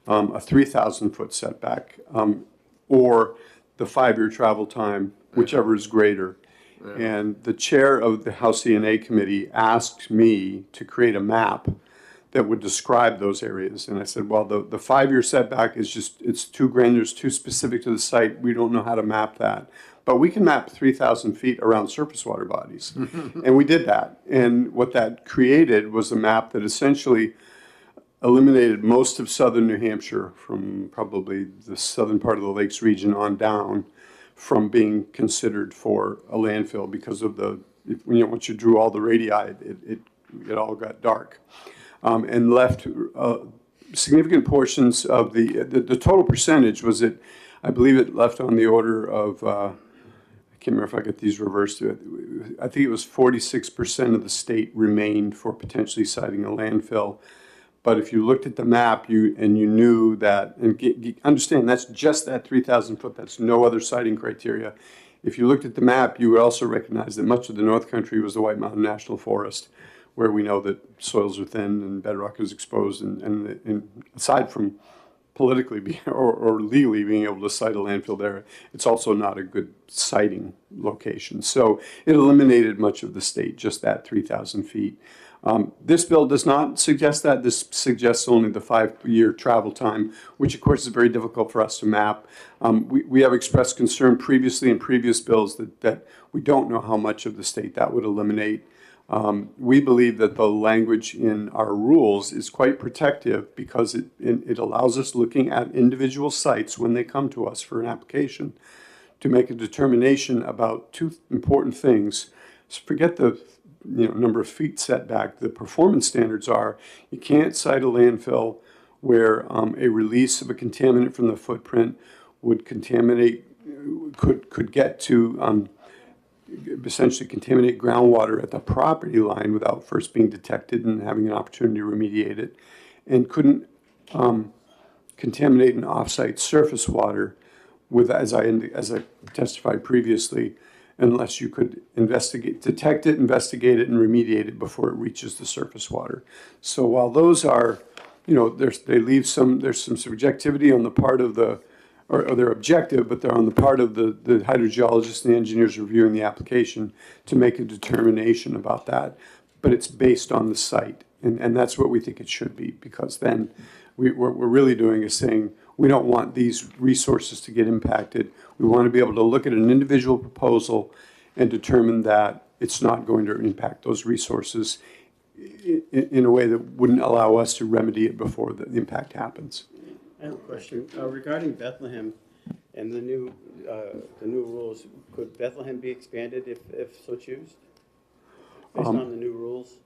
a 3,000-foot setback, or the 5-year travel time, whichever is greater. Yeah. And the chair of the House E&A committee asked me to create a map that would describe those areas. And I said, well, the 5-year setback is it's too granular, it's too specific to the site. We don't know how to map that. But we can map 3,000 feet around surface water bodies. And we did that. And what that created was a map that essentially eliminated most of southern New Hampshire, from probably the southern part of the Lakes region on down, from being considered for a landfill because of once you drew all the radii, it all got dark. And left significant portions of the total percentage was I believe it left on the order of, I can't remember if I got these reversed. I think it was 46% of the state remained for potentially siting a landfill. But if you looked at the map, you knew that, and understand, that's just that 3,000 foot, that's no other siting criteria. If you looked at the map, you would also recognize that much of the North Country was the White Mountain National Forest, where we know that soils are thin and bedrock is exposed, and aside from politically or legally being able to site a landfill there, it's also not a good siting location. So it eliminated much of the state, just that 3,000 feet. This bill does not suggest that. This suggests only the 5-year travel time, which of course is very difficult for us to map. We have expressed concern previously in previous bills that we don't know how much of the state that would eliminate. We believe that the language in our rules is quite protective because it allows us, looking at individual sites when they come to us for an application, to make a determination about two important things. So forget the number of feet setback. The performance standards are, you can't site a landfill where a release of a contaminant from the footprint would contaminate, could get to essentially contaminate groundwater at the property line without first being detected and having an opportunity to remediate it, and couldn't contaminate an off-site surface water with, as I testified previously, unless you could detect it, investigate it, and remediate it before it reaches the surface water. So while those are, there's some subjectivity on the part of or they're objective, but they're on the part of the hydrogeologists and the engineers reviewing the application to make a determination about that. But it's based on the site, and that's what we think it should be, because then what we're really doing is saying we don't want these resources to get impacted. We want to be able to look at an individual proposal and determine that it's not going to impact those resources in a way that wouldn't allow us to remedy it before the impact happens. I have a question regarding Bethlehem and the new rules. Could Bethlehem be expanded if so choose, based on the new rules?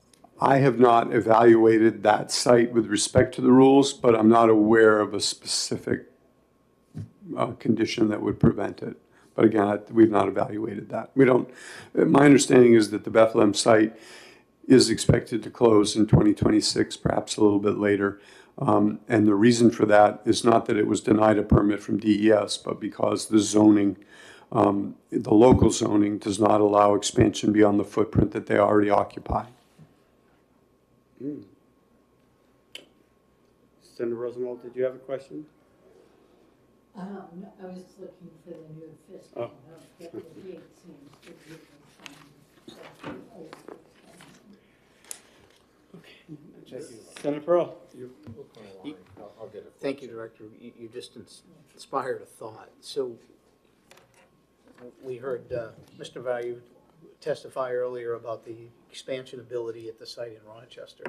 I have not evaluated that site with respect to the rules, but I'm not aware of a specific condition that would prevent it. But again, we've not evaluated that. We don't. My understanding is that the Bethlehem site is expected to close in 2026, perhaps a little bit later. And the reason for that is not that it was denied a permit from DES, but because the zoning, the local zoning, does not allow expansion beyond the footprint that they already occupy. Senator Rosenwald, did you have a question? I was looking for the new fiscal. The date seems to be Senator Pearl. Thank you, Director. You just inspired a thought. So we heard Mr. Value testify earlier about the expansion ability at the site in Rochester.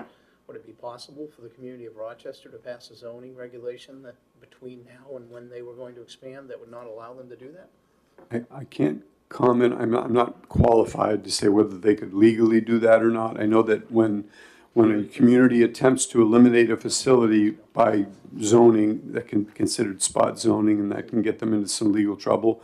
Would it be possible for the community of Rochester to pass a zoning regulation that between now and when they were going to expand that would not allow them to do that? I can't comment. I'm not qualified to say whether they could legally do that or not. I know that when a community attempts to eliminate a facility by zoning, that can be considered spot zoning, and that can get them into some legal trouble.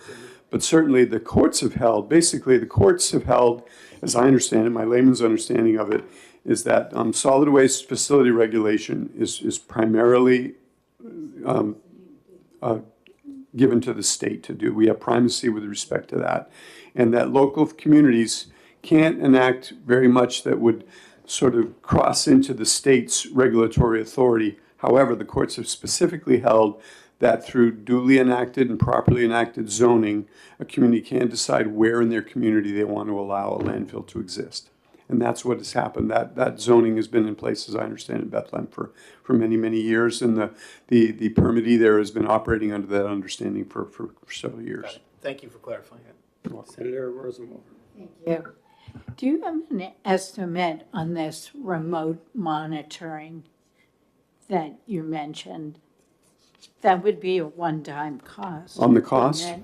But certainly the courts have held, basically the courts have held, as I understand it, my layman's understanding of it, is that solid waste facility regulation is primarily given to the state to do. We have primacy with respect to that. And that local communities can't enact very much that would sort of cross into the state's regulatory authority. However, the courts have specifically held that through duly enacted and properly enacted zoning, a community can decide where in their community they want to allow a landfill to exist. And that's what has happened. That zoning has been in place, as I understand, in Bethlehem for many, many years. And the permittee there has been operating under that understanding for several years. Thank you for clarifying it. Senator Rosenwald. Thank you. Do you have an estimate on this remote monitoring that you mentioned? That would be a one-time cost. On the cost?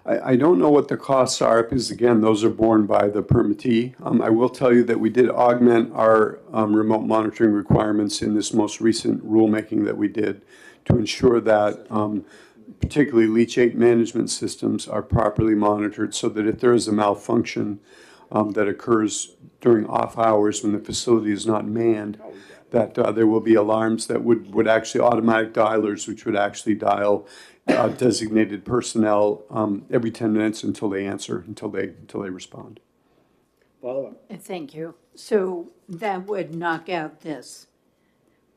I don't know what the costs are because, again, those are borne by the permittee. I will tell you that we did augment our remote monitoring requirements in this most recent rulemaking that we did to ensure that particularly leachate management systems are properly monitored so that if there is a malfunction that occurs during off hours when the facility is not manned, that there will be alarms that would actually, automatic dialers, which would actually dial designated personnel every 10 minutes until they answer, until they respond. Follow-up. Thank you. So that would knock out this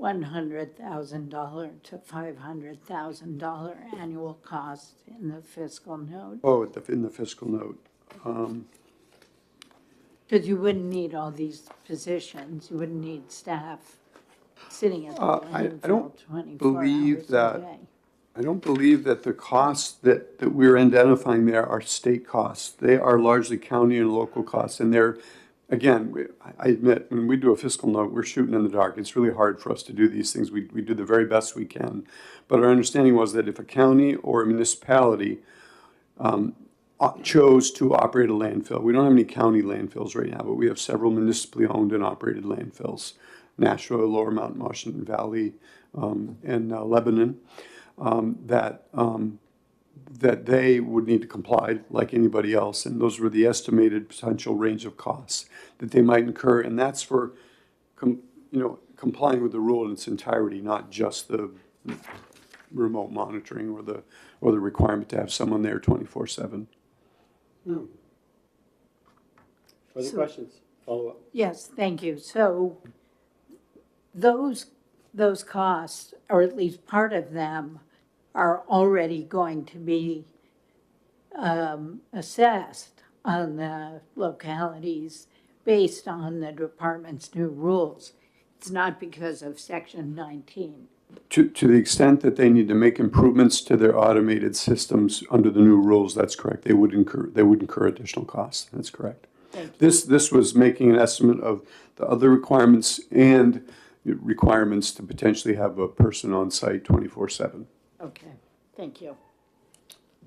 $100,000 to $500,000 annual cost in the fiscal note? Oh, in the fiscal note. Because you wouldn't need all these positions, you wouldn't need staff sitting at the I landfill don't 24 believe hours a that, day. I don't believe that the costs that we're identifying there are state costs. They are largely county and local costs, and they're, again, I admit, when we do a fiscal note, we're shooting in the dark. It's really hard for us to do these things. We do the very best we can. But our understanding was that if a county or a municipality chose to operate a landfill, we don't have any county landfills right now, but we have several municipally owned and operated landfills, Nashua, Lower Mountain, Washington Valley, and Lebanon, that they would need to comply like anybody else. And those were the estimated potential range of costs that they might incur. And that's for, complying with the rule in its entirety, not just the remote monitoring or the requirement to have someone there 24/7. Further questions? Follow-up. Yes, thank you. So those costs, or at least part of them, are already going to be assessed on the localities based on the department's new rules. It's not because of Section 19. To the extent that they need to make improvements to their automated systems under the new rules, that's correct. They would incur additional costs. That's correct. This was making an estimate of the other requirements and requirements to potentially have a person on site 24/7. Okay, thank you.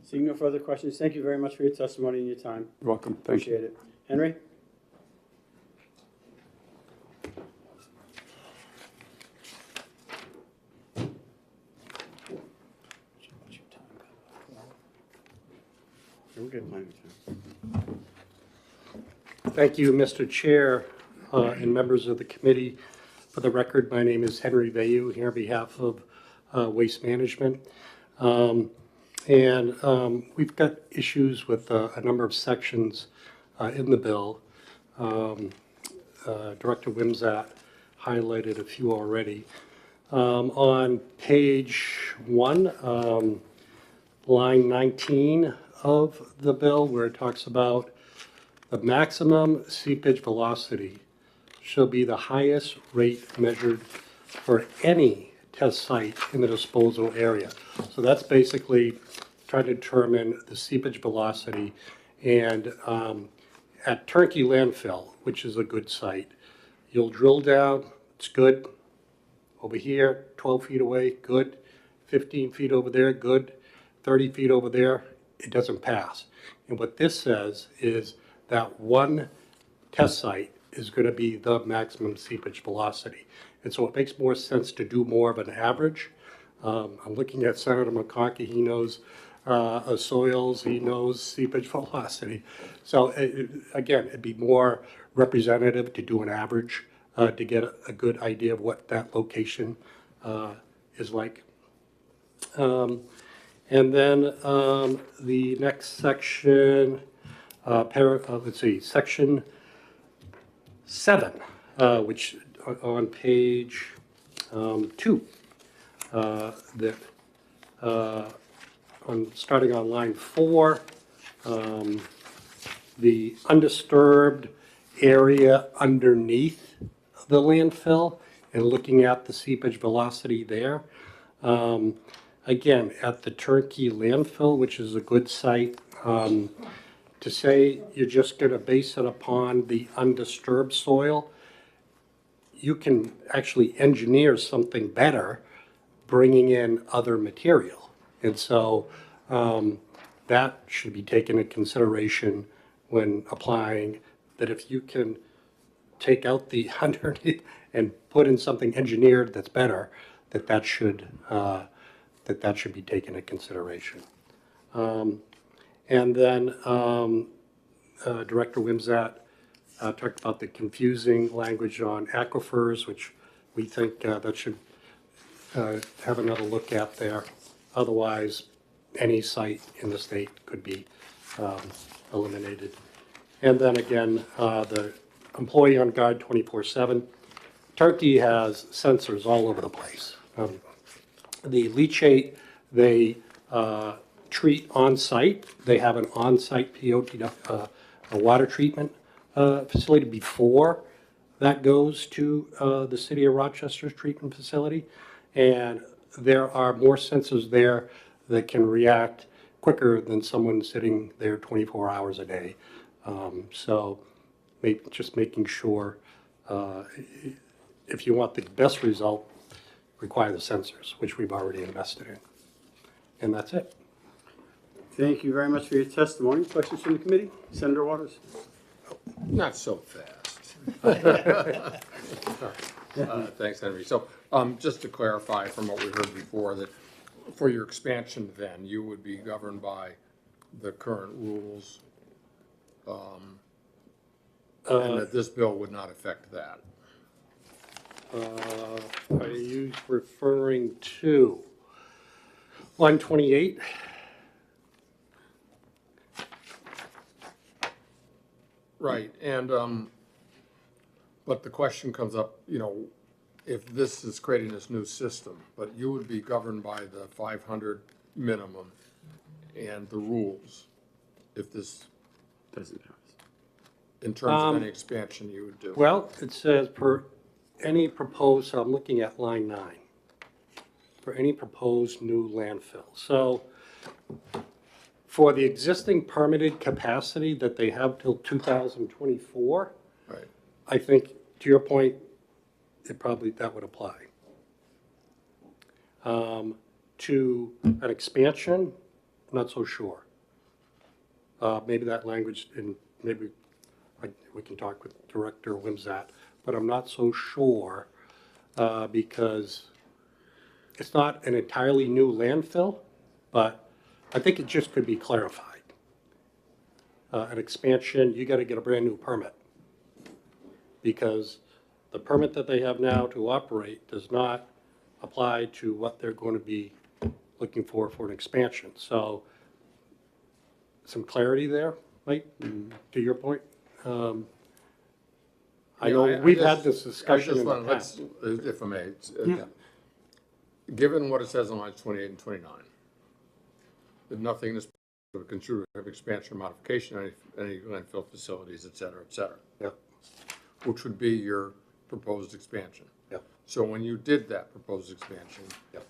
Seeing no further questions, thank you very much for your testimony and your time. You're welcome. Thank you. Appreciate it. Henry? We'll get plenty of time. Thank you, Mr. Chair, and members of the committee. For the record, my name is Henry Vayu, here on behalf of Waste Management. We've got issues with a number of sections in the bill. Director Wimsatt highlighted a few already. On page 1, line 19 of the bill, where it talks about the maximum seepage velocity shall be the highest rate measured for any test site in the disposal area. So that's basically trying to determine the seepage velocity. And at Turnkey Landfill, which is a good site, you'll drill down, it's good. Over here, 12 feet away, good. 15 feet over there, good. 30 feet over there, it doesn't pass. And what this says is that one test site is going to be the maximum seepage velocity. And so it makes more sense to do more of an average. I'm looking at Senator McConkey. He knows soils, he knows seepage velocity. So again, it'd be more representative to do an average to get a good idea of what that location is like. And then the next section, let's see, section 7, which on page 2, that starting on line 4, the undisturbed area underneath the landfill and looking at the seepage velocity there. Again, at the Turnkey landfill, which is a good site, to say you're just going to base it upon the undisturbed soil, you can actually engineer something better, bringing in other material. And so that should be taken into consideration when applying, that if you can take out the underneath and put in something engineered that's better, that should be taken into consideration. And then Director Wimsatt talked about the confusing language on aquifers, which we think that should have another look at there. Otherwise, any site in the state could be eliminated. And then again, the employee on guard 24/7. Turkey has sensors all over the place. The leachate, they treat on-site. They have an on-site POTW, a water treatment facility before that goes to the City of Rochester's treatment facility. And there are more sensors there that can react quicker than someone sitting there 24 hours a day. So just making sure if you want the best result, require the sensors, which we've already invested in. And that's it. Thank you very much for your testimony. Questions from the committee? Senator Waters? Not so fast. Thanks, Henry. So just to clarify from what we heard before, that for your expansion then, you would be governed by the current rules, and that this bill would not affect that. Are you referring to 128? Right, and, but the question comes up, you know, if this is creating this new system, but you would be governed by the 500 minimum and the rules, if this doesn't happen. In terms of any expansion you would do. Well, it says per any proposed, so I'm looking at line 9, for any proposed new landfill. So for the existing permitted capacity that they have till 2024, right. I think, to your point, that would apply. To an expansion, I'm not so sure. Maybe that language, and maybe we can talk with Director Wimsatt, but I'm not so sure because it's not an entirely new landfill, but I think it just could be clarified. An expansion, you got to get a brand new permit because the permit that they have now to operate does not apply to what they're going to be looking for an expansion. So some clarity there, Mike, to your point. I know we've had this discussion in the past. If I may, given what it says on lines 28 and 29, that nothing in this would consider of expansion or modification, any landfill facilities, et cetera, Yep. which would be your proposed expansion. Yep. So when you did that proposed expansion, Yep.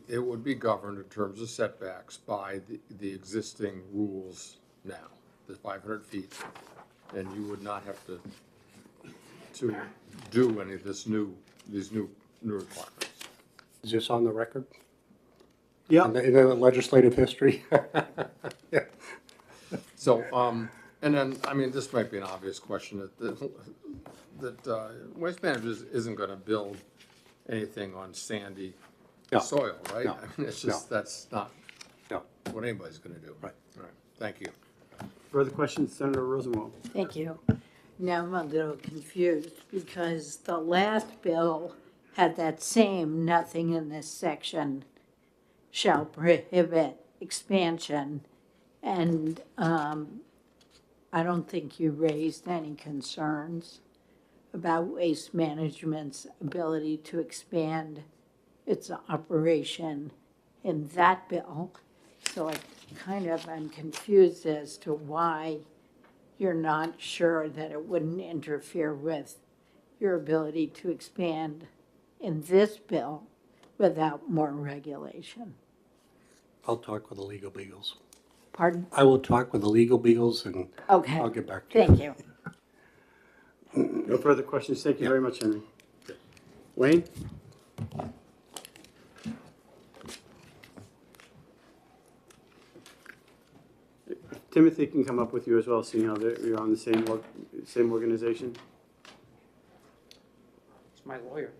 it would be governed in terms of setbacks by the existing rules now, the 500 feet, and you would not have to do any of these new requirements. Is this on the record? Yeah. In the legislative history? Yeah. So, and then, I mean, this might be an obvious question, that Waste Management isn't gonna build anything on sandy No. soil, right? No. I mean, it's just, that's not No. what anybody's gonna do. Right. All right, thank you. Further questions, Senator Rosenwald? Thank you. Now I'm a little confused because the last bill had that same nothing in this section shall prohibit expansion. And I don't think you raised any concerns about Waste Management's ability to expand its operation in that bill. So I'm confused as to why you're not sure that it wouldn't interfere with your ability to expand in this bill without more regulation. I'll talk with the legal beagles. Pardon? I will talk with the legal beagles and Okay. I'll get back to you. Thank you. No further questions. Thank you very much, Henry. Wayne? Timothy can come up with you as well, seeing how you're on the same organization. It's my lawyer,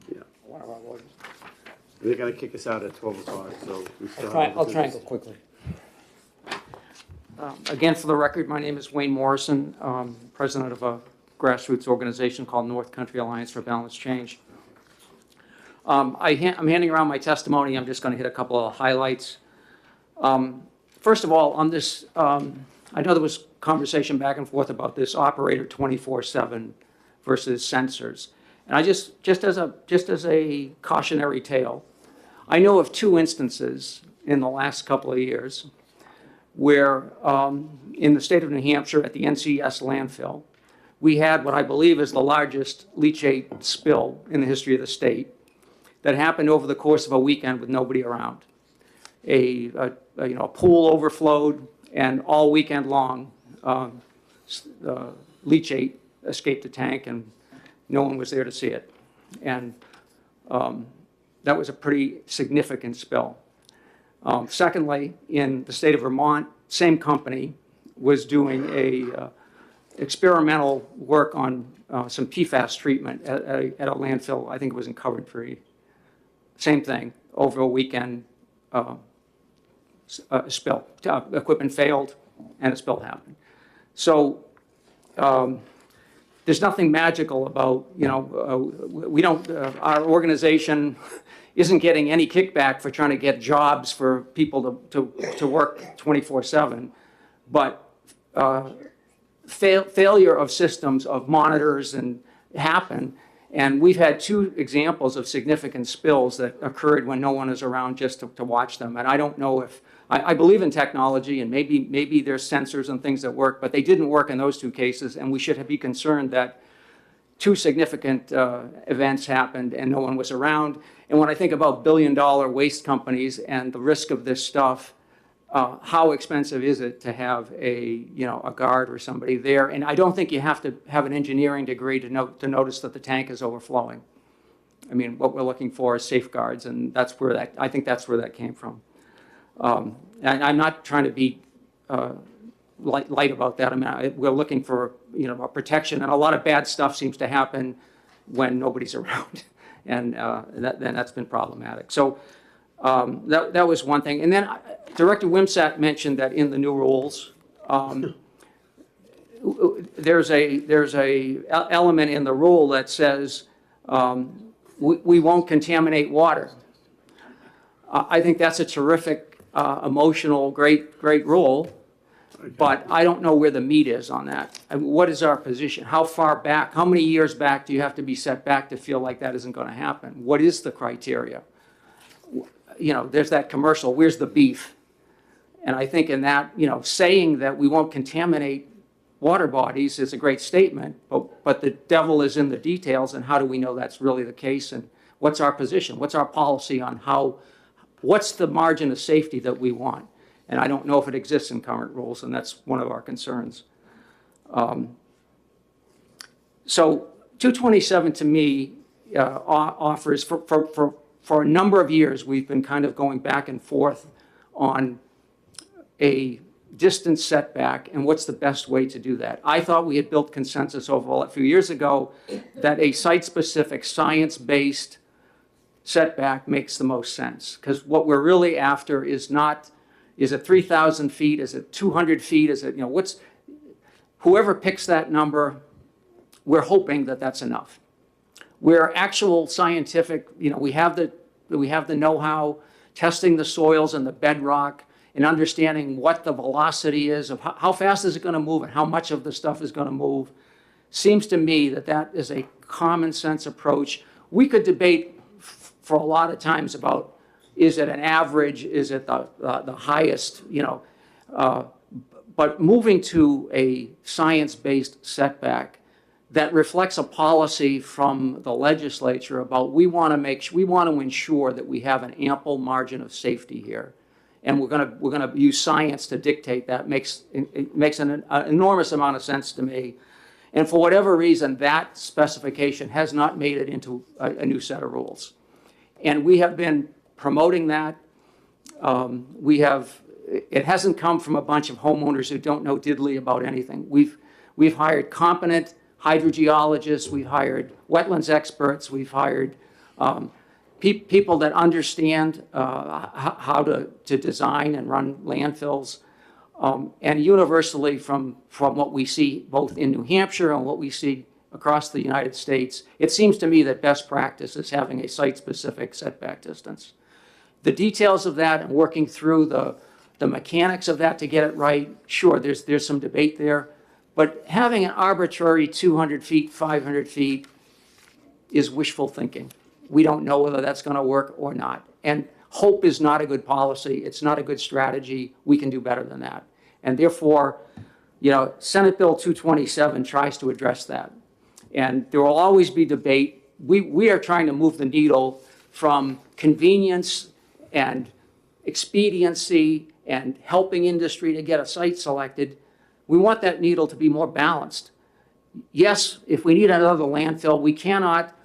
Yeah. one of our lawyers. They're gonna kick us out at 12 o'clock, so we still have I'll other try and go business. quickly. Again, for the record, my name is Wayne Morrison, president of a grassroots organization called North Country Alliance for Balanced Change. I'm handing around my testimony. I'm just going to hit a couple of highlights. First of all, on this, I know there was conversation back and forth about this operator 24/7 versus sensors. And I just as a cautionary tale, I know of 2 instances in the last couple of years where in the state of New Hampshire at the NCS landfill, we had what I believe is the largest leachate spill in the history of the state that happened over the course of a weekend with nobody around. A pool overflowed, and all weekend long, leachate escaped the tank, and no one was there to see it. And that was a pretty significant spill. Secondly, in the state of Vermont, same company was doing experimental work on some PFAS treatment at a landfill. I think it was in Coventry. Same thing, over a weekend spill. Equipment failed and a spill happened. So there's nothing magical about, we don't, our organization isn't getting any kickback for trying to get jobs for people to work 24/7, but failure of systems of monitors and happen. And we've had 2 examples of significant spills that occurred when no one is around just to watch them. And I don't know if, I believe in technology, and maybe there's sensors and things that work, but they didn't work in those 2 cases, and we should be concerned that 2 significant events happened and no one was around. And when I think about billion-dollar waste companies and the risk of this stuff, how expensive is it to have a guard or somebody there? And I don't think you have to have an engineering degree to notice that the tank is overflowing. I mean, what we're looking for is safeguards, and I think that's where that came from. And I'm not trying to be light about that. I mean, we're looking for a protection, and a lot of bad stuff seems to happen when nobody's around, and that's been problematic. So that was one thing. And then Director Wimsatt mentioned that in the new rules, there's a element in the rule that says we won't contaminate water. I think that's a terrific, emotional, great rule. But I don't know where the meat is on that. I mean, what is our position? How far back? How many years back do you have to be set back to feel like that isn't going to happen? What is the criteria? There's that commercial, where's the beef? And I think in that, saying that we won't contaminate water bodies is a great statement, but the devil is in the details, and how do we know that's really the case? And what's our position? What's our policy on what's the margin of safety that we want? And I don't know if it exists in current rules, and that's one of our concerns. So 227 to me offers, for a number of years, we've been kind of going back and forth on a distance setback and what's the best way to do that. I thought we had built consensus over a few years ago that a site-specific, science-based setback makes the most sense, because what we're really after is not, is it 3,000 feet? Is it 200 feet? Is it, whoever picks that number, we're hoping that that's enough. We're actual scientific, we have the know-how, testing the soils and the bedrock and understanding what the velocity is of how fast is it going to move and how much of the stuff is going to move. Seems to me that is a common sense approach. We could debate for a lot of times about, is it an average? Is it the highest? But moving to a science-based setback that reflects a policy from the legislature about we want to ensure that we have an ample margin of safety here, and we're going to use science to dictate that. It makes an enormous amount of sense to me. And for whatever reason, that specification has not made it into a new set of rules, and we have been promoting that. It hasn't come from a bunch of homeowners who don't know diddly about anything. We've hired competent hydrogeologists, we've hired wetlands experts, we've hired people that understand how to design and run landfills. And universally from what we see both in New Hampshire and what we see across the United States, it seems to me that best practice is having a site-specific setback distance. The details of that and working through the mechanics of that to get it right, sure, there's some debate there, but having an arbitrary 200 feet, 500 feet is wishful thinking. We don't know whether that's going to work or not. And hope is not a good policy. It's not a good strategy. We can do better than that. And therefore, Senate Bill 227 tries to address that. And there will always be debate. We are trying to move the needle from convenience and expediency and helping industry to get a site selected. We want that needle to be more balanced. Yes, if we need another landfill, we cannot.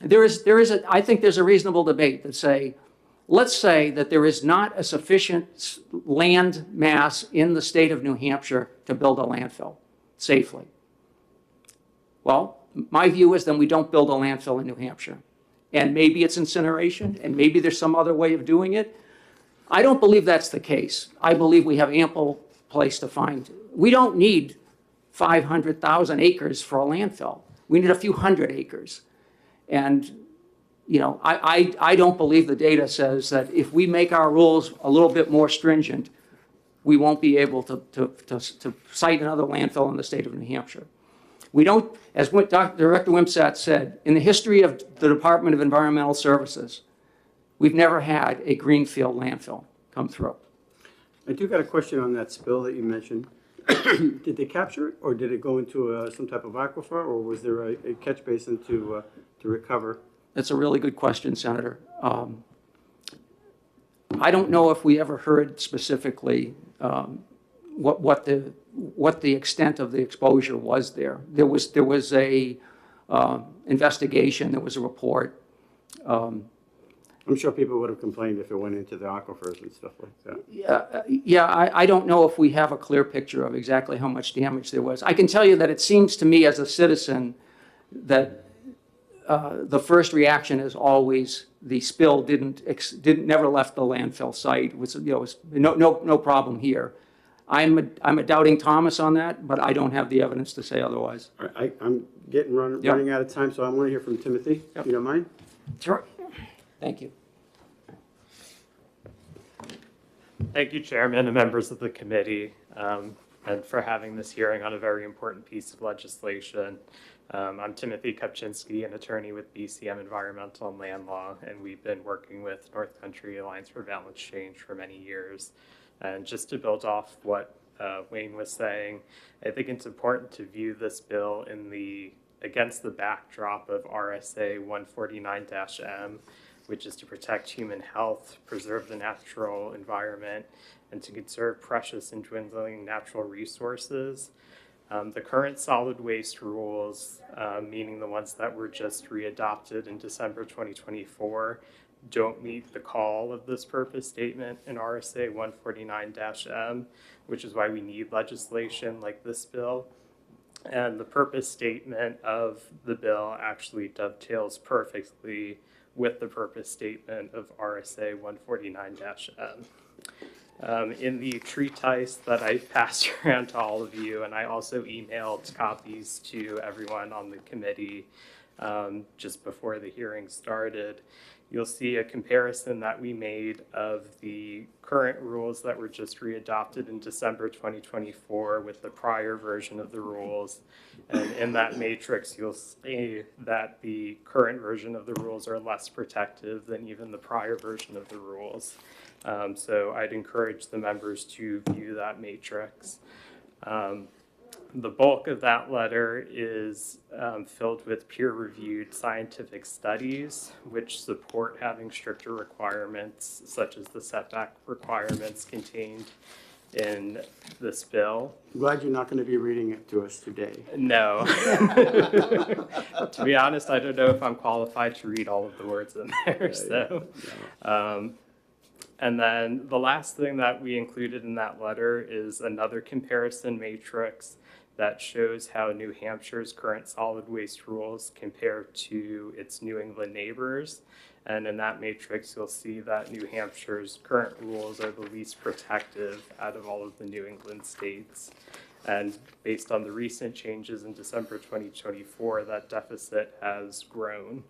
I think there's a reasonable debate that say, let's say that there is not a sufficient land mass in the state of New Hampshire to build a landfill safely. Well, my view is then we don't build a landfill in New Hampshire. And maybe it's incineration, and maybe there's some other way of doing it. I don't believe that's the case. I believe we have ample place to find. We don't need 500,000 acres for a landfill. We need a few hundred acres. And I don't believe the data says that if we make our rules a little bit more stringent, we won't be able to site another landfill in the state of New Hampshire. We don't, as Director Wimsatt said, in the history of the Department of Environmental Services, we've never had a greenfield landfill come through. I do got a question on that spill that you mentioned. Did they capture it, or did it go into some type of aquifer, or was there a catch basin to recover? That's a really good question, Senator. I don't know if we ever heard specifically what the extent of the exposure was there. There was a investigation. There was a report. I'm sure people would have complained if it went into the aquifers and stuff like that. Yeah, I don't know if we have a clear picture of exactly how much damage there was. I can tell you that it seems to me as a citizen that the first reaction is always the spill never left the landfill site. It was, no problem here. I'm a doubting Thomas on that, but I don't have the evidence to say otherwise. I'm running out of time, so I want to hear from Timothy, if you don't mind. Sure. Thank you. Thank you, Chairman and members of the committee, and for having this hearing on a very important piece of legislation. I'm Timothy Kopczynski, an attorney with BCM Environmental and Land Law, and we've been working with North Country Alliance for Balance Change for many years. And just to build off what Wayne was saying, I think it's important to view this bill against the backdrop of RSA 149-M, which is to protect human health, preserve the natural environment, and to conserve precious and dwindling natural resources. The current solid waste rules, meaning the ones that were just readopted in December 2024, don't meet the call of this purpose statement in RSA 149-M, which is why we need legislation like this bill. And the purpose statement of the bill actually dovetails perfectly with the purpose statement of RSA 149-M. In the treatise that I passed around to all of you, and I also emailed copies to everyone on the committee just before the hearing started, you'll see a comparison that we made of the current rules that were just readopted in December 2024 with the prior version of the rules. And in that matrix, you'll see that the current version of the rules are less protective than even the prior version of the rules. So I'd encourage the members to view that matrix. The bulk of that letter is filled with peer-reviewed scientific studies which support having stricter requirements, such as the setback requirements contained in this bill. I'm glad you're not going to be reading it to us today. No. To be honest, I don't know if I'm qualified to read all of the words in there. And then the last thing that we included in that letter is another comparison matrix that shows how New Hampshire's current solid waste rules compare to its New England neighbors. And in that matrix, you'll see that New Hampshire's current rules are the least protective out of all of the New England states. And based on the recent changes in December 2024, that deficit has grown.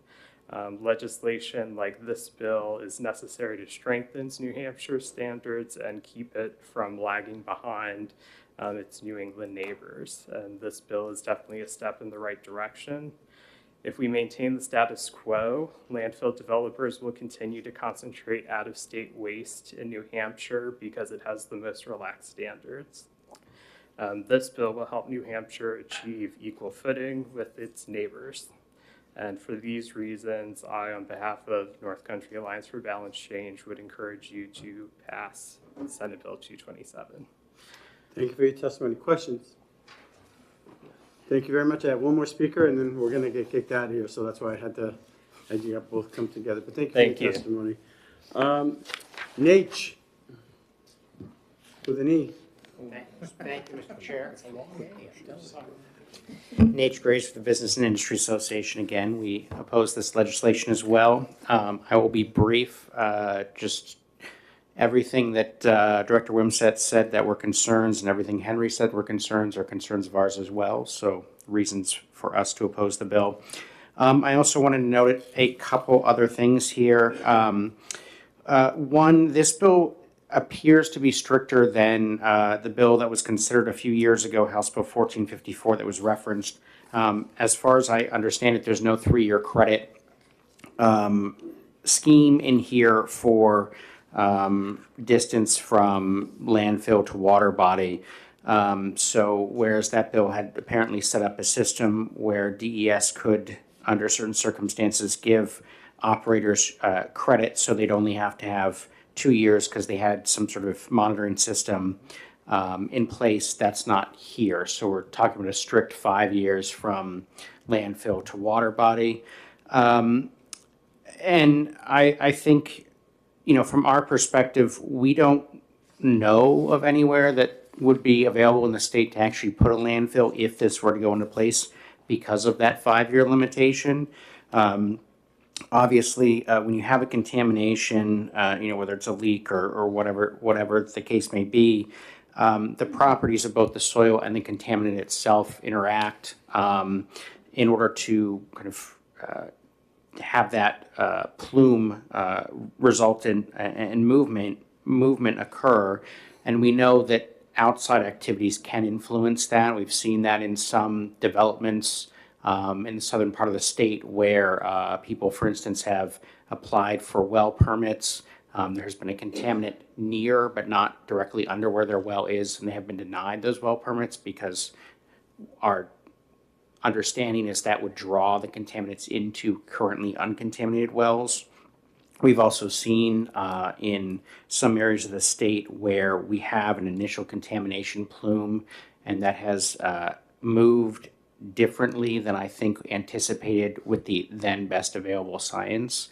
Legislation like this bill is necessary to strengthen New Hampshire's standards and keep it from lagging behind its New England neighbors. And this bill is definitely a step in the right direction. If we maintain the status quo, landfill developers will continue to concentrate out-of-state waste in New Hampshire because it has the most relaxed standards. This bill will help New Hampshire achieve equal footing with its neighbors. And for these reasons, I, on behalf of North Country Alliance for Balanced Change, would encourage you to pass Senate Bill 227. Thank you for your testimony. Questions? Thank you very much. I have one more speaker, and then we're going to get kicked out of here, so that's why I had you both come together. But thank you for your testimony. Nate, with an E. Thank you, Mr. Chair. Nate Grace for the Business and Industry Association again. We oppose this legislation as well. I will be brief. Just everything that Director Wimsett said that were concerns and everything Henry said were concerns are concerns of ours as well. So reasons for us to oppose the bill. I also wanted to note a couple other things here. One, this bill appears to be stricter than the bill that was considered a few years ago, House Bill 1454, that was referenced. As far as I understand it, there's no 3-year credit scheme in here for distance from landfill to water body. So whereas that bill had apparently set up a system where DES could, under certain circumstances, give operators credit so they'd only have to have 2 years because they had some sort of monitoring system in place. That's not here. So we're talking about a strict 5 years from landfill to water body. And I think, from our perspective, we don't know of anywhere that would be available in the state to actually put a landfill if this were to go into place because of that 5-year limitation. Obviously, when you have a contamination, whether it's a leak or whatever the case may be, the properties of both the soil and the contaminant itself interact in order to kind of have that plume result in movement occur. And we know that outside activities can influence that. We've seen that in some developments in the southern part of the state where people, for instance, have applied for well permits. There's been a contaminant near but not directly under where their well is, and they have been denied those well permits because our understanding is that would draw the contaminants into currently uncontaminated wells. We've also seen in some areas of the state where we have an initial contamination plume, and that has moved differently than I think anticipated with the then best available science.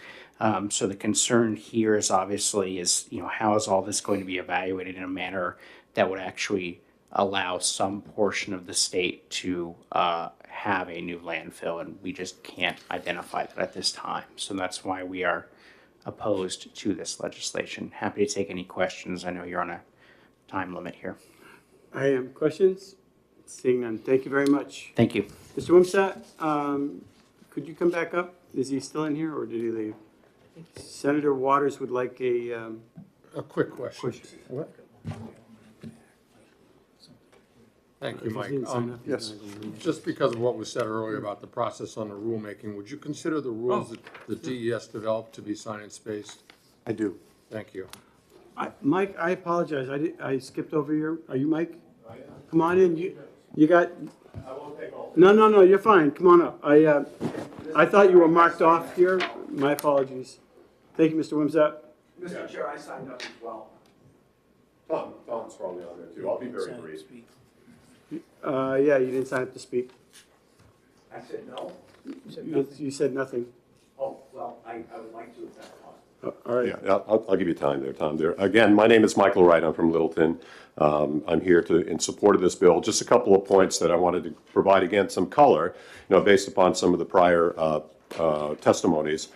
So the concern here is obviously how is all this going to be evaluated in a manner that would actually allow some portion of the state to have a new landfill, and we just can't identify that at this time. So that's why we are opposed to this legislation. Happy to take any questions. I know you're on a time limit here. I am. Questions? Seeing none. Thank you very much. Thank you. Mr. Wimsatt, could you come back up? Is he still in here or did he leave? Senator Waters would like a quick question. What? Thank you, If he Mike. didn't sign up, he's Yes, not gonna leave. just because of what was said earlier about the process on the rulemaking, would you consider the rules that the DES developed to be science-based? I do. Thank you. Mike, I apologize. I skipped over your. Are you Mike? Come on in. You got. No. You're fine. Come on up. I thought you were marked off here. My apologies. Thank you, Mr. Wimsatt. Mr. Chair, I signed up as well. Tom's probably on there too. I'll be very brief. Yeah, you didn't sign up to speak. I said no? You said nothing. Oh, well, I would like to if that's possible. All right. Yeah, I'll give you time there, Tom. There again, my name is Michael Wright. I'm from Littleton. I'm here in support of this bill. Just a couple of points that I wanted to provide again some color, based upon some of the prior testimonies.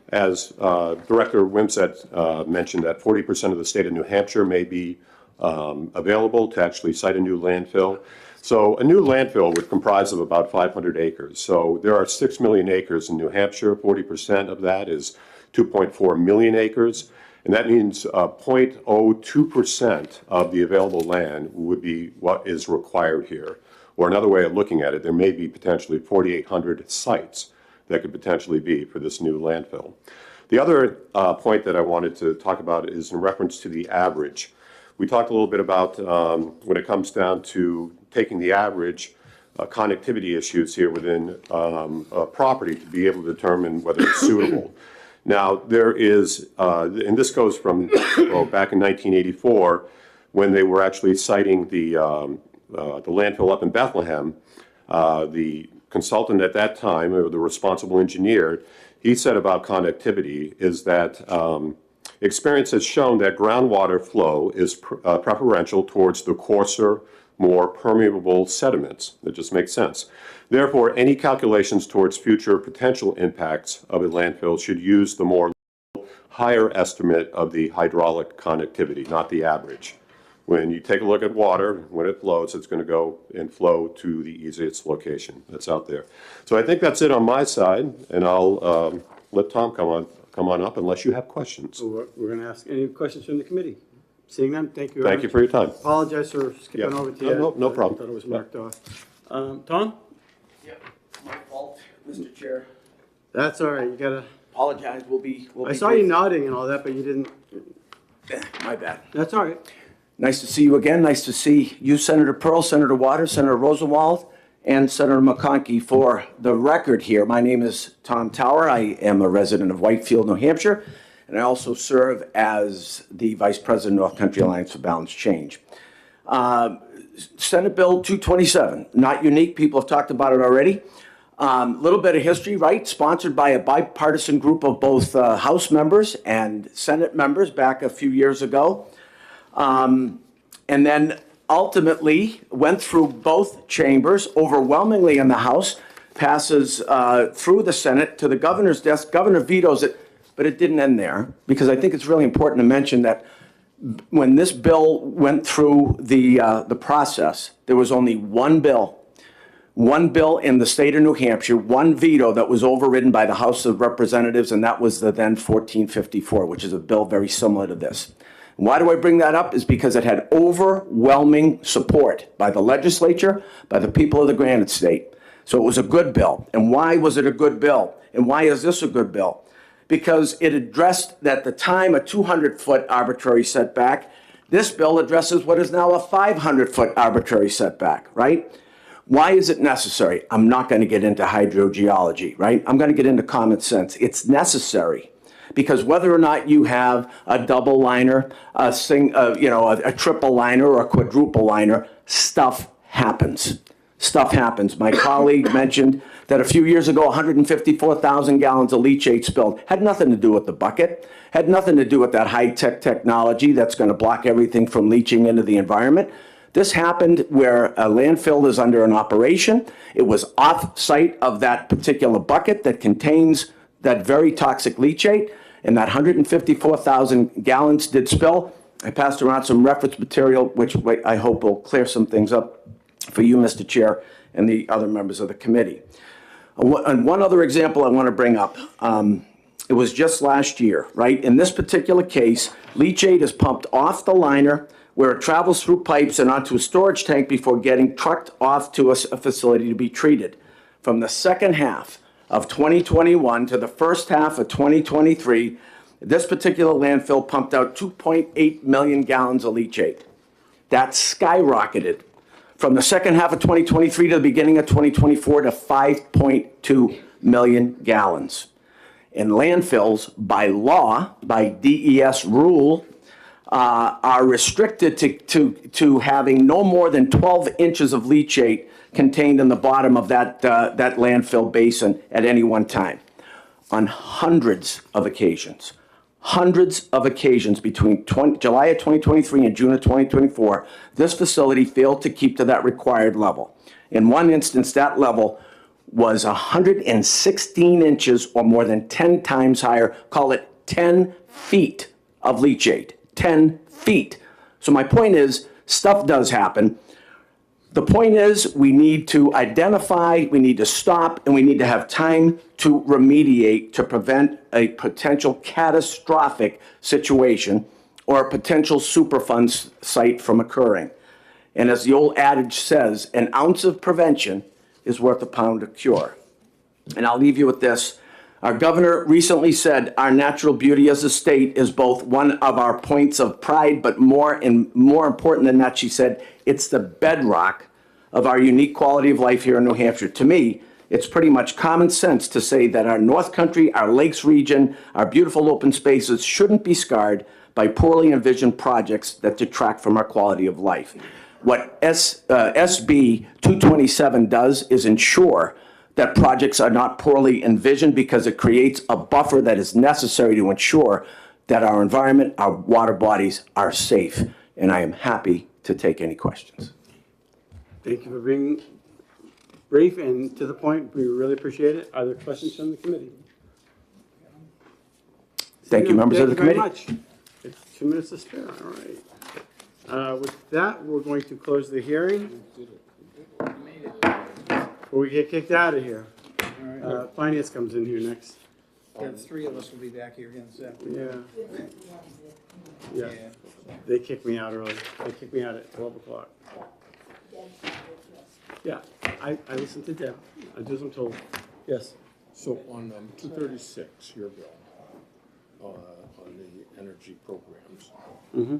As Director Wimsett mentioned, that 40% of the state of New Hampshire may be available to actually site a new landfill. So a new landfill would comprise of about 500 acres. So there are 6 million acres in New Hampshire. 40% of that is 2.4 million acres. And that means 0.02% of the available land would be what is required here. Or another way of looking at it, there may be potentially 4,800 sites that could potentially be for this new landfill. The other point that I wanted to talk about is in reference to the average. We talked a little bit about when it comes down to taking the average connectivity issues here within a property to be able to determine whether it's suitable. Now, there is, and this goes from, well, back in 1984, when they were actually citing the landfill up in Bethlehem, the consultant at that time, or the responsible engineer, he said about connectivity is that experience has shown that groundwater flow is preferential towards the coarser, more permeable sediments. That just makes sense. Therefore, any calculations towards future potential impacts of a landfill should use the more higher estimate of the hydraulic connectivity, not the average. When you take a look at water, when it flows, it's going to go and flow to the easiest location that's out there. So I think that's it on my side, and I'll let Tom come on up unless you have questions. So we're going to ask any questions from the committee. Seeing none, thank you. Thank you for your time. Apologize for skipping Yeah. over to you. No problem. I thought it was marked off. Tom? Yep, my fault, Mr. Chair. That's all right. You gotta. Apologize, we'll be I saw you nodding and all that, but you didn't. My bad. That's all right. Nice to see you again. Nice to see you, Senator Pearl, Senator Waters, Senator Rosenwald, and Senator McConkey. For the record here, my name is Tom Tower. I am a resident of Whitefield, New Hampshire, and I also serve as the Vice President of North Country Alliance for Balanced Change. Senate Bill 227, not unique. People have talked about it already. Little bit of history, right? Sponsored by a bipartisan group of both House members and Senate members back a few years ago. And then ultimately went through both chambers, overwhelmingly in the House, passes through the Senate to the governor's desk. Governor vetoes it, but it didn't end there, because I think it's really important to mention that when this bill went through the process, there was only one bill in the state of New Hampshire, one veto that was overridden by the House of Representatives, and that was the then 1454, which is a bill very similar to this. Why do I bring that up? Is because it had overwhelming support by the legislature, by the people of the Granite State. So it was a good bill. And why was it a good bill? And why is this a good bill? Because it addressed, at the time, a 200-foot arbitrary setback. This bill addresses what is now a 500-foot arbitrary setback, right? Why is it necessary? I'm not going to get into hydrogeology, right? I'm going to get into common sense. It's necessary because whether or not you have a double liner, a triple liner, or a quadruple liner, stuff happens. Stuff happens. My colleague mentioned that a few years ago, 154,000 gallons of leachate spilled. Had nothing to do with the bucket. Had nothing to do with that high-tech technology that's going to block everything from leaching into the environment. This happened where a landfill is under an operation. It was off-site of that particular bucket that contains that very toxic leachate, and that 154,000 gallons did spill. I passed around some reference material, which I hope will clear some things up for you, Mr. Chair, and the other members of the committee. And one other example I want to bring up. It was just last year, right? In this particular case, leachate is pumped off the liner where it travels through pipes and onto a storage tank before getting trucked off to a facility to be treated. From the second half of 2021 to the first half of 2023, this particular landfill pumped out 2.8 million gallons of leachate. That skyrocketed from the second half of 2023 to the beginning of 2024 to 5.2 million gallons. And landfills, by law, by DES rule, are restricted to having no more than 12 inches of leachate contained in the bottom of that landfill basin at any one time. On hundreds of occasions between July of 2023 and June of 2024, this facility failed to keep to that required level. In one instance, that level was 116 inches or more than 10 times higher, call it 10 feet of leachate, 10 feet. So my point is, stuff does happen. The point is, we need to identify, we need to stop, and we need to have time to remediate to prevent a potential catastrophic situation or a potential Superfund site from occurring. And as the old adage says, an ounce of prevention is worth a pound of cure. And I'll leave you with this. Our governor recently said our natural beauty as a state is both one of our points of pride, but more important than that, she said, it's the bedrock of our unique quality of life here in New Hampshire. To me, it's pretty much common sense to say that our North Country, our Lakes region, our beautiful open spaces shouldn't be scarred by poorly envisioned projects that detract from our quality of life. What SB 227 does is ensure that projects are not poorly envisioned because it creates a buffer that is necessary to ensure that our environment, our water bodies are safe. And I am happy to take any questions. Thank you for being brief and to the point. We really appreciate it. Are there questions from the committee? Thank you, members of the committee. Thank you very much. 2 minutes to spare, all right. With that, we're going to close the hearing. Before we get kicked out of here. Finance comes in here next. Yeah, the three of us will be back here again this afternoon. Yeah. They kicked me out early. They kicked me out at 12 o'clock. Yeah, I listened to Deb. I do as I'm told. Yes. So on 236, your bill, on the energy programs. Mm-hmm.